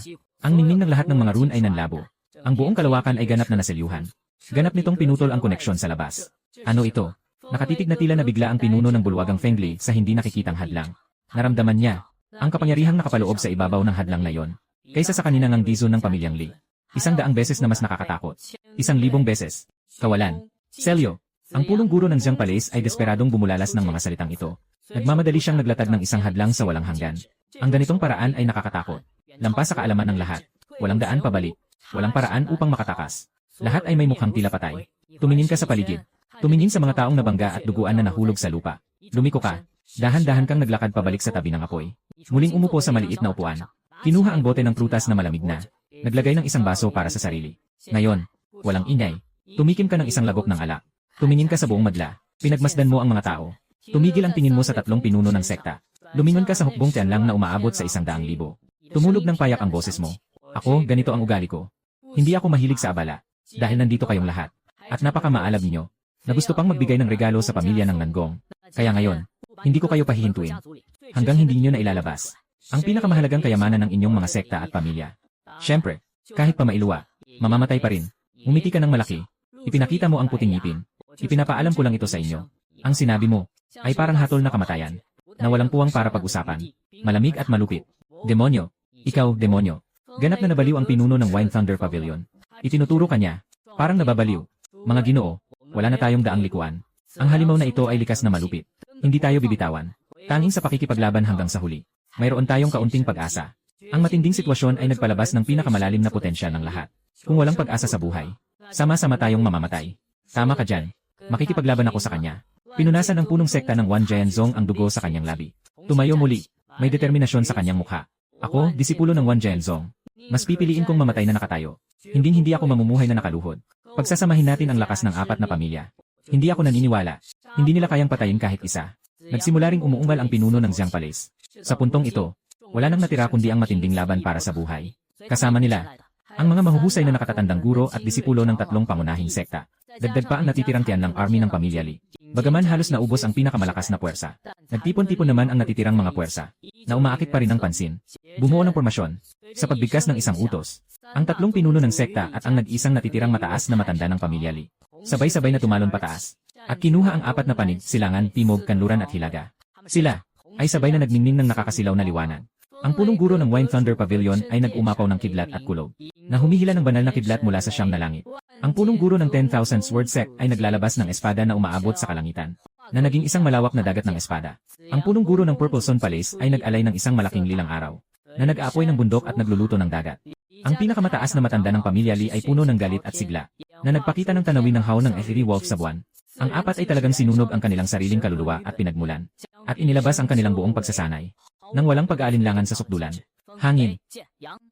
Ang ningning ng lahat ng mga rune ay nanlabo. Ang buong kalawakan ay ganap na naselyuhan. Ganap nitong pinutol ang koneksyon sa labas. Ano ito? Nakatitig na tila na bigla ang pinuno ng bulwagang Feng Li sa hindi nakikitang hadlang. Naramdaman niya ang kapangyarihang nakapaloob sa ibabaw ng hadlang na yon, kaysa sa kaninang ang dizo ng pamilyang Li. 100 beses na mas nakakatakot. 1,000 beses. Kawalan. Selyo. Ang punong guro ng Jiang Palace ay desperadong bumulalas ng mga salitang ito. Nagmamadali siyang naglatag ng isang hadlang sa walang hanggan. Ang ganitong paraan ay nakakatakot. Lampas sa kaalaman ng lahat. Walang daan pabalik. Walang paraan upang makatakas. Lahat ay may mukhang tila patay. Tumingin ka sa paligid. Tumingin sa mga taong nabangga at duguan na nahulog sa lupa. Lumiko ka. Dahan-dahan kang naglakad pabalik sa tabi ng apoy. Muling umupo sa maliit na upuan. Kinuha ang bote ng prutas na malamig na. Naglagay ng isang baso para sa sarili. Ngayon, walang ingay. Tumikim ka ng isang lagok ng alak. Tumingin ka sa buong madla. Pinagmasdan mo ang mga tao. Tumigil ang tingin mo sa 3 pinuno ng sekta. Lumingon ka sa hukbong tiyanlang na umaabot sa 100,000. Tumulog ng payak ang boses mo. Ako, ganito ang ugali ko. Hindi ako mahilig sa abala. Dahil nandito kayong lahat. At napakamaalab ninyo, na gusto pang magbigay ng regalo sa pamilya ng Nangong. Kaya ngayon, hindi ko kayo pahihintuin. Hanggang hindi niyo na ilalabas ang pinakamahalagang kayamanan ng inyong mga sekta at pamilya. Siyempre, kahit pa mailuwa, mamamatay pa rin. Umiti ka ng malaki. Ipinakita mo ang puting ngipin. Ipinapaalam ko lang ito sa inyo. Ang sinabi mo ay parang hatol na kamatayan, na walang puwang para pag-usapan. Malamig at malupit. Demonyo. Ikaw, demonyo. Ganap na nabaliw ang pinuno ng Wine Thunder Pavilion. Itinuturo kanya. Parang nababaliw. Mga Ginoo, wala na tayong daang likuan. Ang halimaw na ito ay likas na malupit. Hindi tayo bibitawan. Tanging sa pakikipaglaban hanggang sa huli. Mayroon tayong kaunting pag-asa. Ang matinding sitwasyon ay nagpalabas ng pinakamalalim na potensyal ng lahat. Kung walang pag-asa sa buhay, sama-sama tayong mamamatay. Tama ka dyan. Makikipaglaban ako sa kanya. Pinunasan ng punong sekta ng Wan Zhenzong ang dugo sa kanyang labi. Tumayo muli. May determinasyon sa kanyang mukha. Ako, disipulo ng Wan Zhenzong. Mas pipiliin kong mamatay na nakatayo. Hindi ako mamumuhay na nakaluhod. Pagsasamahin natin ang lakas ng 4 na pamilya. Hindi ako naniniwala. Hindi nila kayang patayin kahit isa. Nagsimula ring umuungal ang pinuno ng Jiang Palace. Sa puntong ito, wala nang natira kundi ang matinding laban para sa buhay. Kasama nila, ang mga mahuhusay na nakatatandang guro at disipulo ng 3 pangunahing sekta. Dagdag pa ang natitirang tiyan ng army ng pamilya Li. Bagaman halos naubos ang pinakamalakas na puwersa, nagtipon-tipon naman ang natitirang mga puwersa, na umaakit pa rin ng pansin. Bumuo ng formasyon, sa pagbigkas ng isang utos, ang 3 pinuno ng sekta at ang nag-isang natitirang mataas na matanda ng pamilya Li. Sabay-sabay na tumalon pataas, at kinuha ang 4 na panig, silangan, timog, kanluran at hilaga. Sila ay sabay na nagningning ng nakakasilaw na liwanag. Ang punong guro ng Wine Thunder Pavilion ay nag-umapaw ng kidlat at kulog, na humihila ng banal na kidlat mula sa siyam na langit. Ang punong guro ng 10,000 Sword Sect ay naglalabas ng espada na umaabot sa kalangitan, na naging isang malawak na dagat ng espada. Ang punong guro ng Purple Sun Palace ay nag-alay ng isang malaking lilang araw, na nag-aapoy ng bundok at nagluluto ng dagat. Ang pinakamataas na matanda ng pamilya Li ay puno ng galit at sigla, na nagpakita ng tanawin ng haw ng Ethery Wolf sa buwan. Ang 4 ay talagang sinunog ang kanilang sariling kaluluwa at pinagmulan, at inilabas ang kanilang buong pagsasanay, nang walang pag-aalinlangan sa sukdulan. Hangin,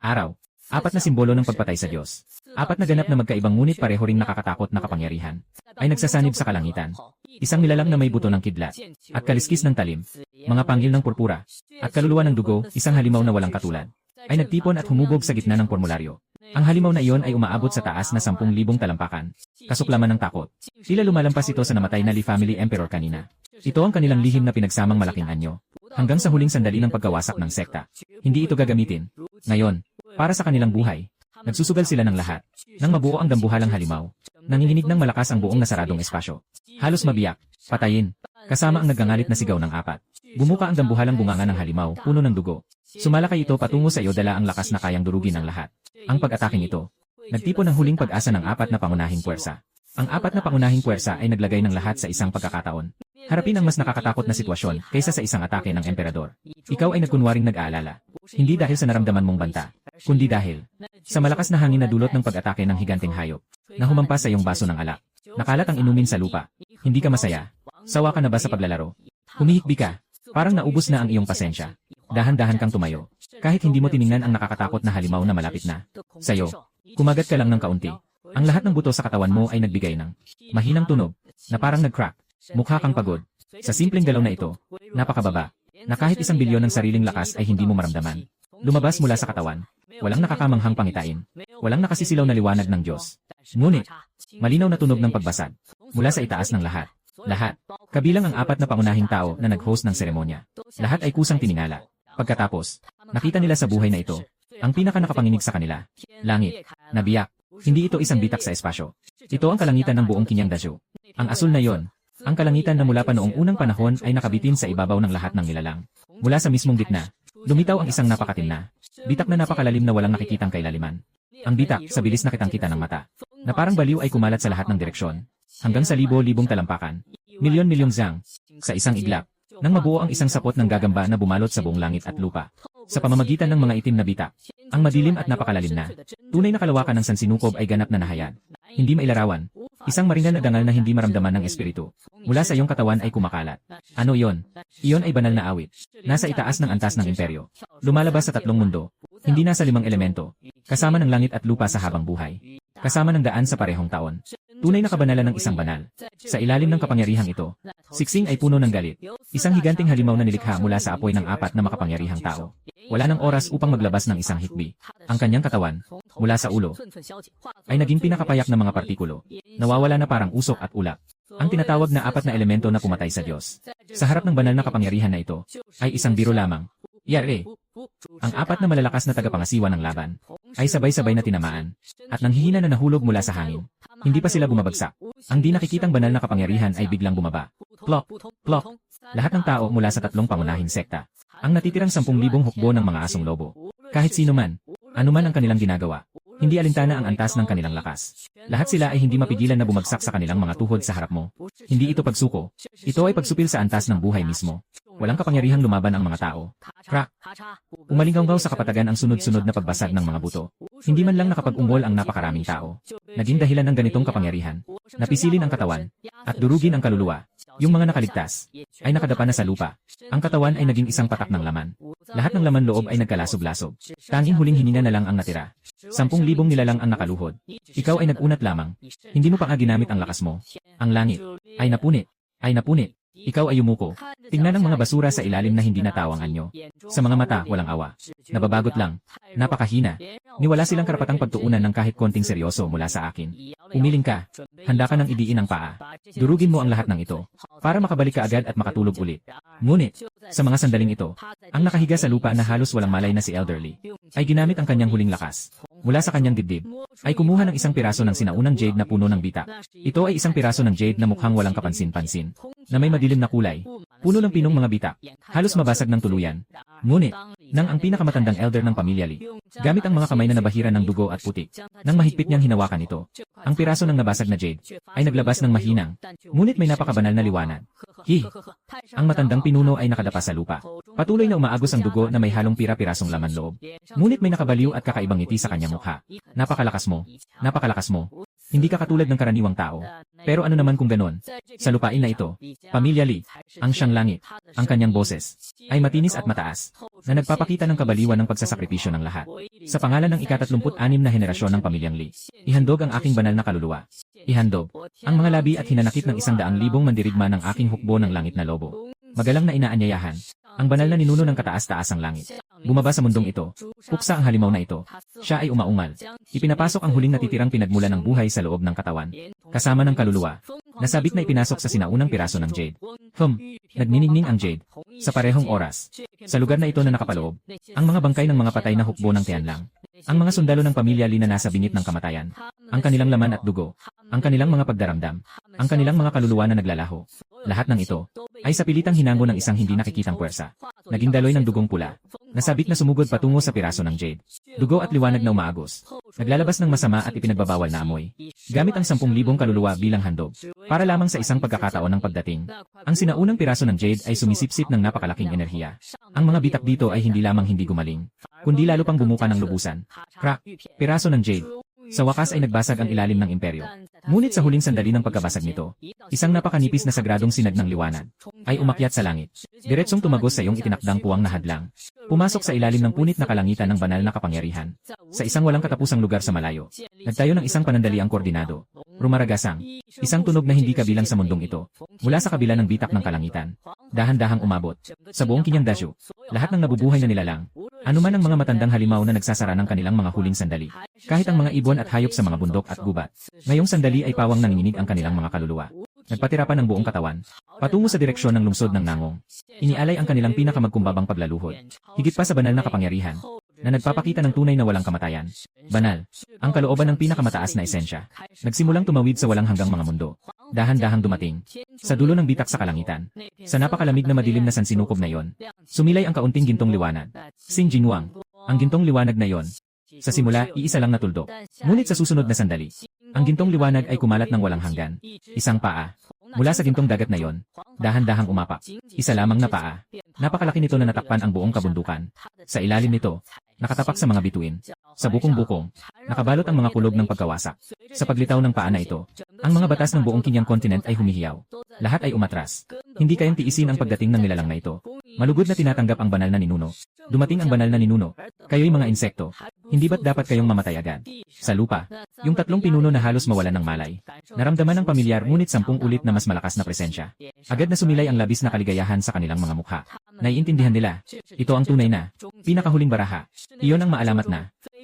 araw, 4 na simbolo ng pagpatay sa Diyos. 4 na ganap na magkaibang ngunit pareho ring nakakatakot na kapangyarihan, ay nagsasanib sa kalangitan. Isang nilalang na may buto ng kidlat, at kaliskis ng talim, mga panggil ng purpura, at kaluluwa ng dugo, isang halimaw na walang katulad, ay nagtipon at humubog sa gitna ng formularyo. Ang halimaw na iyon ay umaabot sa taas na 10,000 talampakan. Kasuklaman ng takot. Tila lumalampas ito sa namatay na Li Family Emperor kanina. Ito ang kanilang lihim na pinagsamang malaking anyo. Hanggang sa huling sandali ng pagkawasak ng sekta. Hindi ito gagamitin. Ngayon, para sa kanilang buhay, nagsusugal sila ng lahat. Nang mabuo ang dambuhalang halimaw, nanginginig ng malakas ang buong nasaradong espasyo. Halos mabiyak, patayin, kasama ang nagngangalit na sigaw ng 4. Bumuka ang dambuhalang bunganga ng halimaw, puno ng dugo. Sumalakay ito patungo sa iyo, dala ang lakas na kayang durugin ng lahat. Ang pag-ataking ito, nagtipon ng huling pag-asa ng 4 na pangunahing puwersa. Ang 4 na pangunahing puwersa ay naglagay ng lahat sa isang pagkakataon. Harapin ang mas nakakatakot na sitwasyon kaysa sa isang atake ng emperador. Ikaw ay nagkunwaring nag-aalala. Hindi dahil sa naramdaman mong banta, kundi dahil Sa malakas na hangin na dulot ng pag-atake ng higanteng hayop, na humampas sa iyong baso ng alak. Nakalat ang inumin sa lupa. Hindi ka masaya. Sawa ka na ba sa paglalaro? Humihikbi ka. Parang naubos na ang iyong pasensya. Dahan-dahan kang tumayo. Kahit hindi mo tiningnan ang nakakatakot na halimaw na malapit na sa'yo. Kumagat ka lang ng kaunti. Ang lahat ng buto sa katawan mo ay nagbigay ng mahinang tunog, na parang nag-crack. Mukha kang pagod. Sa simpleng galaw na ito, napakababa, na kahit 1 bilyon ng sariling lakas ay hindi mo maramdaman. Lumabas mula sa katawan. Walang nakakamanghang pangitain. Walang nakasisilaw na liwanag ng Diyos. Ngunit, malinaw na tunog ng pagbasag. Mula sa itaas ng lahat. Lahat. Kabilang ang 4 na pangunahing tao na nag-host ng seremonya. Lahat ay kusang tiningala. Pagkatapos, nakita nila sa buhay na ito, ang pinaka nakapanginig sa kanila. Langit. Nabiyak. Hindi ito isang bitak sa espasyo. Ito ang kalangitan ng buong Kinyang Dazhou. Ang asul na yon. Ang kalangitan na mula pa noong unang panahon ay nakabitin sa ibabaw ng lahat ng nilalang. Mula sa mismong gitna, lumitaw ang isang napakatim na bitak na napakalalim na walang nakikitang kailaliman. Ang bitak sa bilis na kitang-kita ng mata, na parang baliw ay kumalat sa lahat ng direksyon, hanggang sa libo-libong talampakan. Milyon-milyong zang, sa isang iglap, nang mabuo ang isang sapot ng gagamba na bumalot sa buong langit at lupa. Sa pamamagitan ng mga itim na bitak, ang madilim at napakalalim na, tunay na kalawakan ng sansinukob ay ganap na nahayag. Hindi mailarawan. Isang maringal na dangal na hindi maramdaman ng espiritu. Mula sa iyong katawan ay kumakalat. Ano iyon? Iyon ay banal na awit. Nasa itaas ng antas ng imperyo. Lumalabas sa 3 mundo. Hindi nasa 5 elemento. Kasama ng langit at lupa sa habang buhay. Kasama ng daan sa parehong taon. Tunay na kabanalan ng isang banal. Sa ilalim ng kapangyarihang ito, Siksing ay puno ng galit. Isang higanting halimaw na nilikha mula sa apoy ng 4 na makapangyarihang tao. Wala ng oras upang maglabas ng isang hikbi. Ang kanyang katawan, mula sa ulo, ay naging pinakapayak na mga partikulo. Nawawala na parang usok at ulap. Ang tinatawag na 4 na elemento na pumatay sa Diyos. Sa harap ng banal na kapangyarihan na ito, ay isang biro lamang. Yare! Ang 4 na malalakas na tagapangasiwa ng laban, ay sabay-sabay na tinamaan, at nanghihina na nahulog mula sa hangin. Hindi pa sila bumabagsak. Ang di nakikitang banal na kapangyarihan ay biglang bumaba. Plok! Plok! Lahat ng tao mula sa 3 pangunahing sekta. Ang natitirang 10,000 hukbo ng mga asong lobo. Kahit sino man, anuman ang kanilang ginagawa. Hindi alintana ang antas ng kanilang lakas. Lahat sila ay hindi mapigilan na bumagsak sa kanilang mga tuhod sa harap mo. Hindi ito pagsuko. Ito ay pagsupil sa antas ng buhay mismo. Walang kapangyarihang lumaban ang mga tao. Crack! Umalinggaw sa kapatagan ang sunod-sunod na pagbasag ng mga buto. Hindi man lang nakapag-ungol ang napakaraming tao. Naging dahilan ng ganitong kapangyarihan. Napisilin ang katawan, at durugin ang kaluluwa. Yung mga nakaligtas, ay nakadapa na sa lupa. Ang katawan ay naging isang patak ng laman. Lahat ng laman loob ay nagkalasob-lasob. Tanging huling hininga na lang ang natira. 10,000 nilalang ang nakaluhod. Ikaw ay nag-unat lamang. Hindi mo pa nga ginamit ang lakas mo. Ang langit, ay napunit. Ay napunit. Ikaw ay yumuko. Tingnan ang mga basura sa ilalim na hindi natawang anyo. Sa mga mata, walang awa. Nababagot lang. Napakahina. Niwala silang karapatang pagtuunan ng kahit konting seryoso mula sa akin. Umiling ka. Handa ka nang idiin ang paa. Durugin mo ang lahat ng ito, para makabalik ka agad at makatulog ulit. Ngunit, sa mga sandaling ito, ang nakahiga sa lupa na halos walang malay na si Elderly, ay ginamit ang kanyang huling lakas. Mula sa kanyang dibdib, ay kumuha ng isang piraso ng sinaunang jade na puno ng bitak. Ito ay isang piraso ng jade na mukhang walang kapansin-pansin, na may madilim na kulay, puno ng pinong mga bitak, halos mabasag ng tuluyan. Ngunit, nang ang pinakamatandang elder ng pamilya Li, gamit ang mga kamay na nabahiran ng dugo at putik, nang mahigpit niyang hinawakan ito, ang piraso ng nabasag na jade, ay naglabas ng mahinang, ngunit may napakabanal na liwanag. Ang matandang pinuno ay nakadapa sa lupa. Patuloy na umaagos ang dugo na may halong pira-pirasong laman loob. Ngunit may nakabaliw at kakaibang ngiti sa kanyang mukha. Napakalakas mo. Napakalakas mo. Hindi ka katulad ng karaniwang tao. Pero ano naman kung ganon? Sa lupain na ito, Pamilya Li, ang siyang langit, ang kanyang boses, ay matinis at mataas, na nagpapakita ng kabaliwan ng pagsasakripisyo ng lahat. Sa pangalan ng ika-36 na henerasyon ng pamilyang Li, ihandog ang aking banal na kaluluwa. Ihandog ang mga labi at hinanakit ng 100,000 mandirigma ng aking hukbo ng langit na lobo. Magalang na inaanyayahan, ang banal na ninuno ng kataas-taasang langit. Bumaba sa mundong ito. Puksa ang halimaw na ito. Siya ay umaungal. Ipinapasok ang huling natitirang pinagmula ng buhay sa loob ng katawan. Kasama ng kaluluwa. Nasabit na ipinasok sa sinaunang piraso ng jade. Nagniningning ang jade. Sa parehong oras. Sa lugar na ito na nakapaloob, ang mga bangkay ng mga patay na hukbo ng Tianlang. Ang mga sundalo ng pamilya Li na nasa bingit ng kamatayan. Ang kanilang laman at dugo. Ang kanilang mga pagdaramdam. Ang kanilang mga kaluluwa na naglalaho. Lahat ng ito ay sa pilitang hinango ng isang hindi nakikitang puwersa. Naging daloy ng dugong pula. Nasabik na sumugod patungo sa piraso ng jade. Dugo at liwanag na umaagos. Naglalabas ng masama at ipinagbabawal na amoy. Gamit ang 10,000 kaluluwa bilang handog. Para lamang sa isang pagkakataon ng pagdating. Ang sinaunang piraso ng jade ay sumisipsip ng napakalaking enerhiya. Ang mga bitak dito ay hindi lamang hindi gumaling, kundi lalo pang bumuka ng lubusan. Crack! Piraso ng jade. Sa wakas ay nagbasag ang ilalim ng imperyo. Ngunit sa huling sandali ng pagkabasag nito, isang napakanipis na sagradong sinag ng liwanag ay umakyat sa langit. Diretsong tumagos sa iyong itinakdang puwang na hadlang. Pumasok sa ilalim ng punit na kalangitan ng banal na kapangyarihan. Sa isang walang katapusang lugar sa malayo, nagtayo ng isang panandaliang koordinado. Rumaragasang, isang tunog na hindi kabilang sa mundong ito, mula sa kabila ng bitak ng kalangitan. Dahan-dahang umabot. Sa buong Kinyang Dasyo, lahat ng nabubuhay na nilalang, anuman ang mga matandang halimaw na nagsasara ng kanilang mga huling sandali. Kahit ang mga ibon at hayop sa mga bundok at gubat. Ngayong sandali ay pawang nanginginig ang kanilang mga kaluluwa. Nagpatira pa ng buong katawan, patungo sa direksyon ng lungsod ng Nangong. Inialay ang kanilang pinakamagkumbabang paglaluhod. Higit pa sa banal na kapangyarihan, na nagpapakita ng tunay na walang kamatayan. Banal, ang kalooban ng pinakamataas na esensya. Nagsimulang tumawid sa walang hanggang mga mundo. Dahan-dahang dumating. Sa dulo ng bitak sa kalangitan. Sa napakalamig na madilim na sansinukob na yon, sumilay ang kaunting gintong liwanag. Xing Jingwang, ang gintong liwanag na yon. Sa simula, iisa lang natuldok. Ngunit sa susunod na sandali, ang gintong liwanag ay kumalat ng walang hanggan. Isang paa. Mula sa gintong dagat na yon, dahan-dahang umapak. Isa lamang na paa. Napakalaki nito na natakpan ang buong kabundukan. Sa ilalim nito, nakatapak sa mga bituin. Sa bukong-bukong, nakabalot ang mga kulog ng pagkawasak. Sa paglitaw ng paa na ito, ang mga batas ng buong Kinyang kontinent ay humihiyaw. Lahat ay umatras. Hindi kayang tiisin ang pagdating ng nilalang na ito. Malugod na tinatanggap ang banal na ninuno. Dumating ang banal na ninuno. Kayo'y mga insekto. Hindi ba't dapat kayong mamatay agad? Sa lupa, yung tatlong pinuno na halos mawalan ng malay. Naramdaman ng pamilyar ngunit 10 ulit na mas malakas na presensya. Agad na sumilay ang labis na kaligayahan sa kanilang mga mukha. Naiintindihan nila. Ito ang tunay na, pinakahuling baraha. Iyon ang maalamat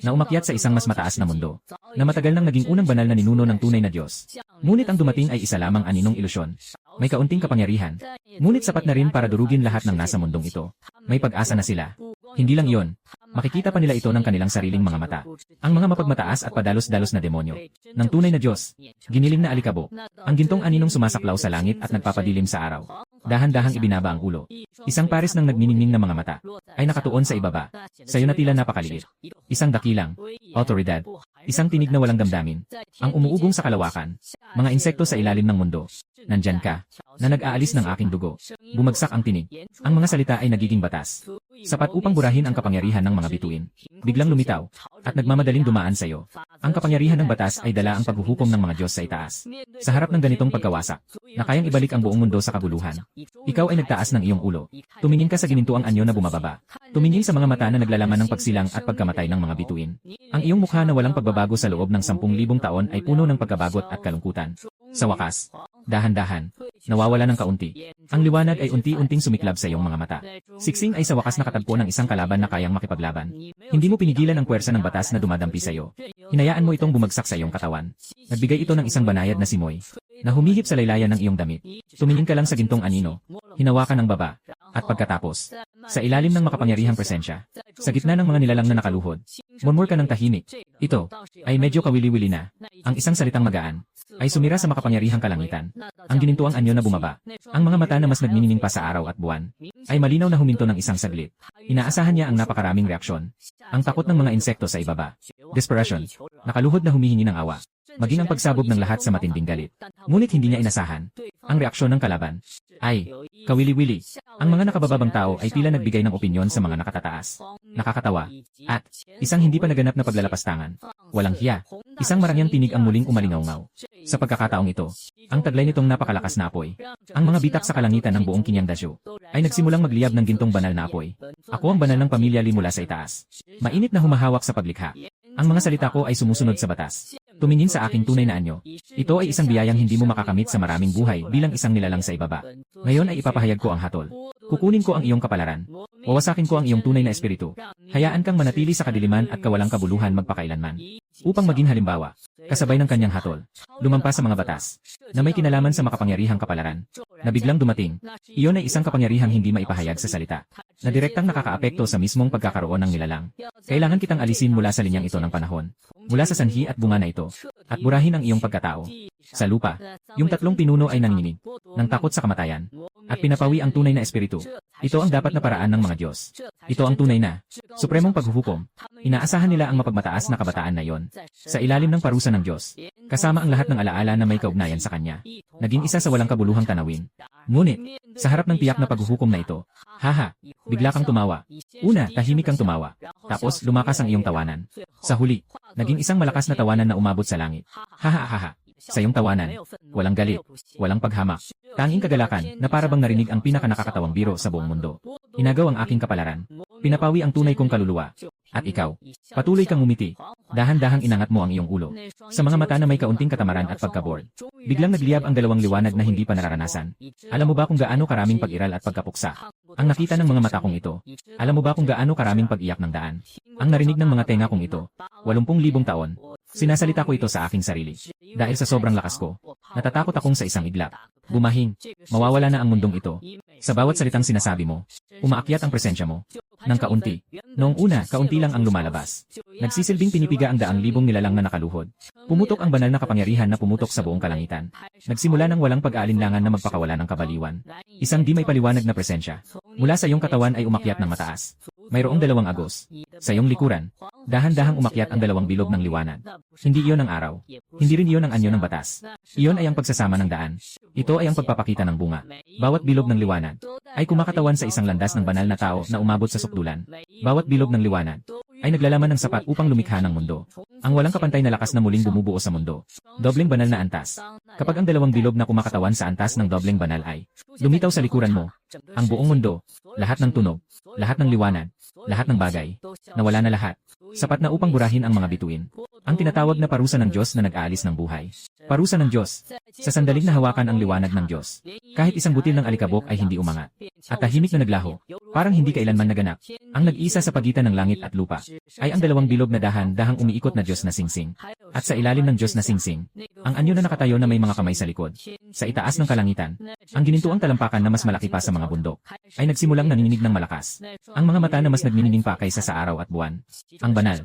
na umakyat sa isang mas mataas na mundo. Na matagal nang naging unang banal na ninuno ng tunay na Diyos. Ngunit ang dumating ay isa lamang aninong ilusyon. May kaunting kapangyarihan. Ngunit sapat na rin para durugin lahat ng nasa mundong ito. May pag-asa na sila. Hindi lang iyon. Makikita pa nila ito ng kanilang sariling mga mata. Ang mga mapagmataas at padalos-dalos na demonyo. Ng tunay na Diyos. Giniling na alikabok. Ang gintong aninong sumasaklaw sa langit at nagpapadilim sa araw. Dahan-dahang ibinaba ang ulo. Isang pares ng nagniningning na mga mata ay nakatuon sa ibaba. Sayo na tila napakaliit. Isang dakilang autoridad. Isang tinig na walang damdamin. Ang umuugong sa kalawakan. Mga insekto sa ilalim ng mundo. Nandyan ka, na nag-aalis ng aking dugo. Bumagsak ang tinig. Ang mga salita ay nagiging batas. Sapat upang burahin ang kapangyarihan ng mga bituin. Biglang lumitaw, at nagmamadaling dumaan sa iyo. Ang kapangyarihan ng batas ay dala ang paghuhukom ng mga Diyos sa itaas. Sa harap ng ganitong pagkawasak, na kayang ibalik ang buong mundo sa kabuluhan. Ikaw ay nagtaas ng iyong ulo. Tumingin ka sa ginintuang anyo na bumababa. Tumingin sa mga mata na naglalaman ng pagsilang at pagkamatay ng mga bituin. Ang iyong mukha na walang pagbabago sa loob ng 10,000 taon ay puno ng pagkabagot at kalungkutan. Sa wakas, dahan-dahan, nawawala ng kaunti. Ang liwanag ay unti-unting sumiklab sa iyong mga mata. Siksing ay sa wakas nakatagpo ng isang kalaban na kayang makipaglaban. Hindi mo pinigilan ang puwersa ng batas na dumadampi sa iyo. Hinayaan mo itong bumagsak sa iyong katawan. Nagbigay ito ng isang banayad na simoy, na humihip sa laylayan ng iyong damit. Tumingin ka lang sa gintong anino. Hinawakan ng baba. At pagkatapos, sa ilalim ng makapangyarihang presensya, sa gitna ng mga nilalang na nakaluhod, murmur ka ng tahimik. Ito ay medyo kawili-wili na. Ang isang salitang magaan ay sumira sa makapangyarihang kalangitan. Ang ginintuang anyo na bumaba. Ang mga mata na mas nagniningning pa sa araw at buwan ay malinaw na huminto ng isang saglit. Inaasahan niya ang napakaraming reaksyon. Ang takot ng mga insekto sa ibaba. Desperation. Nakaluhod na humihingi ng awa. Maging ang pagsabog ng lahat sa matinding galit. Ngunit hindi niya inasahan ang reaksyon ng kalaban. Ay, kawili-wili. Ang mga nakabababang tao ay tila nagbigay ng opinyon sa mga nakatataas. Nakakatawa. At, isang hindi pa naganap na paglalapastangan. Walang hiya. Isang marangyang tinig ang muling umalingaw-ngaw. Sa pagkakataong ito, ang taglay nitong napakalakas na apoy. Ang mga bitak sa kalangitan ng buong Kinyang Dasyo ay nagsimulang magliyab ng gintong banal na apoy. Ako ang banal ng pamilya Li mula sa itaas. Mainit na humahawak sa paglikha. Ang mga salita ko ay sumusunod sa batas. Tumingin sa aking tunay na anyo. Ito ay isang biyayang hindi mo makakamit sa maraming buhay bilang isang nilalang sa ibaba. Ngayon ay ipapahayag ko ang hatol. Kukunin ko ang iyong kapalaran. Wawasakin ko ang iyong tunay na espiritu. Hayaan kang manatili sa kadiliman at kawalang kabuluhan magpakailanman. Upang maging halimbawa, kasabay ng kanyang hatol, lumampas sa mga batas, na may kinalaman sa makapangyarihang kapalaran, na biglang dumating. Iyon ay isang kapangyarihang hindi maipahayag sa salita, na direktang nakakaapekto sa mismong pagkakaroon ng nilalang. Kailangan kitang alisin mula sa linyang ito ng panahon, mula sa sanhi at bunga na ito, at burahin ang iyong pagkatao. Sa lupa, Yung tatlong pinuno ay nanginginig ng takot sa kamatayan at pinapawi ang tunay na espiritu. Ito ang dapat na paraan ng mga Diyos. Ito ang tunay na supremong paghuhukom. Inaasahan nila ang mapagmataas na kabataan na iyon sa ilalim ng parusa ng Diyos, kasama ang lahat ng alaala na may kaugnayan sa Kanya. Naging isa sa walang kabuluhang tanawin. Ngunit, sa harap ng tiyak na paghuhukom na ito, haha, bigla kang tumawa. Una, tahimik kang tumawa. Tapos, lumakas ang iyong tawanan. Sa huli, naging isang malakas na tawanan na umabot sa langit. Haha, haha. Sa iyong tawanan, walang galit, walang paghamak. Tanging kagalakan na para bang narinig ang pinakanakakatawang biro sa buong mundo. Inagaw ang aking kapalaran. Pinapawi ang tunay kong kaluluwa. At ikaw, patuloy kang ngumiti. Dahan-dahang inangat mo ang iyong ulo. Sa mga mata na may kaunting katamaran at pagka-bored. Biglang nagliyab ang dalawang liwanag na hindi pa nararanasan. Alam mo ba kung gaano karaming pag-iral at pagkapuksa ang nakita ng mga mata kong ito? Alam mo ba kung gaano karaming pag-iyak ng daan ang narinig ng mga tenga kong ito? 80,000 taon. Sinasalita ko ito sa aking sarili. Dahil sa sobrang lakas ko, natatakot akong sa isang iglap. Bumahing, mawawala na ang mundong ito. Sa bawat salitang sinasabi mo, umaakyat ang presensya mo. Nang kaunti. Noong una, kaunti lang ang lumalabas. Nagsisilbing pinipiga ang daang libong nilalang na nakaluhod. Pumutok ang banal na kapangyarihan na pumutok sa buong kalangitan. Nagsimula ng walang pag-aalinlangan na magpakawala ng kabaliwan. Isang di may paliwanag na presensya. Mula sa iyong katawan ay umakyat ng mataas. Mayroong dalawang agos. Sa iyong likuran, dahan-dahang umakyat ang dalawang bilog ng liwanag. Hindi iyon ang araw. Hindi rin iyon ang anyo ng batas. Iyon ay ang pagsasama ng daan. Ito ay ang pagpapakita ng bunga. Bawat bilog ng liwanag ay kumakatawan sa isang landas ng banal na tao na umabot sa sukdulan. Bawat bilog ng liwanag ay naglalaman ng sapat upang lumikha ng mundo. Ang walang kapantay na lakas na muling bumubuo sa mundo. Dobleng banal na antas. Kapag ang dalawang bilog na kumakatawan sa antas ng dobleng banal ay lumitaw sa likuran mo, ang buong mundo, lahat ng tunog, lahat ng liwanag, lahat ng bagay, nawala na lahat. Sapat na upang burahin ang mga bituin. Ang tinatawag na parusa ng Diyos na nag-aalis ng buhay. Parusa ng Diyos. Sa sandaling na hawakan ang liwanag ng Diyos. Kahit isang butil ng alikabok ay hindi umangat. At tahimik na naglaho, parang hindi kailanman naganap. Ang nag-isa sa pagitan ng langit at lupa ay ang dalawang bilog na dahan-dahang umiikot na Diyos na singsing. At sa ilalim ng Diyos na singsing, ang anyo na nakatayo na may mga kamay sa likod. Sa itaas ng kalangitan, ang ginintuang talampakan na mas malaki pa sa mga bundok ay nagsimulang nanginginig ng malakas. Ang mga mata na mas nagniningning pa kaysa sa araw at buwan. Ang banal,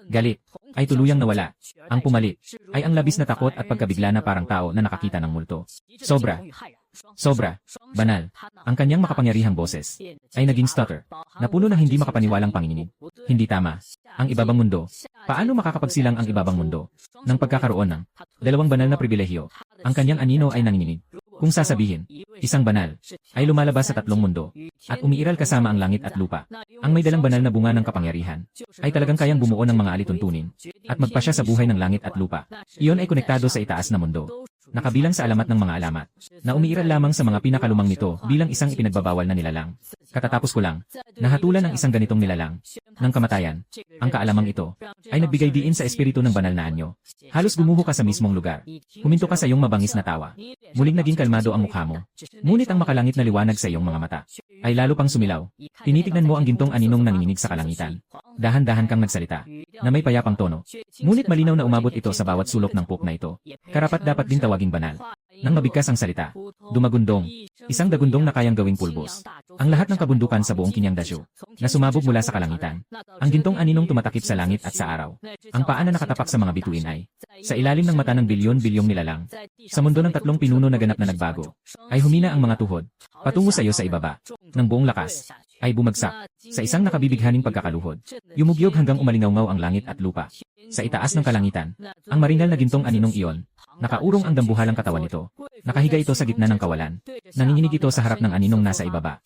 galit, ay tuluyang nawala. Ang pumalit, ay ang labis na takot at pagkabigla na parang tao na nakakita ng multo. Sobra, banal. Ang kanyang makapangyarihang boses ay naging stutter, na puno ng hindi makapaniwalang panginginig. Hindi tama. Ang ibabang mundo. Paano makakapagsilang ang ibabang mundo? Nang pagkakaroon ng dalawang banal na pribilehyo, ang kanyang anino ay nanginginig. Kung sasabihin, isang banal, ay lumalabas sa tatlong mundo, at umiiral kasama ang langit at lupa. Ang may dalang banal na bunga ng kapangyarihan, ay talagang kayang bumuo ng mga alituntunin, at magpasya sa buhay ng langit at lupa. Iyon ay konektado sa itaas na mundo. Nakabilang sa alamat ng mga alamat, na umiiral lamang sa mga pinakalumang nito bilang isang ipinagbabawal na nilalang. Katatapos ko lang, nahatulan ng isang ganitong nilalang, ng kamatayan. Ang kaalamang ito, ay nagbigay diin sa espiritu ng banal na anyo. Halos gumuho ka sa mismong lugar. Huminto ka sa iyong mabangis na tawa. Muling naging kalmado ang mukha mo. Ngunit ang makalangit na liwanag sa iyong mga mata, ay lalo pang sumilaw. Tinitignan mo ang gintong aninong nanginginig sa kalangitan. Dahan-dahan kang nagsalita, na may payapang tono. Ngunit malinaw na umabot ito sa bawat sulok ng puk na ito. Karapat dapat din tawaging banal. Nang mabigkas ang salita, dumagundong, isang dagundong na kayang gawing pulbos. Ang lahat ng kabundukan sa buong Kinyangdasyo, na sumabog mula sa kalangitan. Ang gintong aninong tumatakip sa langit at sa araw. Ang paa na nakatapak sa mga bituin ay, sa ilalim ng mata ng bilyon-bilyong nilalang, sa mundo ng tatlong pinuno na ganap na nagbago, ay humina ang mga tuhod, patungo sa iyo sa ibaba, ng buong lakas, ay bumagsak, sa isang nakabibighaning pagkakaluhod. Yumugyog hanggang umalingaw ang langit at lupa. Sa itaas ng kalangitan, ang maringal na gintong aninong iyon, nakaurong ang dambuhalang katawan nito. Nakahiga ito sa gitna ng kawalan. Nanginginig ito sa harap ng aninong nasa ibaba.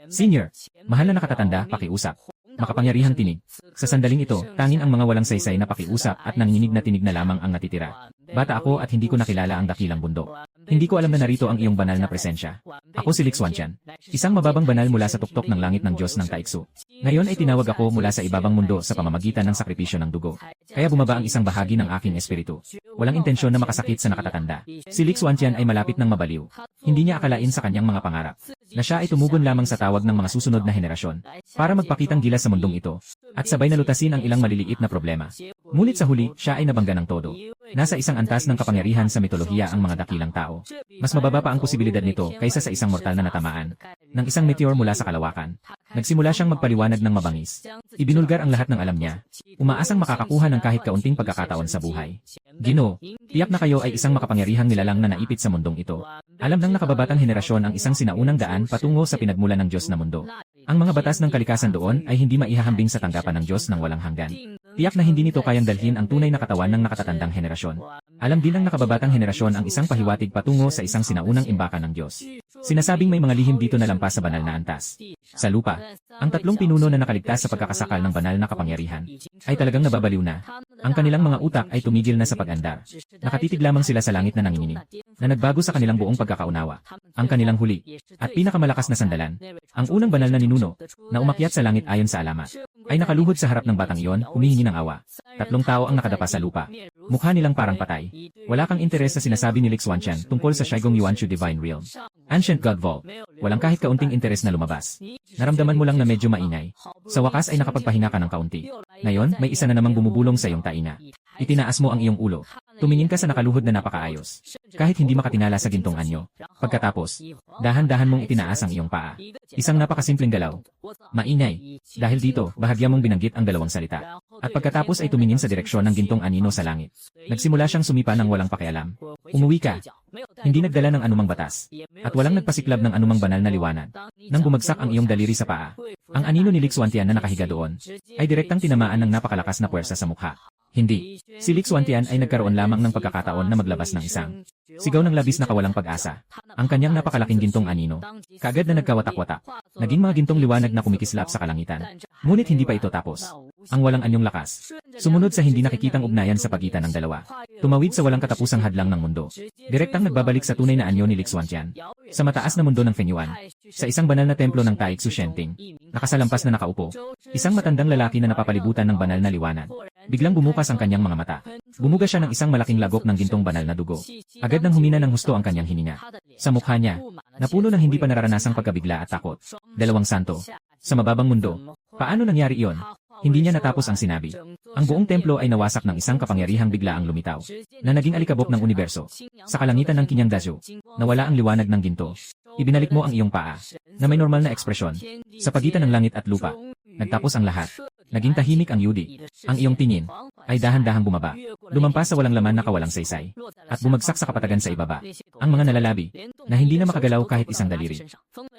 Senior, mahal na nakatatanda, pakiusap. Makapangyarihang tinig. Sa sandaling ito, tanging ang mga walang saysay na pakiusap at nanginginig na tinig na lamang ang natitira. Bata ako at hindi ko nakilala ang dakilang bundok. Hindi ko alam na narito ang iyong banal na presensya. Ako si Lixuantian, isang mababang banal mula sa tuktok ng langit ng Diyos ng Taiksu. Ngayon ay tinawag ako mula sa ibabang mundo sa pamamagitan ng sakripisyo ng dugo. Kaya bumaba ang isang bahagi ng aking espiritu. Walang intensyon na makasakit sa nakatatanda. Si Lixuantian ay malapit ng mabaliw. Hindi niya akalain sa kanyang mga pangarap na siya ay tumugon lamang sa tawag ng mga susunod na henerasyon para magpakitang gilas sa mundong ito at sabay na lutasin ang ilang maliliit na problema. Ngunit sa huli, siya ay nabangga ng todo. Nasa isang antas ng kapangyarihan sa mitolohiya ang mga dakilang tao. Mas mababa pa ang posibilidad nito kaysa sa isang mortal na natamaan ng isang meteor mula sa kalawakan. Nagsimula siyang magpaliwanag ng mabangis. Ibinulgar ang lahat ng alam niya. Umaasang makakakuha ng kahit kaunting pagkakataon sa buhay. Ginoo, tiyak na kayo ay isang makapangyarihang nilalang na naipit sa mundong ito. Alam ng nakababatang henerasyon ang isang sinaunang daan patungo sa pinagmulan ng Diyos na mundo. Ang mga batas ng kalikasan doon ay hindi maihahambing sa tanggapan ng Diyos ng walang hanggan. Tiyak na hindi nito kayang dalhin ang tunay na katawan ng nakatatandang henerasyon. Alam din ng nakababatang henerasyon ang isang pahiwatig patungo sa isang sinaunang imbakan ng Diyos. Sinasabing may mga lihim dito na lampas sa banal na antas. Sa lupa, ang tatlong pinuno na nakaligtas sa pagkakasakal ng banal na kapangyarihan ay talagang nababaliw na. Ang kanilang mga utak ay tumigil na sa pag-andar. Nakatitig lamang sila sa langit na nanginginig, na nagbago sa kanilang buong pagkakaunawa. Ang kanilang huli at pinakamalakas na sandalan, ang unang banal na ninuno na umakyat sa langit ayon sa alamat, ay nakaluhod sa harap ng batang iyon, humihingi ng awa. Tatlong tao ang nakadapa sa lupa. Mukha nilang parang patay. Wala kang interes sa sinasabi ni Lixuantian tungkol sa Shaigong Yuanshu Divine Realm. Ancient God Vault. Walang kahit kaunting interes na lumabas. Naramdaman mo lang na medyo maingay. Sa wakas ay nakapagpahina ka ng kaunti. Ngayon, may isa na namang bumubulong sa iyong tainga. Itinaas mo ang iyong ulo. Tumingin ka sa nakaluhod na napakaayos. Kahit hindi makatingala sa gintong anyo. Pagkatapos, dahan-dahan mong itinaas ang iyong paa. Isang napakasimpleng galaw. Maingay. Dahil dito, bahagya mong binanggit ang dalawang salita. At pagkatapos ay tumingin sa direksyon ng gintong anino sa langit. Nagsimula siyang sumipa ng walang pakialam. Umuwi ka. Hindi nagdala ng anumang batas. At walang nagpasiklab ng anumang banal na liwanag. Nang bumagsak ang iyong daliri sa paa, ang anino ni Lixuantian na nakahiga doon, ay direktang tinamaan ng napakalakas na puwersa sa mukha. Hindi. Si Lixuantian ay nagkaroon lamang ng pagkakataon na maglabas ng isang sigaw ng labis na kawalang pag-asa. Ang kanyang napakalaking gintong anino, kaagad na nagkawatak-watak. Naging mga gintong liwanag na kumikislap sa kalangitan. Ngunit hindi pa ito tapos. Ang walang anyong lakas. Sumunod sa hindi nakikitang ugnayan sa pagitan ng dalawa. Tumawid sa walang katapusang hadlang ng mundo. Direktang nagbabalik sa tunay na anyo ni Lixuantian. Sa mataas na mundo ng Fenyuan. Sa isang banal na templo ng Taik Sushenting. Nakasalampas na nakaupo. Isang matandang lalaki na napapalibutan ng banal na liwanag. Biglang bumukas ang kanyang mga mata. Bumuga siya ng isang malaking lagok ng gintong banal na dugo. Agad nang humina ng husto ang kanyang hininga. Sa mukha niya, napuno ng hindi pa nararanasang pagkabigla at takot. Dalawang santo. Sa mababang mundo. Paano nangyari iyon? Hindi niya natapos ang sinabi. Ang buong templo ay nawasak ng isang kapangyarihang biglaang lumitaw, na naging alikabok ng universo. Sa kalangitan ng Kinyang Dazhu, nawala ang liwanag ng ginto. Ibinalik mo ang iyong paa, na may normal na ekspresyon, sa pagitan ng langit at lupa. Nagtapos ang lahat. Naging tahimik ang yudi. Ang iyong tingin ay dahan-dahang bumaba. Lumampas sa walang laman na kawalang saysay. At bumagsak sa kapatagan sa ibaba. Ang mga nalalabi, na hindi na makagalaw kahit isang daliri.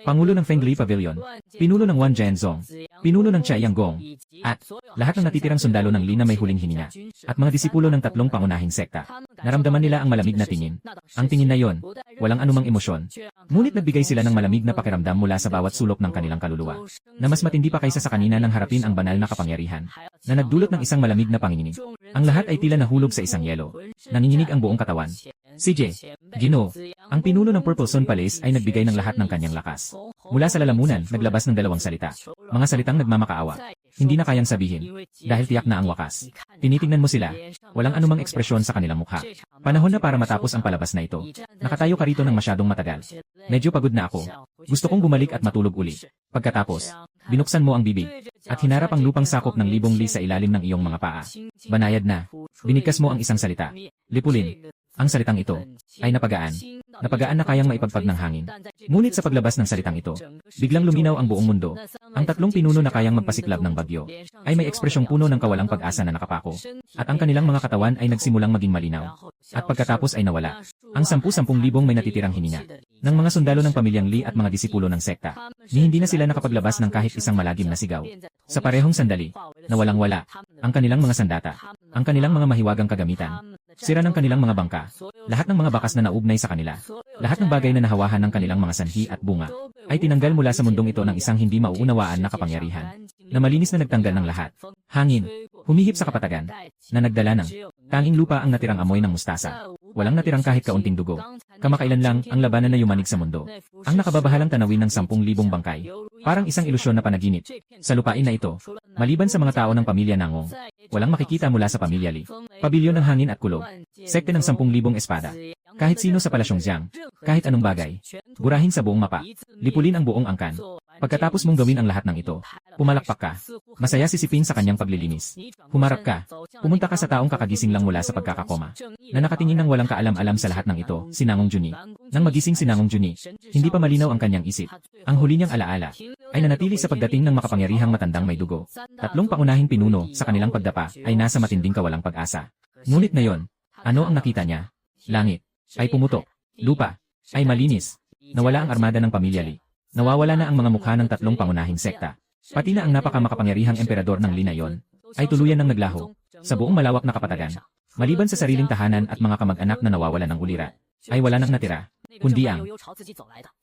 Pangulo ng Fengli Pavilion, pinuno ng Wan Zhenzong, pinuno ng Chia Yanggong, at lahat ng natitirang sundalo ng Li na may huling hininga, at mga disipulo ng tatlong pangunahing sekta. Naramdaman nila ang malamig na tingin. Ang tingin na yon, walang anumang emosyon. Ngunit nagbigay sila ng malamig na pakiramdam mula sa bawat sulok ng kanilang kaluluwa, na mas matindi pa kaysa sa kanina nang harapin ang banal na kapangyarihan, na nagdulot ng isang malamig na panginginig. Ang lahat ay tila nahulog sa isang yelo. Nanginginig ang buong katawan. CJ, Ginoo, ang pinuno ng Purple Sun Palace ay nagbigay ng lahat ng kanyang lakas. Mula sa lalamunan, naglabas ng dalawang salita. Mga salitang nagmamakaawa. Hindi na kayang sabihin. Dahil tiyak na ang wakas. Tinitingnan mo sila. Walang anumang ekspresyon sa kanilang mukha. Panahon na para matapos ang palabas na ito. Nakatayo ka rito ng masyadong matagal. Medyo pagod na ako. Gusto kong bumalik at matulog uli. Pagkatapos, binuksan mo ang bibig. At hinarap ang lupang sakop ng libong li sa ilalim ng iyong mga paa. Banayad na. Binigkas mo ang isang salita. Lipulin. Ang salitang ito ay napagaan. Napagaan na kayang maipagpag ng hangin. Ngunit sa paglabas ng salitang ito, biglang luminaw ang buong mundo. Ang tatlong pinuno na kayang magpasiklab ng bagyo ay may ekspresyong puno ng kawalang pag-asa na nakapako. At ang kanilang mga katawan ay nagsimulang maging malinaw. At pagkatapos ay nawala. Ang 10,000 may natitirang hininga. Ng mga sundalo ng pamilyang Li at mga disipulo ng sekta, ni hindi na sila nakapaglabas ng kahit isang malagim na sigaw. Sa parehong sandali, nawalang-wala ang kanilang mga sandata, ang kanilang mga mahiwagang kagamitan, sira ng kanilang mga bangka, lahat ng mga bakas na naugnay sa kanila, lahat ng bagay na nahawahan ng kanilang mga sanhi at bunga, ay tinanggal mula sa mundong ito ng isang hindi mauunawaan na kapangyarihan, na malinis na nagtanggal ng lahat. Hangin, humihip sa kapatagan, na nagdala ng tanging lupa ang natirang amoy ng mustasa. Walang natirang kahit kaunting dugo. Kamakailan lang ang labanan na yumanig sa mundo. Ang nakababahalang tanawin ng 10,000 bangkay. Parang isang ilusyon na panaginip. Sa lupain na ito, maliban sa mga tao ng pamilya Nangong, walang makikita mula sa pamilya Li. Pabilyon ng hangin at kulog. Sekte ng 10,000 espada. Kahit sino sa Palasyong Jiang, kahit anong bagay. Burahin sa buong mapa. Lipulin ang buong angkan. Pagkatapos mong gawin ang lahat ng ito, Pumalakpak ka. Masaya si Siping sa kanyang paglilinis. Humarap ka. Pumunta ka sa taong kakagising lang mula sa pagkakakoma. Na nakatingin ng walang kaalam-alam sa lahat ng ito, si Nangong Juni. Nang magising si Nangong Juni, hindi pa malinaw ang kanyang isip. Ang huli niyang alaala ay nanatili sa pagdating ng makapangyarihang matandang may dugo. Tatlong pangunahing pinuno sa kanilang pagdapa ay nasa matinding kawalang pag-asa. Ngunit ngayon, ano ang nakita niya? Langit ay pumutok. Lupa ay malinis. Nawala ang armada ng pamilya Li. Nawawala na ang mga mukha ng tatlong pangunahing sekta. Pati na ang napakamakapangyarihang emperador ng Li na yon ay tuluyan ng naglaho sa buong malawak na kapatagan. Maliban sa sariling tahanan at mga kamag-anak na nawawalan ng ulira, ay wala nang natira, kundi ang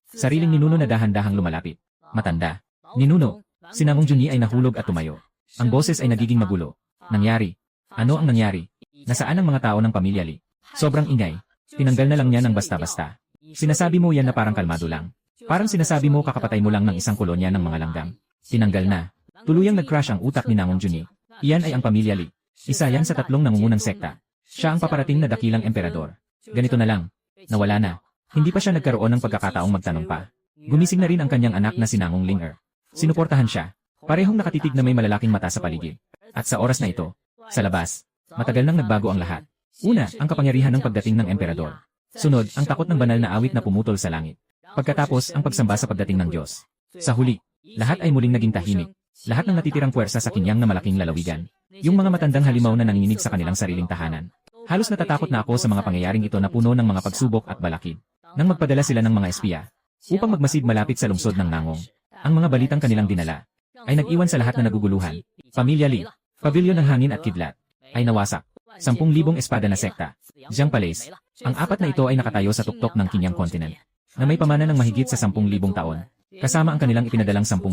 sariling ninuno na dahan-dahang lumalapit. Matanda. Ninuno. Si Nangong Juni ay nahulog at tumayo. Ang boses ay nagiging magulo. Nangyari. Ano ang nangyari? Nasaan ang mga tao ng pamilya Li? Sobrang ingay. Tinanggal na lang niya ng basta-basta. Sinasabi mo yan na parang kalmado lang. Parang sinasabi mo kakapatay mo lang ng isang kolonya ng mga langgam. Tinanggal na. Tuluyang nag-crash ang utak ni Nangong Juni. Iyan ay ang pamilya Li. Isa yan sa tatlong nangungunang sekta. Siya ang paparating na dakilang emperador. Ganito na lang. Nawala na. Hindi pa siya nagkaroon ng pagkakataong magtanong pa. Gumising na rin ang kanyang anak na si Nangong Ling-er. Sinuportahan siya. Parehong nakatitig na may malalaking mata sa paligid. At sa oras na ito, sa labas, matagal nang nagbago ang lahat. Una, ang kapangyarihan ng pagdating ng emperador. Sunod, ang takot ng banal na awit na pumutol sa langit. Pagkatapos, ang pagsamba sa pagdating ng Diyos. Sa huli, lahat ay muling naging tahimik. Lahat ng natitirang puwersa sa kinyang na malaking lalawigan. Yung mga matandang halimaw na nanginginig sa kanilang sariling tahanan. Halos natatakot na ako sa mga pangyayaring ito na puno ng mga pagsubok at balakid. Nang magpadala sila ng mga espiya upang magmasid malapit sa lungsod ng Nangong. Ang mga balitang kanilang dinala ay nag-iwan sa lahat na naguguluhan. Pamilya Li, Pabilyon ng Hangin at Kidlat ay nawasak. 10,000 espada na sekta. Jiang Palace. Ang apat na ito ay nakatayo sa tuktok ng Kinyang Continent na may pamana ng mahigit sa 10,000 taon. Kasama ang kanilang ipinadalang 10,000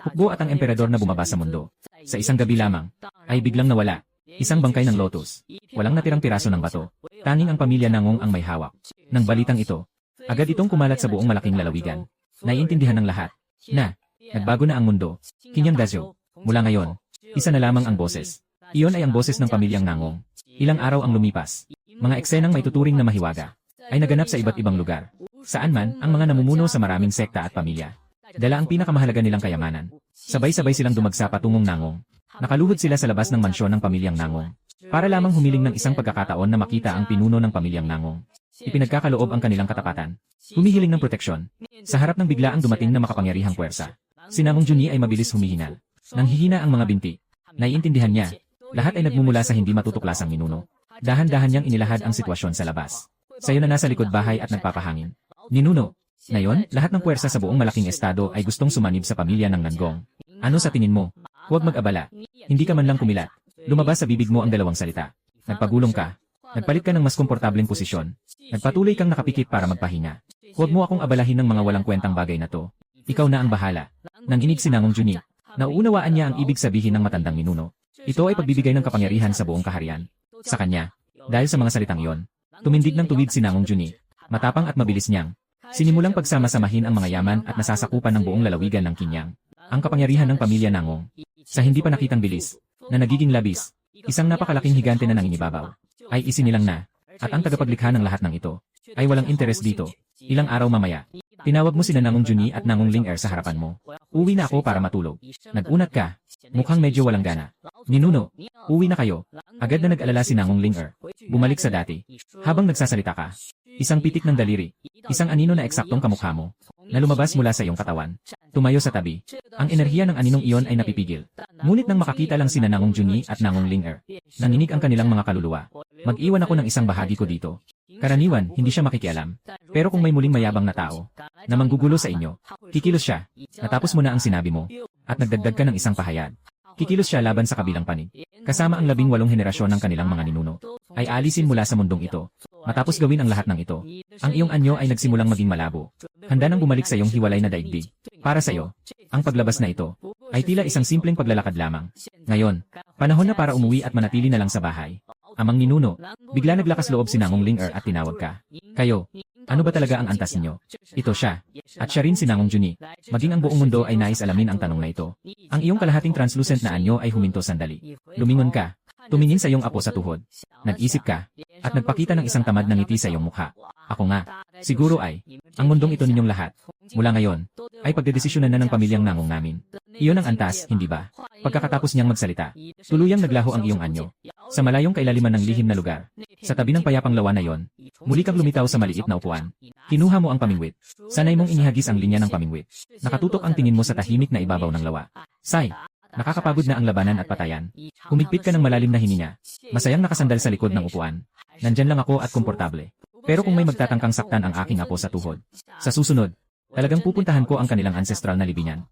hukbo at ang emperador na bumaba sa mundo. Sa isang gabi lamang, ay biglang nawala. Isang bangkay ng lotus. Walang natirang piraso ng bato. Tanging ang pamilya Nangong ang may hawak. Nang balitang ito, agad itong kumalat sa buong malaking lalawigan. Naiintindihan ng lahat na nagbago na ang mundo. Kinyang Dazyo. Mula ngayon, isa na lamang ang boses. Iyon ay ang boses ng pamilyang Nangong. Ilang araw ang lumipas. Mga eksenang may tuturing na mahiwaga ay naganap sa iba't ibang lugar. Saan man, ang mga namumuno sa maraming sekta at pamilya. Dala ang pinakamahalaga nilang kayamanan. Sabay-sabay silang dumagsa patungong Nangong. Nakaluhod sila sa labas ng mansyon ng pamilyang Nangong. Para lamang humiling ng isang pagkakataon na makita ang pinuno ng pamilyang Nangong. Ipinagkakaloob ang kanilang katapatan. Humihiling ng proteksyon. Sa harap ng biglaang dumating na makapangyarihang puwersa. Si Nangong Juni ay mabilis humihinal. Nang hihina ang mga binti. Naiintindihan niya. Lahat ay nagmumula sa hindi matutuklasang ninuno. Dahan-dahan niyang inilahad ang sitwasyon sa labas. Sayo na nasa likod bahay at nagpapahangin. Ninuno. Ngayon, lahat ng puwersa sa buong malaking estado ay gustong sumanib sa pamilya ng Nangong. Ano sa tingin mo? Huwag mag-abala. Hindi ka man lang kumilat. Lumabas sa bibig mo ang dalawang salita. Nagpagulong ka. Nagpalit ka ng mas komportableng posisyon. Nagpatuloy kang nakapikit para magpahinga. Huwag mo akong abalahin ng mga walang kwentang bagay na to. Ikaw na ang bahala. Nanginig si Nangong Juni. Nauunawaan niya ang ibig sabihin ng matandang ninuno. Ito ay pagbibigay ng kapangyarihan sa buong kaharian. Sa kanya, dahil sa mga salitang iyon, tumindig ng tuwid si Nangong Juni. Matapang at mabilis niyang sinimulang pagsama-samahin ang mga yaman at nasasakupan ng buong lalawigan ng Kinyang. Ang kapangyarihan ng pamilya Nangong. Sa hindi pa nakitang bilis, na nagiging labis, isang napakalaking higante na nanginibabaw, ay isinilang na, at ang tagapaglikha ng lahat ng ito, ay walang interes dito. Ilang araw mamaya, tinawag mo sina Nangong Juni at Nangong Ling-er sa harapan mo. Uwi na ako para matulog. Nagunat ka. Mukhang medyo walang gana. Ninuno, uwi na kayo. Agad na nag-alala si Nangong Ling-er. Bumalik sa dati. Habang nagsasalita ka, isang pitik ng daliri, isang anino na eksaktong kamukha mo, na lumabas mula sa iyong katawan. Tumayo sa tabi. Ang enerhiya ng aninong iyon ay napipigil. Ngunit nang makakita lang sina Nangong Juni at Nangong Ling-er, nanginig ang kanilang mga kaluluwa. Mag-iwan ako ng isang bahagi ko dito. Karaniwan, hindi siya makikialam. Pero kung may muling mayabang na tao, na manggugulo sa inyo, kikilos siya. Natapos mo na ang sinabi mo, at nagdagdag ka ng isang pahayag. Kikilos siya laban sa kabilang panig. Kasama ang 18 henerasyon ng kanilang mga ninuno, ay alisin mula sa mundong ito. Matapos gawin ang lahat ng ito, ang iyong anyo ay nagsimulang maging malabo. Handa nang bumalik sa iyong hiwalay na daigdig. Para sa iyo, ang paglabas na ito, ay tila isang simpleng paglalakad lamang. Ngayon, panahon na para umuwi at manatili na lang sa bahay. Amang ninuno, bigla naglakas loob si Nangong Ling-er at tinawag ka. Kayo, ano ba talaga ang antas ninyo? Ito siya. At siya rin si Nangong Juni. Maging ang buong mundo ay nais alamin ang tanong na ito. Ang iyong kalahating translucent na anyo ay huminto sandali. Lumingon ka. Tumingin sa iyong apo sa tuhod. Nag-isip ka. At nagpakita ng isang tamad na ngiti sa iyong mukha. Ako nga. Siguro ay, ang mundong ito ninyong lahat. Mula ngayon, ay pagdedesisyonan na ng pamilyang nangong namin. Iyon ang antas, hindi ba? Pagkakatapos niyang magsalita, tuluyang naglaho ang iyong anyo. Sa malayong kailaliman ng lihim na lugar, sa tabi ng payapang lawa na yon, muli kang lumitaw sa maliit na upuan. Kinuha mo ang pamingwit. Sanay mong inihagis ang linya ng pamingwit. Nakatutok ang tingin mo sa tahimik na ibabaw ng lawa. Say, nakakapagod na ang labanan at patayan. Humigpit ka ng malalim na hininga. Masayang nakasandal sa likod ng upuan. Nandyan lang ako at komportable. Pero kung may magtatangkang saktan ang aking apo sa tuhod, sa susunod, talagang pupuntahan ko ang kanilang ancestral na libingan.